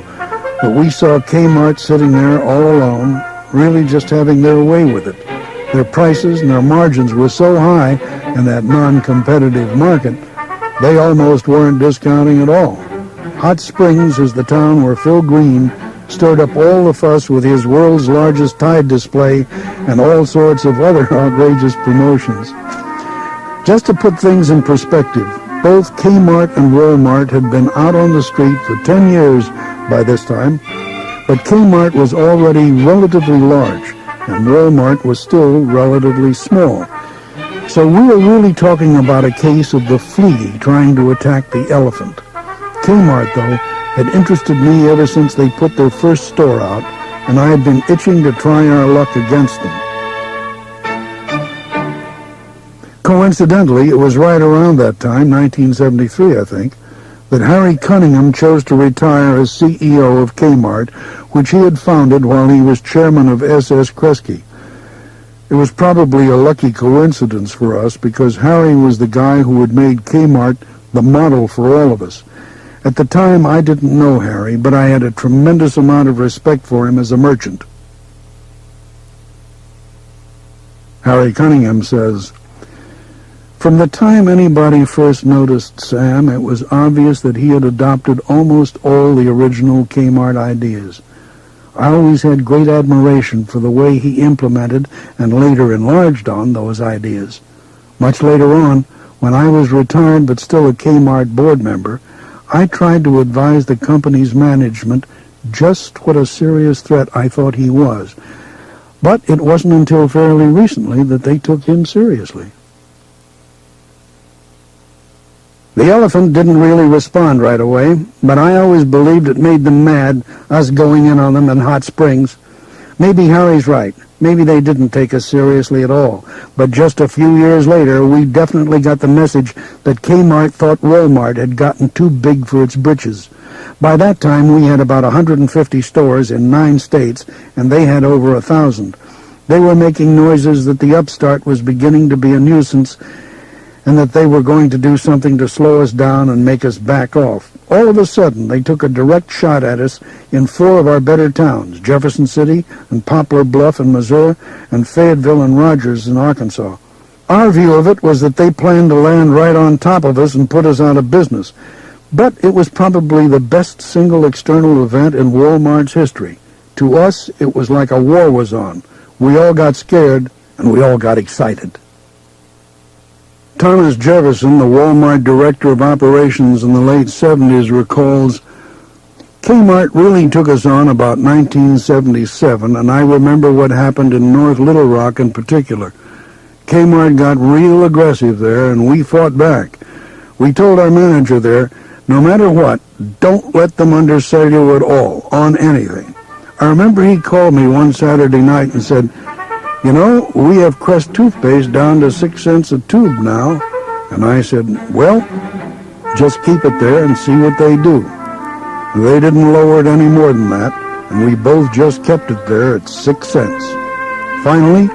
but we saw Kmart sitting there all alone, really just having their way with it. Their prices and their margins were so high in that non-competitive market, they almost weren't discounting at all. Hot Springs is the town where Phil Green stirred up all the fuss with his world's largest Tide display and all sorts of other outrageous promotions. Just to put things in perspective, both Kmart and Wal-Mart had been out on the street for 10 years by this time, but Kmart was already relatively large, and Wal-Mart was still relatively small. So we were really talking about a case of the flea trying to attack the elephant. Kmart, though, had interested me ever since they put their first store out, and I had been itching to try our luck against them. Coincidentally, it was right around that time, 1973, I think, that Harry Cunningham chose to retire as CEO of Kmart, which he had founded while he was chairman of SS Kresge. It was probably a lucky coincidence for us because Harry was the guy who had made Kmart the model for all of us. At the time, I didn't know Harry, but I had a tremendous amount of respect for him as a merchant. Harry Cunningham says, "From the time anybody first noticed Sam, it was obvious that he had adopted almost all the original Kmart ideas. I always had great admiration for the way he implemented and later enlarged on those ideas. Much later on, when I was retired but still a Kmart board member, I tried to advise the company's management just what a serious threat I thought he was. But it wasn't until fairly recently that they took him seriously." The elephant didn't really respond right away, but I always believed it made them mad, us going in on them in Hot Springs. Maybe Harry's right. Maybe they didn't take us seriously at all. But just a few years later, we definitely got the message that Kmart thought Wal-Mart had gotten too big for its britches. By that time, we had about 150 stores in 9 states, and they had over 1,000. They were making noises that the upstart was beginning to be a nuisance, and that they were going to do something to slow us down and make us back off. All of a sudden, they took a direct shot at us in 4 of our better towns, Jefferson City and Poplar Bluff in Missouri, and Fayetteville and Rogers in Arkansas. Our view of it was that they planned to land right on top of us and put us out of business. But it was probably the best single external event in Wal-Mart's history. To us, it was like a war was on. We all got scared, and we all got excited. Thomas Jefferson, the Wal-Mart director of operations in the late 70s, recalls, "Kmart really took us on about 1977, and I remember what happened in North Little Rock in particular. Kmart got real aggressive there, and we fought back. We told our manager there, no matter what, don't let them undersell you at all, on anything. I remember he called me one Saturday night and said, 'You know, we have Crest toothpaste down to 6 cents a tube now.' And I said, 'Well, just keep it there and see what they do.' They didn't lower it any more than that, and we both just kept it there at 6 cents. Finally,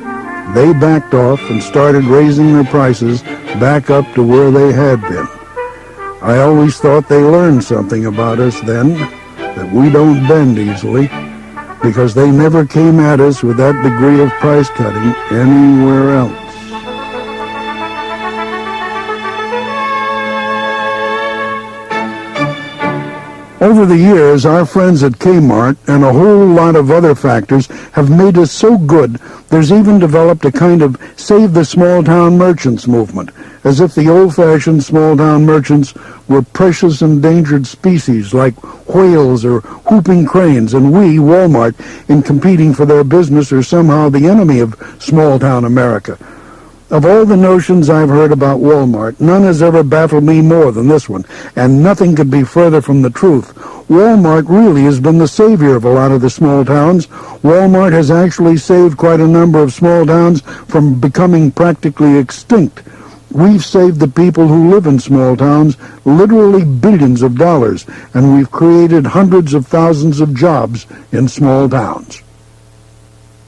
they backed off and started raising their prices back up to where they had been. I always thought they learned something about us then, that we don't bend easily, because they never came at us with that degree of price cutting anywhere else." Over the years, our friends at Kmart and a whole lot of other factors have made us so good, there's even developed a kind of Save the Small Town Merchants movement, as if the old-fashioned small-town merchants were precious endangered species like whales or whooping cranes, and we, Wal-Mart, in competing for their business, are somehow the enemy of small-town America. Of all the notions I've heard about Wal-Mart, none has ever baffled me more than this one, and nothing could be further from the truth. Wal-Mart really has been the savior of a lot of the small towns. Wal-Mart has actually saved quite a number of small towns from becoming practically extinct. We've saved the people who live in small towns literally billions of dollars, and we've created hundreds of thousands of jobs in small towns.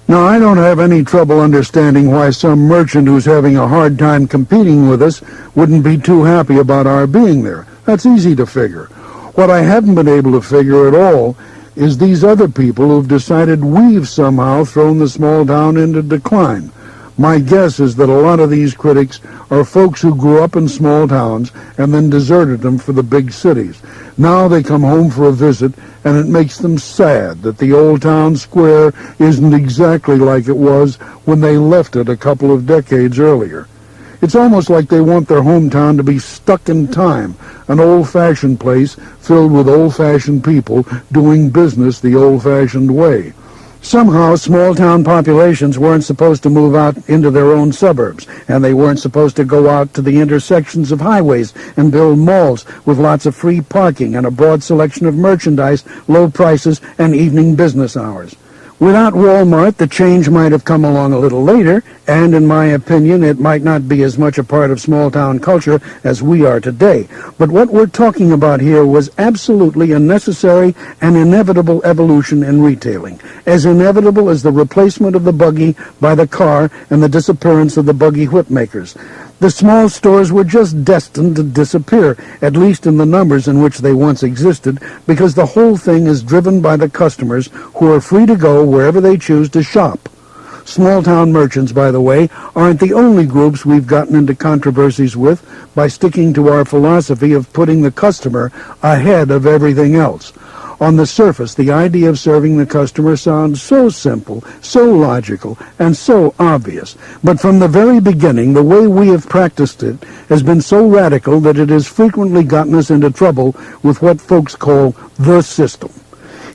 Now, I don't have any trouble understanding why some merchant who's having a hard time competing with us wouldn't be too happy about our being there. That's easy to figure. What I haven't been able to figure at all is these other people who've decided we've somehow thrown the small town into decline. My guess is that a lot of these critics are folks who grew up in small towns and then deserted them for the big cities. Now they come home for a visit, and it makes them sad that the old town square isn't exactly like it was when they left it a couple of decades earlier. It's almost like they want their hometown to be stuck in time, an old-fashioned place filled with old-fashioned people doing business the old-fashioned way. Somehow, small-town populations weren't supposed to move out into their own suburbs, and they weren't supposed to go out to the intersections of highways and build malls with lots of free parking and a broad selection of merchandise, low prices, and evening business hours. Without Wal-Mart, the change might have come along a little later, and in my opinion, it might not be as much a part of small-town culture as we are today. But what we're talking about here was absolutely a necessary and inevitable evolution in retailing, as inevitable as the replacement of the buggy by the car and the disappearance of the buggy whip makers. The small stores were just destined to disappear, at least in the numbers in which they once existed, because the whole thing is driven by the customers who are free to go wherever they choose to shop. Small-town merchants, by the way, aren't the only groups we've gotten into controversies with by sticking to our philosophy of putting the customer ahead of everything else. On the surface, the idea of serving the customer sounds so simple, so logical, and so obvious. But from the very beginning, the way we have practiced it has been so radical that it has frequently gotten us into trouble with what folks call the system.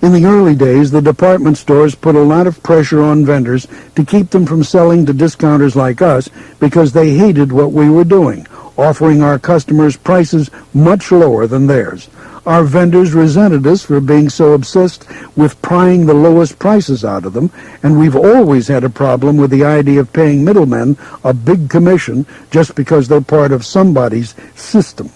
In the early days, the department stores put a lot of pressure on vendors to keep them from selling to discounters like us because they hated what we were doing, offering our customers prices much lower than theirs. Our vendors resented us for being so obsessed with prying the lowest prices out of them, and we've always had a problem with the idea of paying middlemen a big commission just because they're part of somebody's system.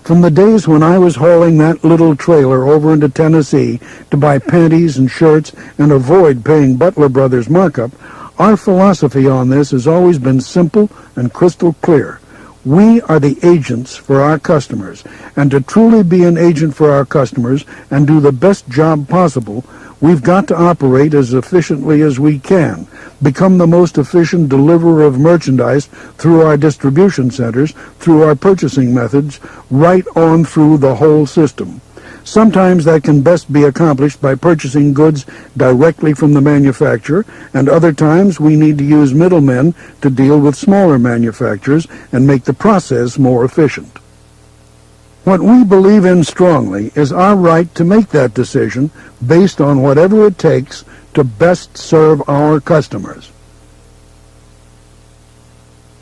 From the days when I was hauling that little trailer over into Tennessee to buy panties and shirts and avoid paying Butler Brothers markup, our philosophy on this has always been simple and crystal clear. We are the agents for our customers, and to truly be an agent for our customers and do the best job possible, we've got to operate as efficiently as we can, become the most efficient deliverer of merchandise through our distribution centers, through our purchasing methods, right on through the whole system. Sometimes that can best be accomplished by purchasing goods directly from the manufacturer, and other times we need to use middlemen to deal with smaller manufacturers and make the process more efficient. What we believe in strongly is our right to make that decision based on whatever it takes to best serve our customers.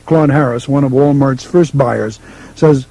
Claude Harris, one of Wal-Mart's first buyers, says,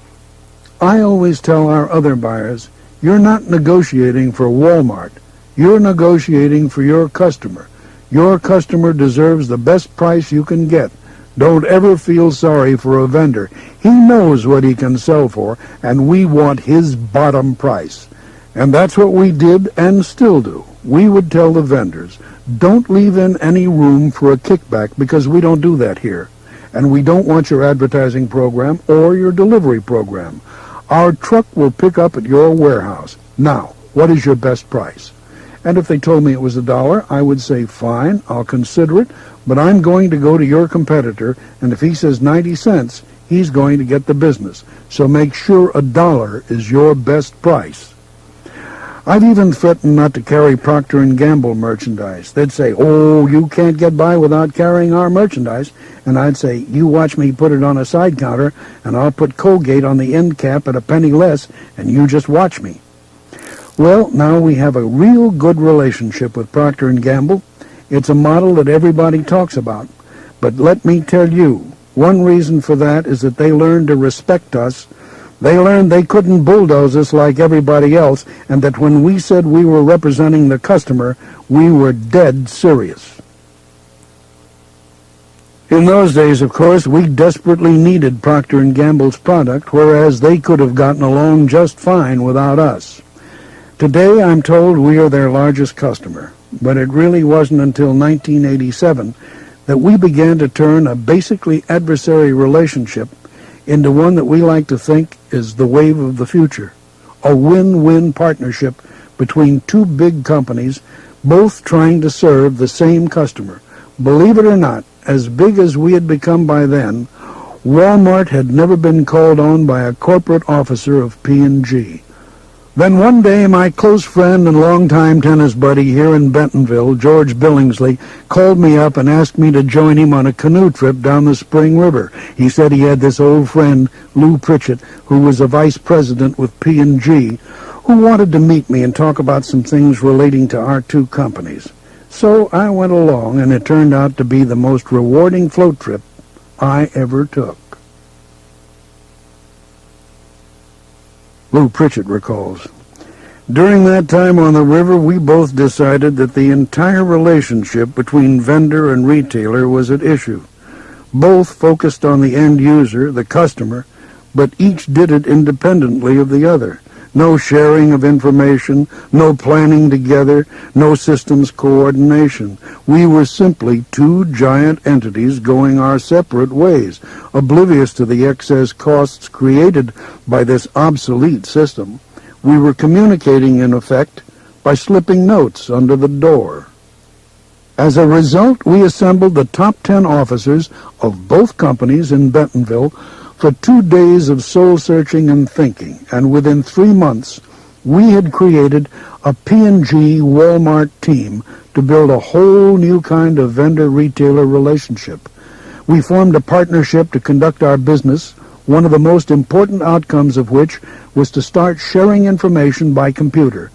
"I always tell our other buyers, you're not negotiating for Wal-Mart. You're negotiating for your customer. Your customer deserves the best price you can get. Don't ever feel sorry for a vendor. He knows what he can sell for, and we want his bottom price." And that's what we did and still do. We would tell the vendors, don't leave in any room for a kickback because we don't do that here. And we don't want your advertising program or your delivery program. Our truck will pick up at your warehouse. Now, what is your best price? And if they told me it was $1, I would say, fine, I'll consider it, but I'm going to go to your competitor, and if he says 90 cents, he's going to get the business. So make sure $1 is your best price. I've even threatened not to carry Procter & Gamble merchandise. They'd say, oh, you can't get by without carrying our merchandise. And I'd say, you watch me put it on a side counter, and I'll put Colgate on the end cap at a penny less, and you just watch me. Well, now we have a real good relationship with Procter & Gamble. It's a model that everybody talks about. But let me tell you, one reason for that is that they learned to respect us. They learned they couldn't bulldoze us like everybody else, and that when we said we were representing the customer, we were dead serious. In those days, of course, we desperately needed Procter & Gamble's product, whereas they could have gotten along just fine without us. Today, I'm told we are their largest customer, but it really wasn't until 1987 that we began to turn a basically adversary relationship into one that we like to think is the wave of the future, a win-win partnership between two big companies, both trying to serve the same customer. Believe it or not, as big as we had become by then, Wal-Mart had never been called on by a corporate officer of P&G. Then one day, my close friend and longtime tennis buddy here in Bentonville, George Billingsley, called me up and asked me to join him on a canoe trip down the Spring River. He said he had this old friend, Lou Pritchett, who was a vice president with P&G, who wanted to meet me and talk about some things relating to our two companies. So I went along, and it turned out to be the most rewarding float trip I ever took. Lou Pritchett recalls, "During that time on the river, we both decided that the entire relationship between vendor and retailer was at issue. Both focused on the end user, the customer, but each did it independently of the other. No sharing of information, no planning together, no systems coordination. We were simply two giant entities going our separate ways, oblivious to the excess costs created by this obsolete system. We were communicating, in effect, by slipping notes under the door. As a result, we assembled the top 10 officers of both companies in Bentonville for 2 days of soul-searching and thinking, and within 3 months, we had created a P&G Wal-Mart team to build a whole new kind of vendor-retailer relationship. We formed a partnership to conduct our business, one of the most important outcomes of which was to start sharing information by computer.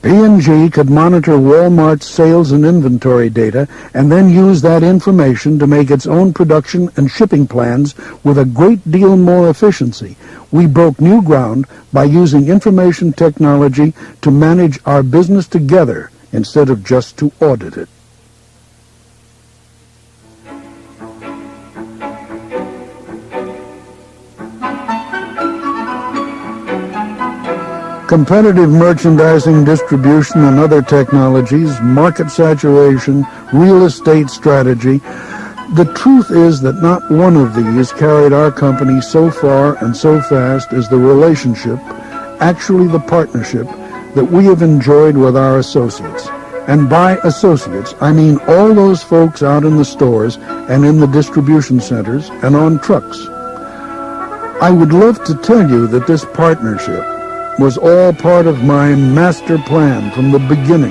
P&G could monitor Wal-Mart's sales and inventory data and then use that information to make its own production and shipping plans with a great deal more efficiency. We broke new ground by using information technology to manage our business together instead of just to audit it." Competitive merchandising, distribution, and other technologies, market saturation, real estate strategy. The truth is that not one of these carried our company so far and so fast as the relationship, actually the partnership, that we have enjoyed with our associates. And by associates, I mean all those folks out in the stores and in the distribution centers and on trucks. I would love to tell you that this partnership was all part of my master plan from the beginning.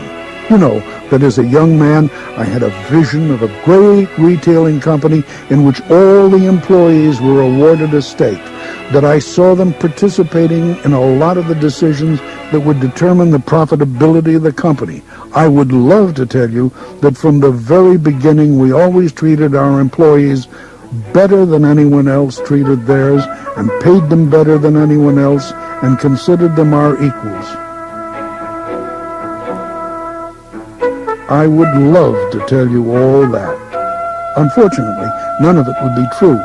You know, that as a young man, I had a vision of a great retailing company in which all the employees were awarded a stake, that I saw them participating in a lot of the decisions that would determine the profitability of the company. I would love to tell you that from the very beginning, we always treated our employees better than anyone else treated theirs, and paid them better than anyone else, and considered them our equals. I would love to tell you all that. Unfortunately, none of it would be true.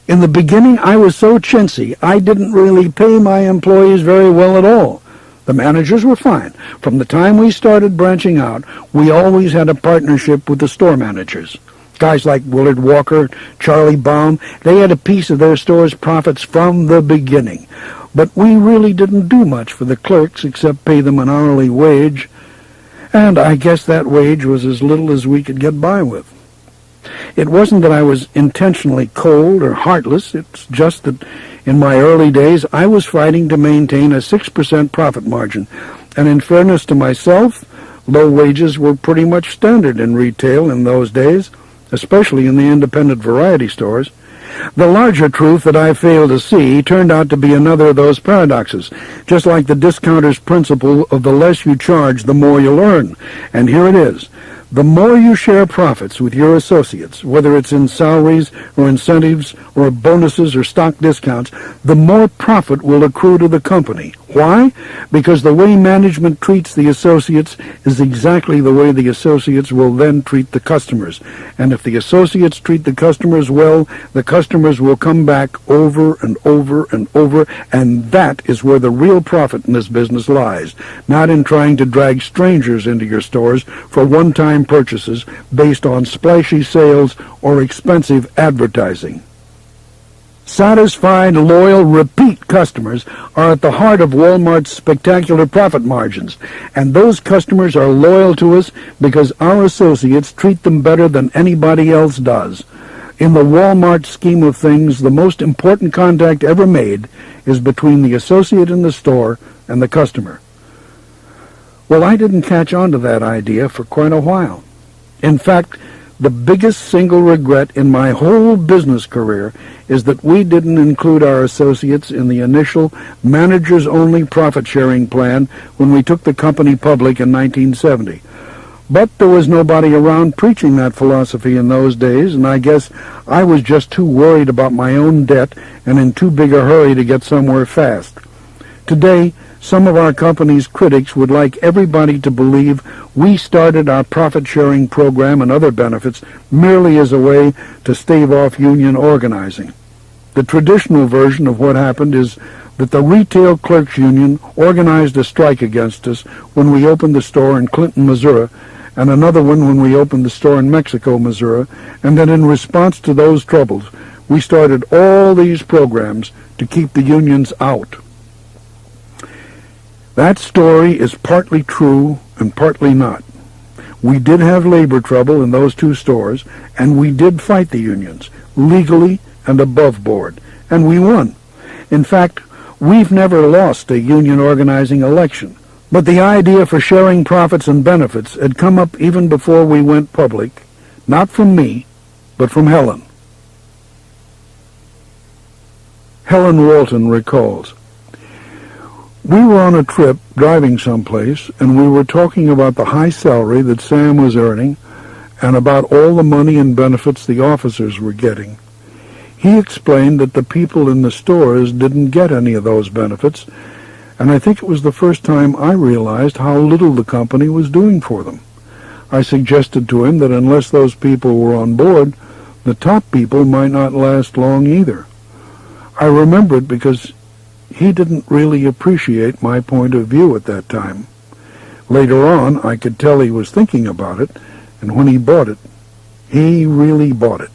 In the beginning, I was so chintzy, I didn't really pay my employees very well at all. The managers were fine. From the time we started branching out, we always had a partnership with the store managers. Guys like Willard Walker, Charlie Baum, they had a piece of their store's profits from the beginning. But we really didn't do much for the clerks except pay them an hourly wage, and I guess that wage was as little as we could get by with. It wasn't that I was intentionally cold or heartless. It's just that in my early days I was fighting to maintain a 6% profit margin, and in fairness to myself, low wages were pretty much standard in retail in those days, especially in the independent variety stores. The larger truth that I failed to see turned out to be another of those paradoxes, just like the discounter's principle of the less you charge, the more you'll earn. And here it is. The more you share profits with your associates, whether it's in salaries or incentives or bonuses or stock discounts, the more profit will accrue to the company. Why? Because the way management treats the associates is exactly the way the associates will then treat the customers. And if the associates treat the customers well, the customers will come back over and over and over, and that is where the real profit in this business lies, not in trying to drag strangers into your stores for one-time purchases based on splashy sales or expensive advertising. Satisfied, loyal, repeat customers are at the heart of Wal-Mart's spectacular profit margins, and those customers are loyal to us because our associates treat them better than anybody else does. In the Wal-Mart scheme of things, the most important contact ever made is between the associate in the store and the customer. Well, I didn't catch on to that idea for quite a while. In fact, The biggest single regret in my whole business career is that we didn't include our associates in the initial managers-only profit-sharing plan when we took the company public in 1970. But there was nobody around preaching that philosophy in those days, and I guess I was just too worried about my own debt and in too big a hurry to get somewhere fast. Today, some of our company's critics would like everybody to believe we started our profit-sharing program and other benefits merely as a way to stave off union organizing. The traditional version of what happened is that the Retail Clerks Union organized a strike against us when we opened the store in Clinton, Missouri, and another one when we opened the store in Mexico, Missouri, and that in response to those troubles, we started all these programs to keep the unions out. That story is partly true and partly not. We did have labor trouble in those two stores, and we did fight the unions, legally and above board, and we won. In fact, we've never lost a union organizing election, but the idea for sharing profits and benefits had come up even before we went public, not from me, but from Helen. Helen Walton recalls, "We were on a trip driving someplace, and we were talking about the high salary that Sam was earning and about all the money and benefits the officers were getting. He explained that the people in the stores didn't get any of those benefits, and I think it was the first time I realized how little the company was doing for them. I suggested to him that unless those people were on board, the top people might not last long either. I remember it because he didn't really appreciate my point of view at that time. Later on, I could tell he was thinking about it, and when he bought it, he really bought it."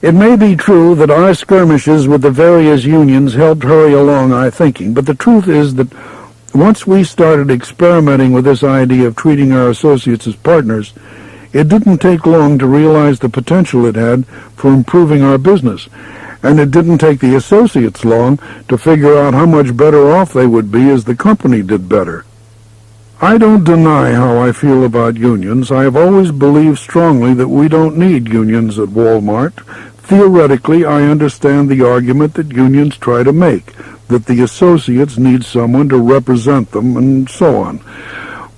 It may be true that our skirmishes with the various unions helped hurry along our thinking, but the truth is that once we started experimenting with this idea of treating our associates as partners, it didn't take long to realize the potential it had for improving our business, and it didn't take the associates long to figure out how much better off they would be as the company did better. I don't deny how I feel about unions. I have always believed strongly that we don't need unions at Wal-Mart. Theoretically, I understand the argument that unions try to make, that the associates need someone to represent them, and so on.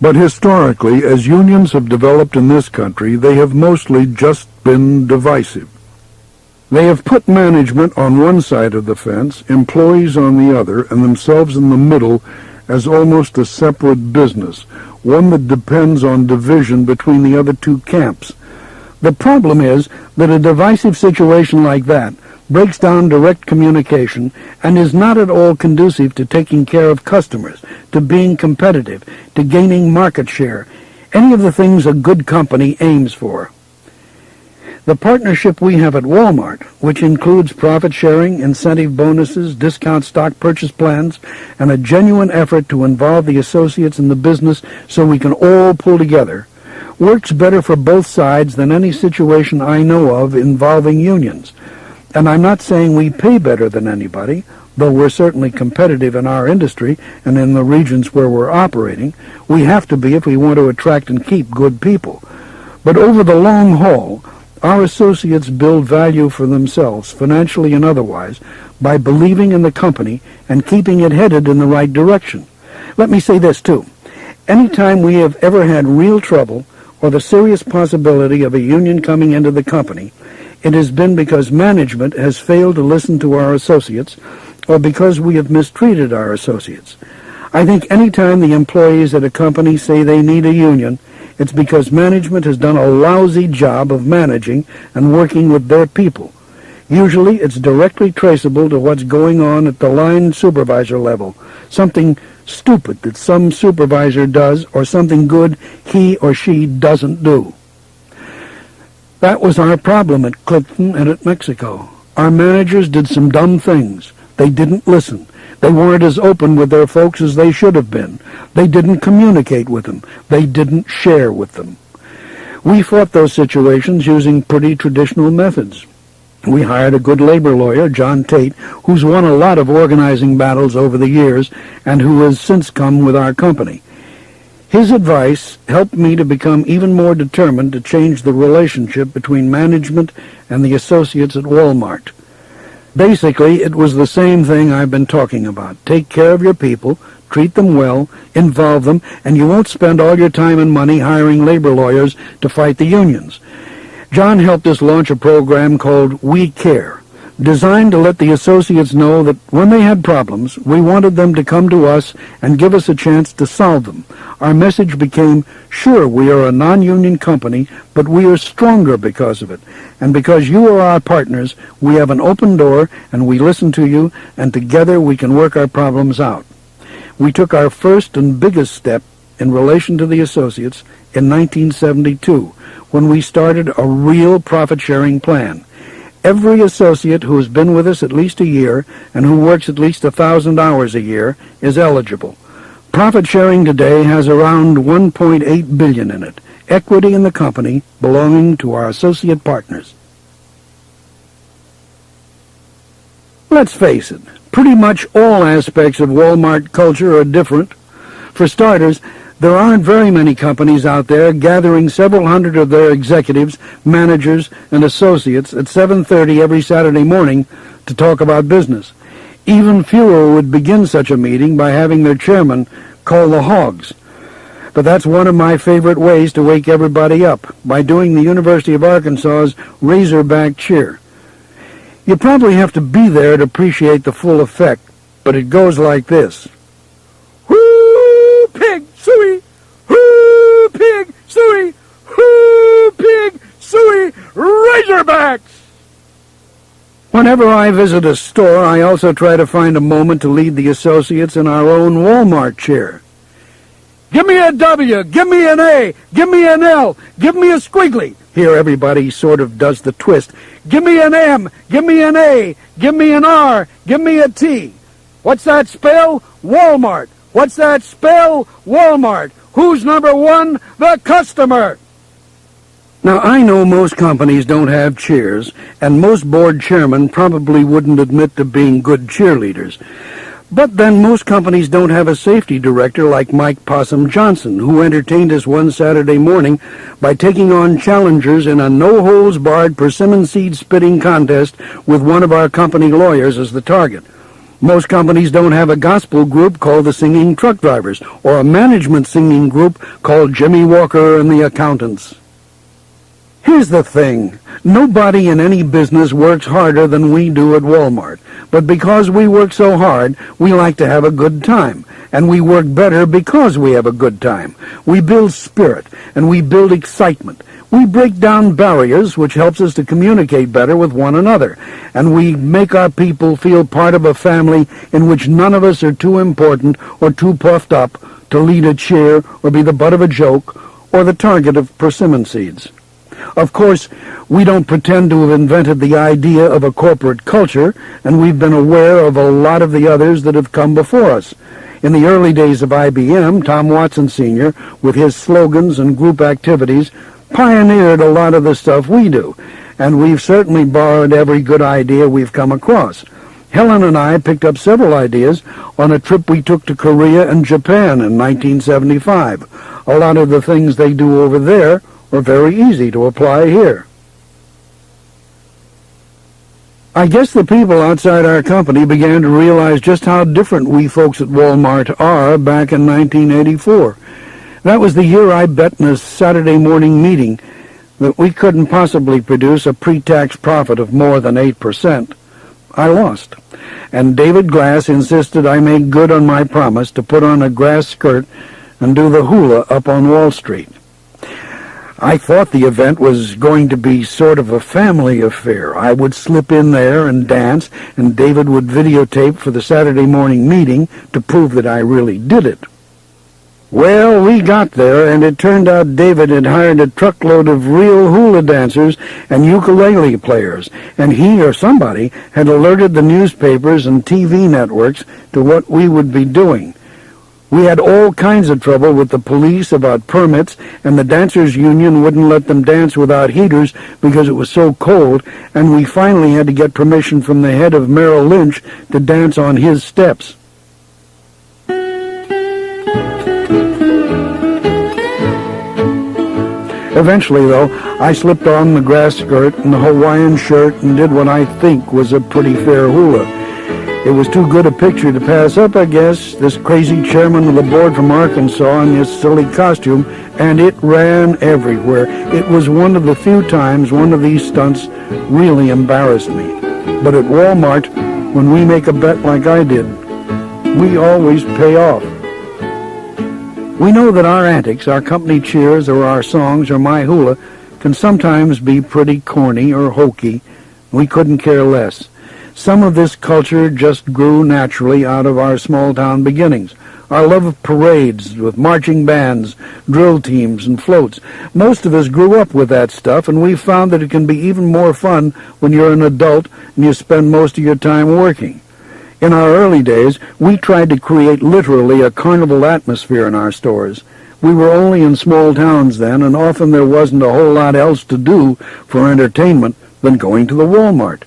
But historically, as unions have developed in this country, they have mostly just been divisive. They have put management on one side of the fence, employees on the other, and themselves in the middle as almost a separate business, one that depends on division between the other two camps. The problem is that a divisive situation like that breaks down direct communication and is not at all conducive to taking care of customers, to being competitive, to gaining market share, any of the things a good company aims for. The partnership we have at Wal-Mart, which includes profit sharing, incentive bonuses, discount stock purchase plans, and a genuine effort to involve the associates in the business so we can all pull together, works better for both sides than any situation I know of involving unions. And I'm not saying we pay better than anybody, though we're certainly competitive in our industry and in the regions where we're operating. We have to be if we want to attract and keep good people. But over the long haul, our associates build value for themselves, financially and otherwise, by believing in the company and keeping it headed in the right direction. Let me say this, too. Any time we have ever had real trouble or the serious possibility of a union coming into the company, it has been because management has failed to listen to our associates or because we have mistreated our associates. I think any time the employees at a company say they need a union, it's because management has done a lousy job of managing and working with their people. Usually it's directly traceable to what's going on at the line supervisor level, something stupid that some supervisor does or something good he or she doesn't do. That was our problem at Clinton and at Mexico. Our managers did some dumb things. They didn't listen. They weren't as open with their folks as they should have been. They didn't communicate with them. They didn't share with them. We fought those situations using pretty traditional methods. We hired a good labor lawyer, John Tate, who's won a lot of organizing battles over the years and who has since come with our company. His advice helped me to become even more determined to change the relationship between management and the associates at Wal-Mart. Basically, it was the same thing I've been talking about. Take care of your people, treat them well, involve them, and you won't spend all your time and money hiring labor lawyers to fight the unions. John helped us launch a program called We Care, designed to let the associates know that when they had problems, we wanted them to come to us and give us a chance to solve them. Our message became, sure, we are a non-union company, but we are stronger because of it. And because you are our partners, we have an open door, and we listen to you, and together we can work our problems out. We took our first and biggest step in relation to the associates in 1972, when we started a real profit-sharing plan. Every associate who has been with us at least a year and who works at least 1,000 hours a year is eligible. Profit sharing today has around $1.8 billion in it, equity in the company belonging to our associate partners. Let's face it, pretty much all aspects of Wal-Mart culture are different. For starters, there aren't very many companies out there gathering several hundred of their executives, managers, and associates at 7:30 every Saturday morning to talk about business. Even fewer would begin such a meeting by having their chairman call the hogs. But that's one of my favorite ways to wake everybody up, by doing the University of Arkansas's Razorback cheer. You probably have to be there to appreciate the full effect, but it goes like this. Whoo, pig, suey! Whoo, pig, suey! Whoo, pig, suey! Razorbacks! Whenever I visit a store, I also try to find a moment to lead the associates in our own Wal-Mart cheer. Give me a W, give me an A, give me an L, give me a squiggly. Here everybody sort of does the twist. Give me an M, give me an A, give me an R, give me a T. What's that spell? Wal-Mart. What's that spell? Wal-Mart. Who's number one? The customer. Now, I know most companies don't have cheers, and most board chairmen probably wouldn't admit to being good cheerleaders. But then most companies don't have a safety director like Mike Possum Johnson, who entertained us one Saturday morning by taking on challengers in a no-holds-barred persimmon seed spitting contest with one of our company lawyers as the target. Most companies don't have a gospel group called the Singing Truck Drivers, or a management singing group called Jimmy Walker and the Accountants. Here's the thing. Nobody in any business works harder than we do at Wal-Mart. But because we work so hard, we like to have a good time. And we work better because we have a good time. We build spirit, and we build excitement. We break down barriers, which helps us to communicate better with one another. And we make our people feel part of a family in which none of us are too important or too puffed up to lead a cheer or be the butt of a joke or the target of persimmon seeds. Of course, we don't pretend to have invented the idea of a corporate culture, and we've been aware of a lot of the others that have come before us. In the early days of IBM, Tom Watson Sr., with his slogans and group activities, pioneered a lot of the stuff we do, and we've certainly borrowed every good idea we've come across. Helen and I picked up several ideas on a trip we took to Korea and Japan in 1975. A lot of the things they do over there are very easy to apply here. I guess the people outside our company began to realize just how different we folks at Wal-Mart are back in 1984. That was the year I bet in a Saturday morning meeting that we couldn't possibly produce a pre-tax profit of more than 8%. I lost, and David Glass insisted I make good on my promise to put on a grass skirt and do the hula up on Wall Street. I thought the event was going to be sort of a family affair. I would slip in there and dance, and David would videotape for the Saturday morning meeting to prove that I really did it. Well, we got there, and it turned out David had hired a truckload of real hula dancers and ukulele players, and he or somebody had alerted the newspapers and TV networks to what we would be doing. We had all kinds of trouble with the police about permits, and the dancers' union wouldn't let them dance without heaters because it was so cold, and we finally had to get permission from the head of Merrill Lynch to dance on his steps. Eventually, though, I slipped on the grass skirt and the Hawaiian shirt and did what I think was a pretty fair hula. It was too good a picture to pass up, I guess, this crazy chairman of the board from Arkansas in this silly costume, and it ran everywhere. It was one of the few times one of these stunts really embarrassed me. But at Wal-Mart, when we make a bet like I did, we always pay off. We know that our antics, our company cheers, or our songs, or my hula, can sometimes be pretty corny or hokey. We couldn't care less. Some of this culture just grew naturally out of our small-town beginnings. Our love of parades with marching bands, drill teams, and floats. Most of us grew up with that stuff, and we found that it can be even more fun when you're an adult and you spend most of your time working. In our early days, we tried to create literally a carnival atmosphere in our stores. We were only in small towns then, and often there wasn't a whole lot else to do for entertainment than going to the Wal-Mart.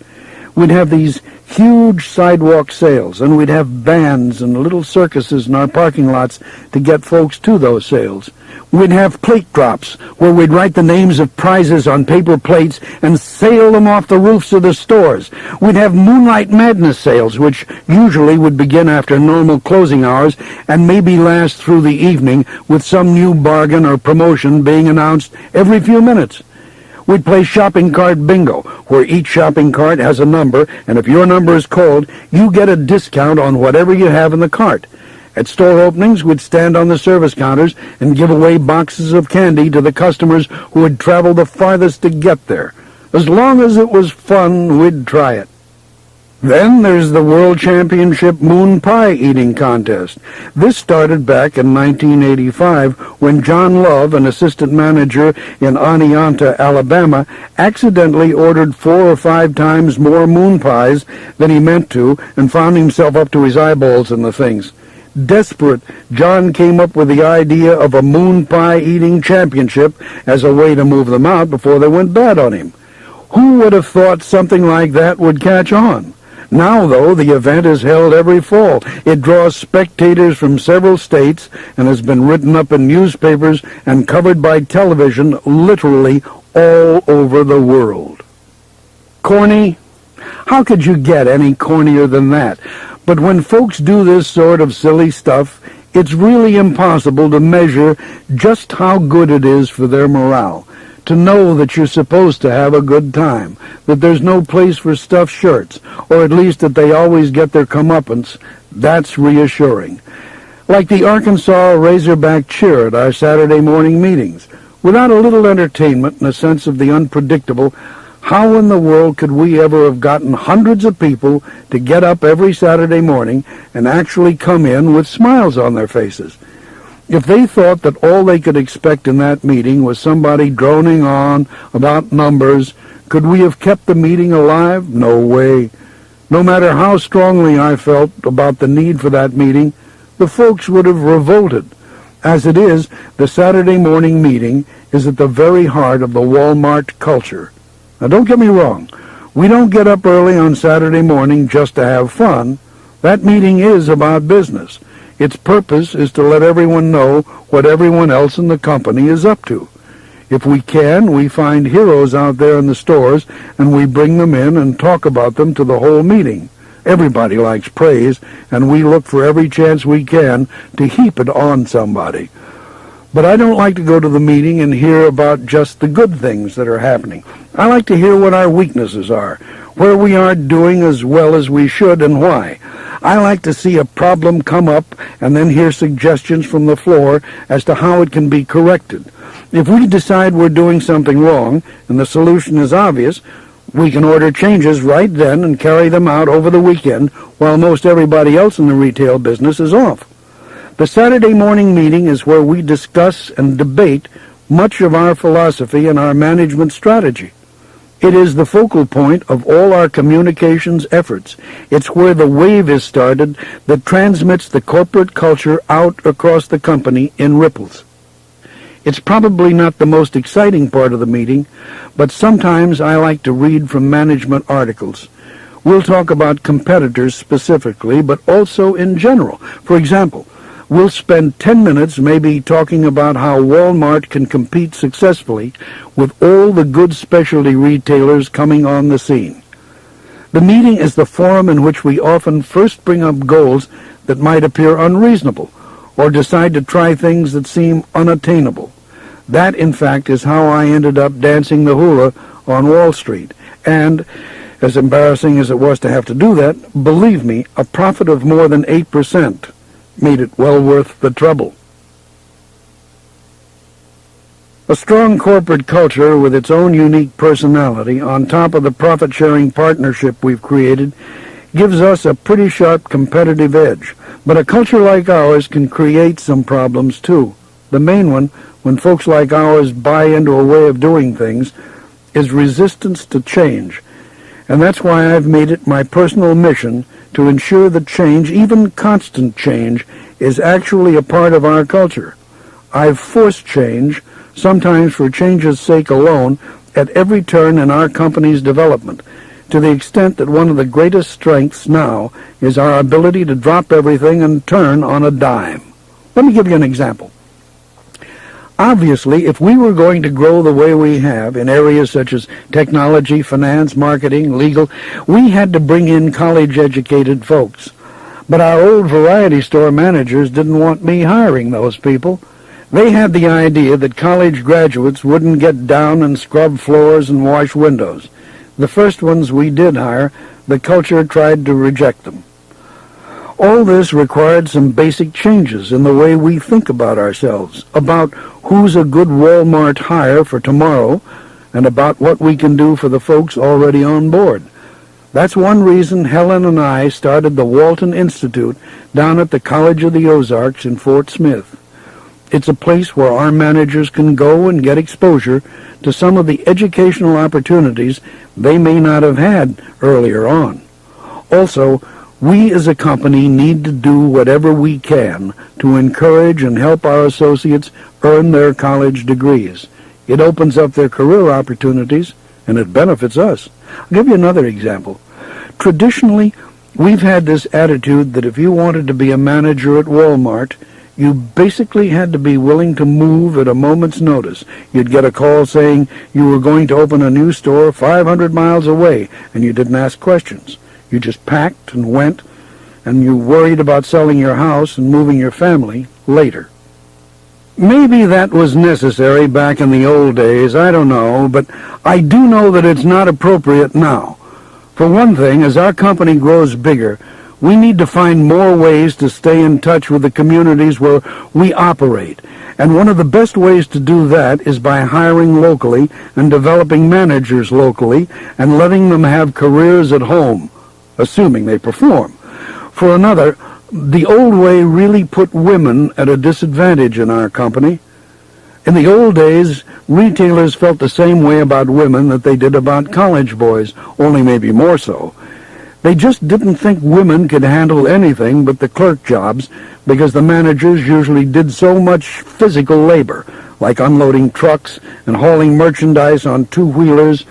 We'd have these huge sidewalk sales, and we'd have bands and little circuses in our parking lots to get folks to those sales. We'd have plate drops, where we'd write the names of prizes on paper plates and sail them off the roofs of the stores. We'd have Moonlight Madness sales, which usually would begin after normal closing hours and maybe last through the evening, with some new bargain or promotion being announced every few minutes. We'd play shopping cart bingo, where each shopping cart has a number, and if your number is called, you get a discount on whatever you have in the cart. At store openings, we'd stand on the service counters and give away boxes of candy to the customers who had traveled the farthest to get there. As long as it was fun, we'd try it. Then there's the World Championship Moon Pie Eating Contest. This started back in 1985 when John Love, an assistant manager in Oneonta, Alabama, accidentally ordered 4 or 5 times more moon pies than he meant to and found himself up to his eyeballs in the things. Desperate, John came up with the idea of a moon pie eating championship as a way to move them out before they went bad on him. Who would have thought something like that would catch on? Now, though, the event is held every fall. It draws spectators from several states and has been written up in newspapers and covered by television literally all over the world. Corny? How could you get any cornier than that? But when folks do this sort of silly stuff, it's really impossible to measure just how good it is for their morale. To know that you're supposed to have a good time, that there's no place for stuffed shirts, or at least that they always get their comeuppance, that's reassuring. Like the Arkansas Razorback cheer at our Saturday morning meetings. Without a little entertainment and a sense of the unpredictable, how in the world could we ever have gotten hundreds of people to get up every Saturday morning and actually come in with smiles on their faces? If they thought that all they could expect in that meeting was somebody droning on about numbers, could we have kept the meeting alive? No way. No matter how strongly I felt about the need for that meeting, the folks would have revolted. As it is, the Saturday morning meeting is at the very heart of the Wal-Mart culture. Now, don't get me wrong. We don't get up early on Saturday morning just to have fun. That meeting is about business. Its purpose is to let everyone know what everyone else in the company is up to. If we can, we find heroes out there in the stores, and we bring them in and talk about them to the whole meeting. Everybody likes praise, and we look for every chance we can to heap it on somebody. But I don't like to go to the meeting and hear about just the good things that are happening. I like to hear what our weaknesses are, where we aren't doing as well as we should, and why. I like to see a problem come up and then hear suggestions from the floor as to how it can be corrected. If we decide we're doing something wrong and the solution is obvious, we can order changes right then and carry them out over the weekend while most everybody else in the retail business is off. The Saturday morning meeting is where we discuss and debate much of our philosophy and our management strategy. It is the focal point of all our communications efforts. It's where the wave is started that transmits the corporate culture out across the company in ripples. It's probably not the most exciting part of the meeting, but sometimes I like to read from management articles. We'll talk about competitors specifically, but also in general. For example, we'll spend 10 minutes maybe talking about how Wal-Mart can compete successfully with all the good specialty retailers coming on the scene. The meeting is the forum in which we often first bring up goals that might appear unreasonable, or decide to try things that seem unattainable. That, in fact, is how I ended up dancing the hula on Wall Street, and, as embarrassing as it was to have to do that, believe me, a profit of more than 8% made it well worth the trouble. A strong corporate culture with its own unique personality, on top of the profit-sharing partnership we've created, gives us a pretty sharp competitive edge. But a culture like ours can create some problems, too. The main one, when folks like ours buy into a way of doing things, is resistance to change. And that's why I've made it my personal mission to ensure that change, even constant change, is actually a part of our culture. I've forced change, sometimes for change's sake alone, at every turn in our company's development, to the extent that one of the greatest strengths now is our ability to drop everything and turn on a dime. Let me give you an example. Obviously, if we were going to grow the way we have in areas such as technology, finance, marketing, legal, we had to bring in college-educated folks. But our old variety store managers didn't want me hiring those people. They had the idea that college graduates wouldn't get down and scrub floors and wash windows. The first ones we did hire, the culture tried to reject them. All this required some basic changes in the way we think about ourselves, about who's a good Wal-Mart hire for tomorrow, and about what we can do for the folks already on board. That's one reason Helen and I started the Walton Institute down at the College of the Ozarks in Fort Smith. It's a place where our managers can go and get exposure to some of the educational opportunities they may not have had earlier on. Also, we as a company need to do whatever we can to encourage and help our associates earn their college degrees. It opens up their career opportunities, and it benefits us. I'll give you another example. Traditionally, we've had this attitude that if you wanted to be a manager at Wal-Mart, you basically had to be willing to move at a moment's notice. You'd get a call saying you were going to open a new store 500 miles away, and you didn't ask questions. You just packed and went, and you worried about selling your house and moving your family later. Maybe that was necessary back in the old days, I don't know, but I do know that it's not appropriate now. For one thing, as our company grows bigger, we need to find more ways to stay in touch with the communities where we operate. And one of the best ways to do that is by hiring locally and developing managers locally and letting them have careers at home, assuming they perform. For another, the old way really put women at a disadvantage in our company. In the old days, retailers felt the same way about women that they did about college boys, only maybe more so. They just didn't think women could handle anything but the clerk jobs because the managers usually did so much physical labor, like unloading trucks and hauling merchandise on two-wheelers.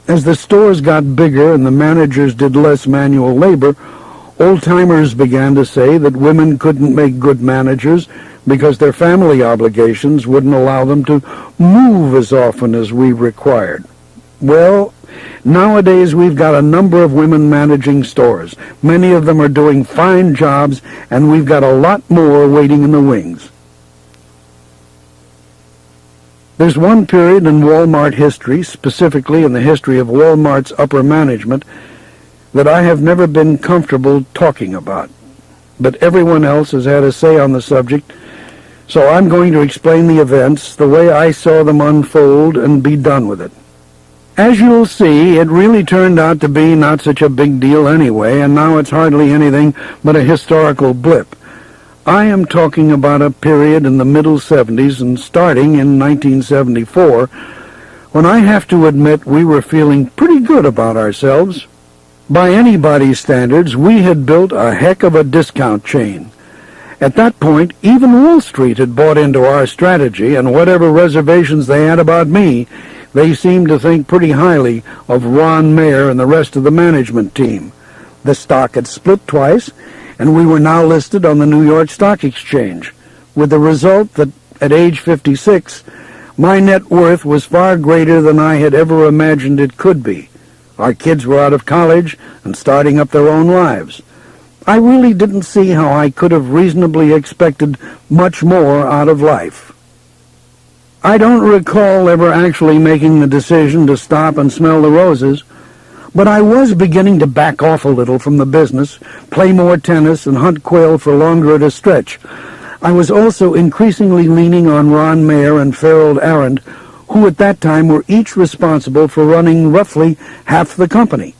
As the stores got bigger and the managers did less manual labor, old-timers began to say that women couldn't make good managers because their family obligations wouldn't allow them to move as often as we required. Well, nowadays we've got a number of women managing stores. Many of them are doing fine jobs, and we've got a lot more waiting in the wings. There's one period in Wal-Mart history, specifically in the history of Wal-Mart's upper management, that I have never been comfortable talking about. But everyone else has had a say on the subject, so I'm going to explain the events the way I saw them unfold and be done with it. As you'll see, it really turned out to be not such a big deal anyway, and now it's hardly anything but a historical blip. I am talking about a period in the middle 70s and starting in 1974, when I have to admit we were feeling pretty good about ourselves. By anybody's standards, we had built a heck of a discount chain. At that point, even Wall Street had bought into our strategy, and whatever reservations they had about me, they seemed to think pretty highly of Ron Mayer and the rest of the management team. The stock had split twice, and we were now listed on the New York Stock Exchange, with the result that at age 56, my net worth was far greater than I had ever imagined it could be. Our kids were out of college and starting up their own lives. I really didn't see how I could have reasonably expected much more out of life. I don't recall ever actually making the decision to stop and smell the roses, but I was beginning to back off a little from the business, play more tennis, and hunt quail for longer at a stretch. I was also increasingly leaning on Ron Mayer and Farrell Arend, who at that time were each responsible for running roughly half the company.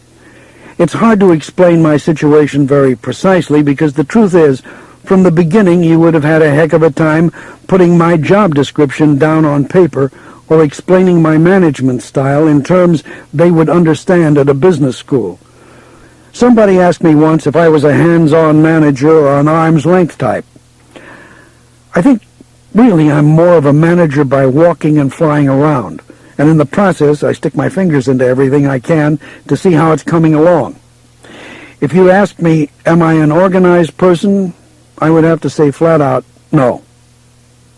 It's hard to explain my situation very precisely because the truth is, from the beginning you would have had a heck of a time putting my job description down on paper or explaining my management style in terms they would understand at a business school. Somebody asked me once if I was a hands-on manager or an arm's-length type. I think really I'm more of a manager by walking and flying around, and in the process I stick my fingers into everything I can to see how it's coming along. If you ask me, am I an organized person, I would have to say flat out, no.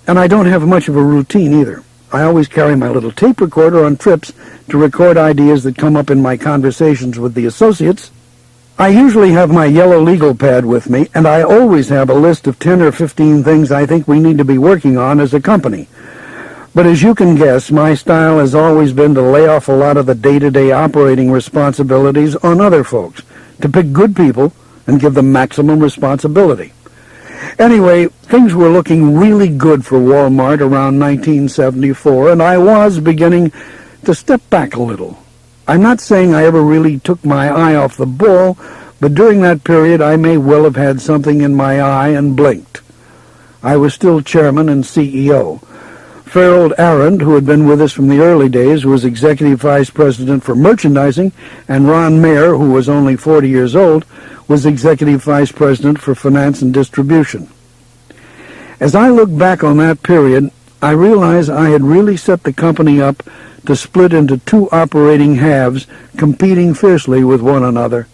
And I don't have much of a routine either. I always carry my little tape recorder on trips to record ideas that come up in my conversations with the associates. I usually have my yellow legal pad with me, and I always have a list of 10 or 15 things I think we need to be working on as a company. But as you can guess, my style has always been to lay off a lot of the day-to-day operating responsibilities on other folks, to pick good people and give them maximum responsibility. Anyway, things were looking really good for Wal-Mart around 1974, and I was beginning to step back a little. I'm not saying I ever really took my eye off the ball, but during that period I may well have had something in my eye and blinked. I was still chairman and CEO. Farrell Arend, who had been with us from the early days, was executive vice president for merchandising, and Ron Mayer, who was only 40 years old, was executive vice president for finance and distribution. As I look back on that period, I realize I had really set the company up to split into two operating halves, competing fiercely with one another.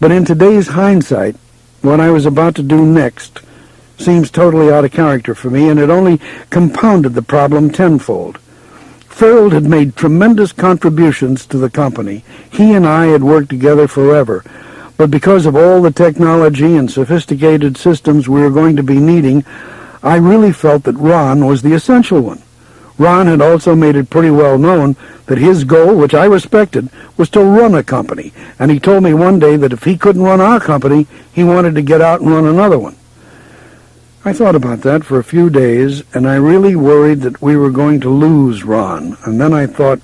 But in today's hindsight, what I was about to do next seems totally out of character for me, and it only compounded the problem tenfold. Farrell had made tremendous contributions to the company. He and I had worked together forever, but because of all the technology and sophisticated systems we were going to be needing, I really felt that Ron was the essential one. Ron had also made it pretty well known that his goal, which I respected, was to run a company, and he told me one day that if he couldn't run our company, he wanted to get out and run another one. I thought about that for a few days, and I really worried that we were going to lose Ron, and then I thought,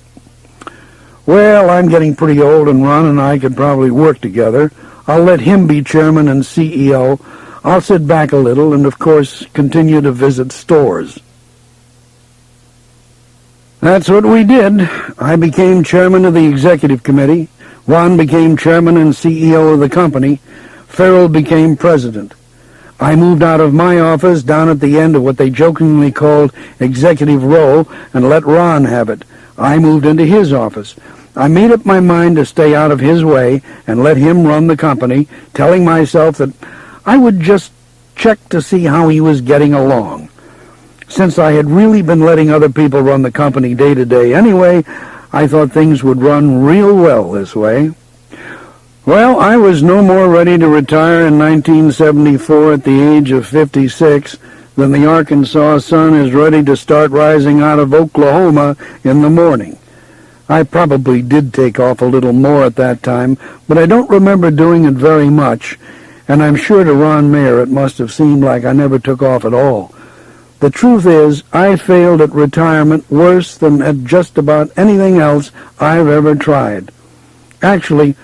well, I'm getting pretty old, and Ron and I could probably work together. I'll let him be chairman and CEO. I'll sit back a little and, of course, continue to visit stores. That's what we did. I became chairman of the executive committee. Ron became chairman and CEO of the company. Farrell became president. I moved out of my office down at the end of what they jokingly called executive row and let Ron have it. I moved into his office. I made up my mind to stay out of his way and let him run the company, telling myself that I would just check to see how he was getting along. Since I had really been letting other people run the company day to day anyway, I thought things would run real well this way. Well, I was no more ready to retire in 1974 at the age of 56 than the Arkansas sun is ready to start rising out of Oklahoma in the morning. I probably did take off a little more at that time, but I don't remember doing it very much, and I'm sure to Ron Mayer it must have seemed like I never took off at all. The truth is, I failed at retirement worse than at just about anything else I've ever tried. Actually,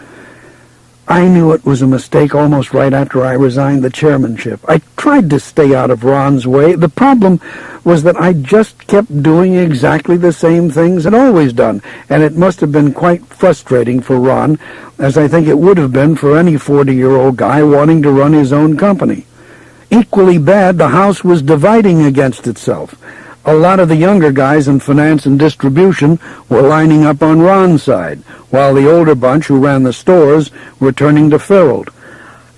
I knew it was a mistake almost right after I resigned the chairmanship. I tried to stay out of Ron's way. The problem was that I just kept doing exactly the same things I'd always done, and it must have been quite frustrating for Ron, as I think it would have been for any 40-year-old guy wanting to run his own company. Equally bad, the house was dividing against itself. A lot of the younger guys in finance and distribution were lining up on Ron's side, while the older bunch who ran the stores were turning to Farrell.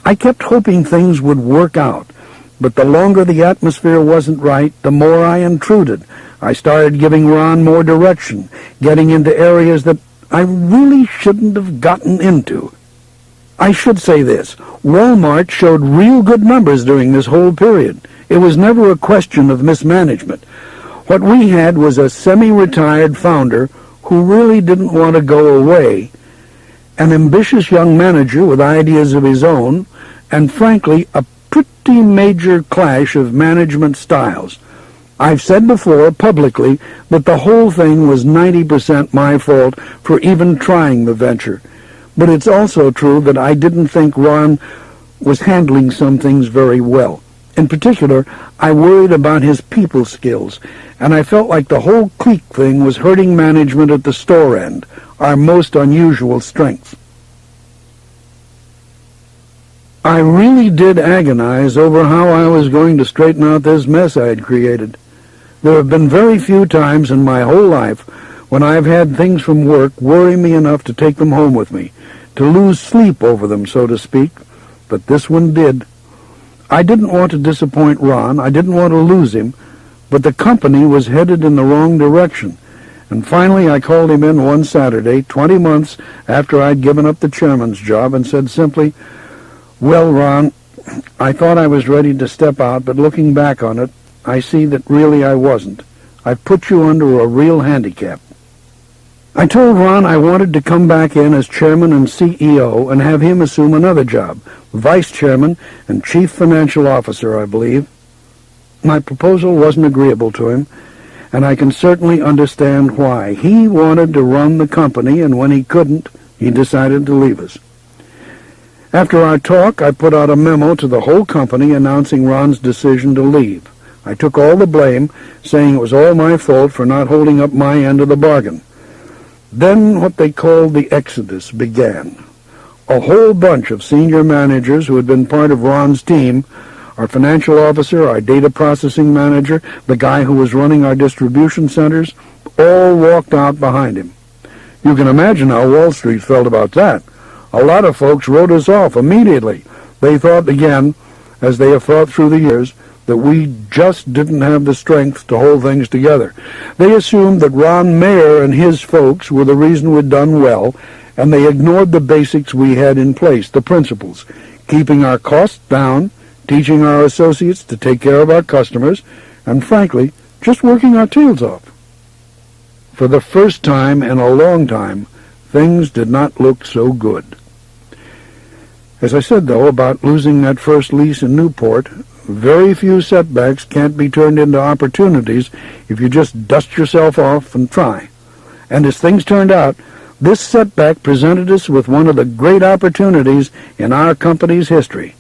I kept hoping things would work out, but the longer the atmosphere wasn't right, the more I intruded. I started giving Ron more direction, getting into areas that I really shouldn't have gotten into. I should say this. Wal-Mart showed real good numbers during this whole period. It was never a question of mismanagement. What we had was a semi-retired founder who really didn't want to go away, an ambitious young manager with ideas of his own, and frankly, a pretty major clash of management styles. I've said before, publicly, that the whole thing was 90% my fault for even trying the venture. But it's also true that I didn't think Ron was handling some things very well. In particular, I worried about his people skills, and I felt like the whole clique thing was hurting management at the store end, our most unusual strength. I really did agonize over how I was going to straighten out this mess I had created. There have been very few times in my whole life when I've had things from work worry me enough to take them home with me, to lose sleep over them, so to speak, but this one did. I didn't want to disappoint Ron, I didn't want to lose him, but the company was headed in the wrong direction, and finally I called him in one Saturday, 20 months after I'd given up the chairman's job, and said simply, "Well, Ron, I thought I was ready to step out, but looking back on it, I see that really I wasn't. I've put you under a real handicap." I told Ron I wanted to come back in as chairman and CEO and have him assume another job, vice chairman and chief financial officer, I believe. My proposal wasn't agreeable to him, and I can certainly understand why. He wanted to run the company, and when he couldn't, he decided to leave us. After our talk, I put out a memo to the whole company announcing Ron's decision to leave. I took all the blame, saying it was all my fault for not holding up my end of the bargain. Then what they called the Exodus began. A whole bunch of senior managers who had been part of Ron's team, our financial officer, our data processing manager, the guy who was running our distribution centers, all walked out behind him. You can imagine how Wall Street felt about that. A lot of folks wrote us off immediately. They thought again, as they have thought through the years, that we just didn't have the strength to hold things together. They assumed that Ron Mayer and his folks were the reason we'd done well, and they ignored the basics we had in place, the principles, keeping our costs down, teaching our associates to take care of our customers, and frankly, just working our tails off. For the first time in a long time, things did not look so good. As I said, though, about losing that first lease in Newport, very few setbacks can't be turned into opportunities if you just dust yourself off and try. And as things turned out, this setback presented us with one of the great opportunities in our company's history.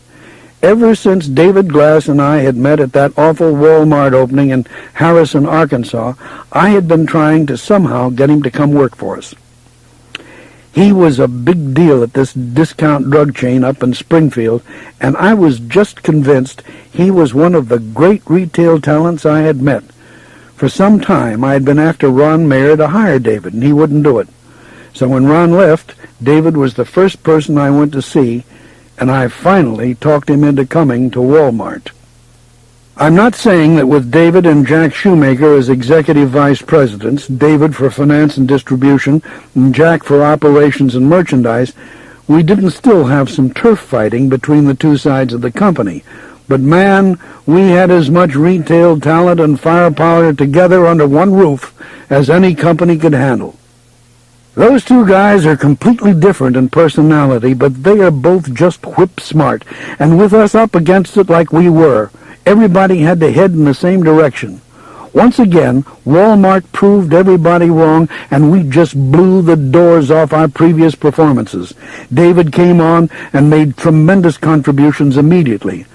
Ever since David Glass and I had met at that awful Wal-Mart opening in Harrison, Arkansas, I had been trying to somehow get him to come work for us. He was a big deal at this discount drug chain up in Springfield, and I was just convinced he was one of the great retail talents I had met. For some time I had been after Ron Mayer to hire David, and he wouldn't do it. So when Ron left, David was the first person I went to see, and I finally talked him into coming to Wal-Mart. I'm not saying that with David and Jack Shoemaker as executive vice presidents, David for finance and distribution, and Jack for operations and merchandise, we didn't still have some turf fighting between the two sides of the company. But man, we had as much retail talent and firepower together under one roof as any company could handle. Those two guys are completely different in personality, but they are both just whip smart, and with us up against it like we were, everybody had to head in the same direction. Once again, Wal-Mart proved everybody wrong, and we just blew the doors off our previous performances. David came on and made tremendous contributions immediately.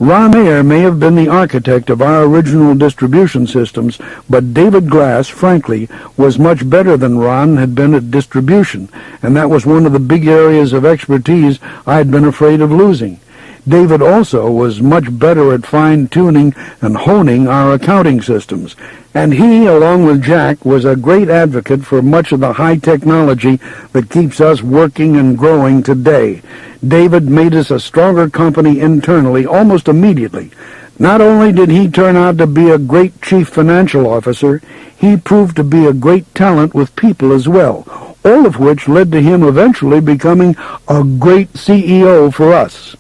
Ron Mayer may have been the architect of our original distribution systems, but David Glass, frankly, was much better than Ron had been at distribution, and that was one of the big areas of expertise I had been afraid of losing. David also was much better at fine-tuning and honing our accounting systems, and he, along with Jack, was a great advocate for much of the high technology that keeps us working and growing today. David made us a stronger company internally almost immediately. Not only did he turn out to be a great chief financial officer, he proved to be a great talent with people as well, all of which led to him eventually becoming a great CEO for us.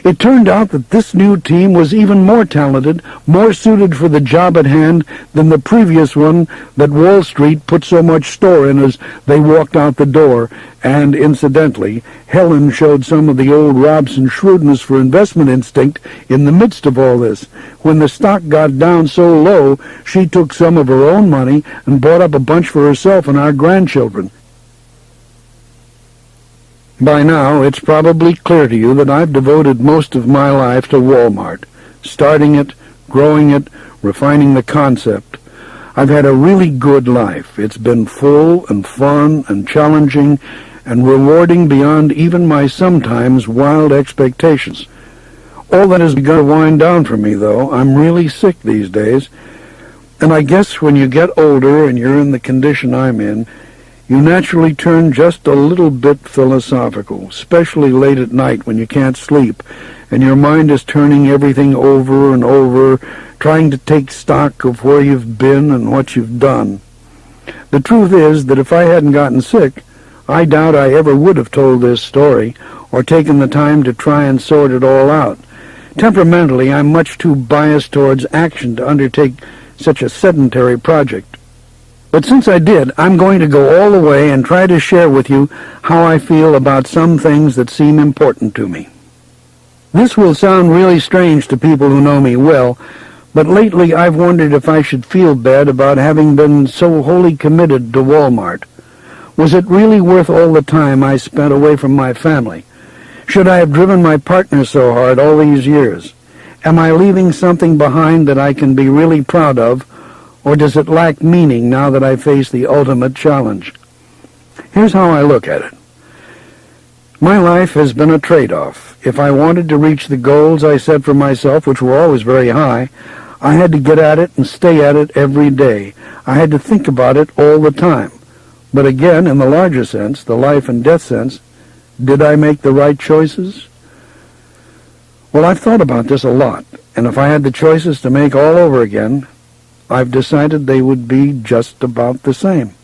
It turned out that this new team was even more talented, more suited for the job at hand than the previous one that Wall Street put so much store in as they walked out the door, and incidentally, Helen showed some of the old Robson shrewdness for investment instinct in the midst of all this. When the stock got down so low, she took some of her own money and bought up a bunch for herself and our grandchildren. By now, it's probably clear to you that I've devoted most of my life to Wal-Mart, starting it, growing it, refining the concept. I've had a really good life. It's been full and fun and challenging and rewarding beyond even my sometimes wild expectations. All that has begun to wind down for me, though. I'm really sick these days, and I guess when you get older and you're in the condition I'm in, you naturally turn just a little bit philosophical, especially late at night when you can't sleep, and your mind is turning everything over and over, trying to take stock of where you've been and what you've done. The truth is that if I hadn't gotten sick, I doubt I ever would have told this story or taken the time to try and sort it all out. Temperamentally, I'm much too biased towards action to undertake such a sedentary project. But since I did, I'm going to go all the way and try to share with you how I feel about some things that seem important to me. This will sound really strange to people who know me well, but lately I've wondered if I should feel bad about having been so wholly committed to Wal-Mart. Was it really worth all the time I spent away from my family? Should I have driven my partner so hard all these years? Am I leaving something behind that I can be really proud of? Or does it lack meaning now that I face the ultimate challenge? Here's how I look at it. My life has been a trade-off. If I wanted to reach the goals I set for myself, which were always very high, I had to get at it and stay at it every day. I had to think about it all the time. But again, in the larger sense, the life and death sense, did I make the right choices? Well, I've thought about this a lot, and if I had the choices to make all over again, I've decided they would be just about the same.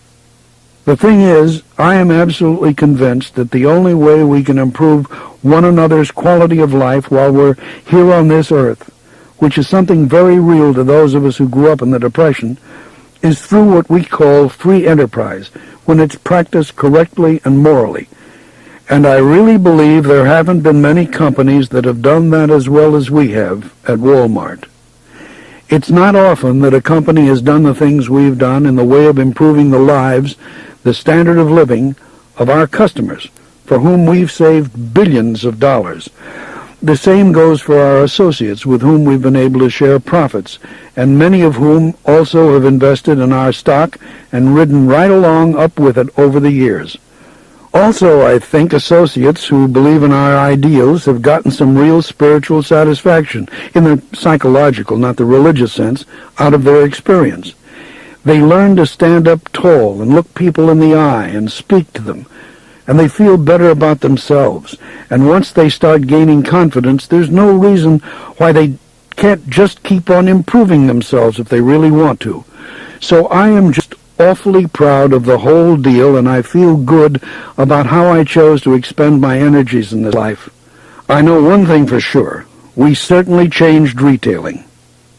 The thing is, I am absolutely convinced that the only way we can improve one another's quality of life while we're here on this earth, which is something very real to those of us who grew up in the Depression, is through what we call free enterprise, when it's practiced correctly and morally. And I really believe there haven't been many companies that have done that as well as we have at Wal-Mart. It's not often that a company has done the things we've done in the way of improving the lives, the standard of living of our customers, for whom we've saved billions of dollars. The same goes for our associates with whom we've been able to share profits, and many of whom also have invested in our stock and ridden right along up with it over the years. Also, I think associates who believe in our ideals have gotten some real spiritual satisfaction, in the psychological, not the religious sense, out of their experience. They learn to stand up tall and look people in the eye and speak to them, and they feel better about themselves. And once they start gaining confidence, there's no reason why they can't just keep on improving themselves if they really want to. So I am just awfully proud of the whole deal, and I feel good about how I chose to expend my energies in this life. I know one thing for sure. We certainly changed retailing.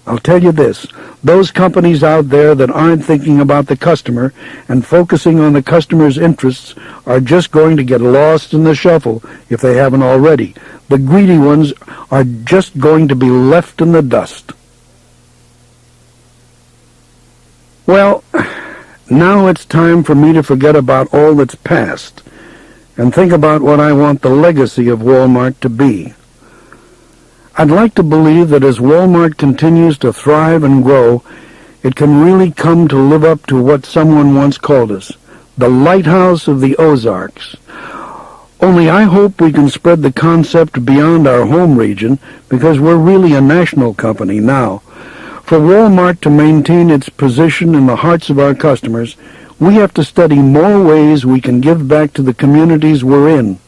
I'll tell you this, those companies out there that aren't thinking about the customer and focusing on the customer's interests are just going to get lost in the shuffle if they haven't already. The greedy ones are just going to be left in the dust. Well, now it's time for me to forget about all that's past and think about what I want the legacy of Wal-Mart to be. I'd like to believe that as Wal-Mart continues to thrive and grow, it can really come to live up to what someone once called us, the lighthouse of the Ozarks. Only I hope we can spread the concept beyond our home region, because we're really a national company now. For Wal-Mart to maintain its position in the hearts of our customers, we have to study more ways we can give back to the communities we're in.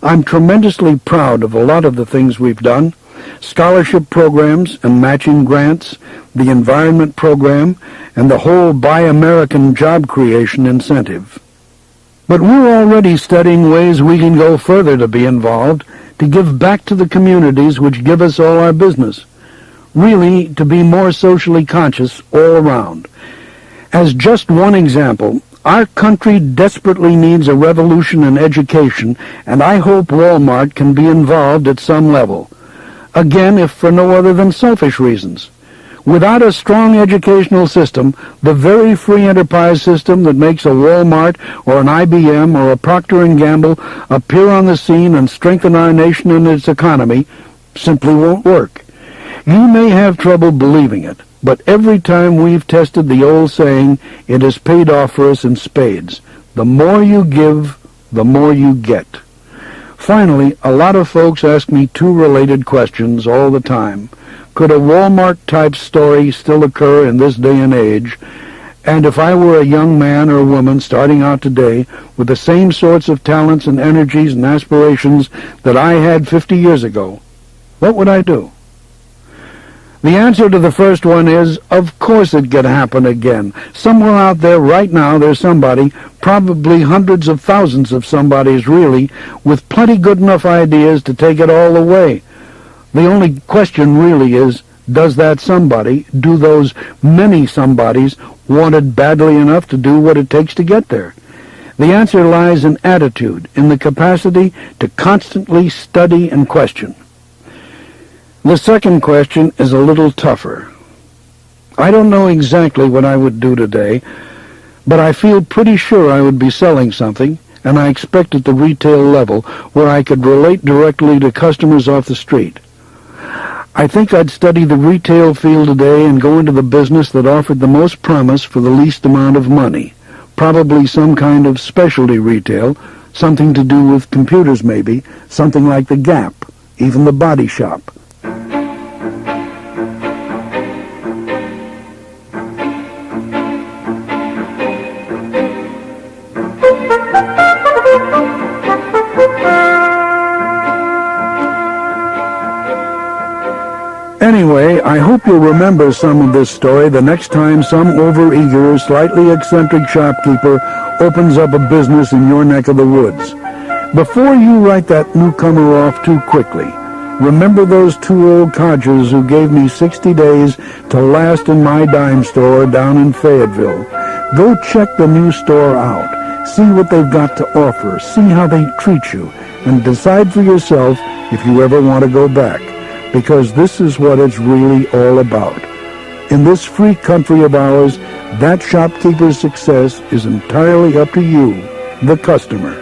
I'm tremendously proud of a lot of the things we've done: scholarship programs and matching grants, the environment program, and the whole Buy American job creation incentive. But we're already studying ways we can go further to be involved, to give back to the communities which give us all our business. Really, to be more socially conscious all around. As just one example, our country desperately needs a revolution in education, and I hope Wal-Mart can be involved at some level. Again, if for no other than selfish reasons. Without a strong educational system, the very free enterprise system that makes a Wal-Mart or an IBM or a Procter & Gamble appear on the scene and strengthen our nation and its economy simply won't work. You may have trouble believing it, but every time we've tested the old saying, it has paid off for us in spades. The more you give, the more you get. Finally, a lot of folks ask me two related questions all the time. Could a Wal-Mart-type story still occur in this day and age? And if I were a young man or woman starting out today with the same sorts of talents and energies and aspirations that I had 50 years ago, what would I do? The answer to the first one is, of course it could happen again. Somewhere out there right now there's somebody, probably hundreds of thousands of somebodies really, with plenty good enough ideas to take it all the way. The only question really is, does that somebody, do those many somebodies, want it badly enough to do what it takes to get there? The answer lies in attitude, in the capacity to constantly study and question. The second question is a little tougher. I don't know exactly what I would do today, but I feel pretty sure I would be selling something, and I expect at the retail level, where I could relate directly to customers off the street. I think I'd study the retail field today and go into the business that offered the most promise for the least amount of money. Probably some kind of specialty retail, something to do with computers maybe, something like the Gap, even the Body Shop. Anyway, I hope you'll remember some of this story the next time some overeager, slightly eccentric shopkeeper opens up a business in your neck of the woods. Before you write that newcomer off too quickly, remember those two old codgers who gave me 60 days to last in my dime store down in Fayetteville. Go check the new store out. See what they've got to offer. See how they treat you. And decide for yourself if you ever want to go back. Because this is what it's really all about. In this free country of ours, that shopkeeper's success is entirely up to you, the customer.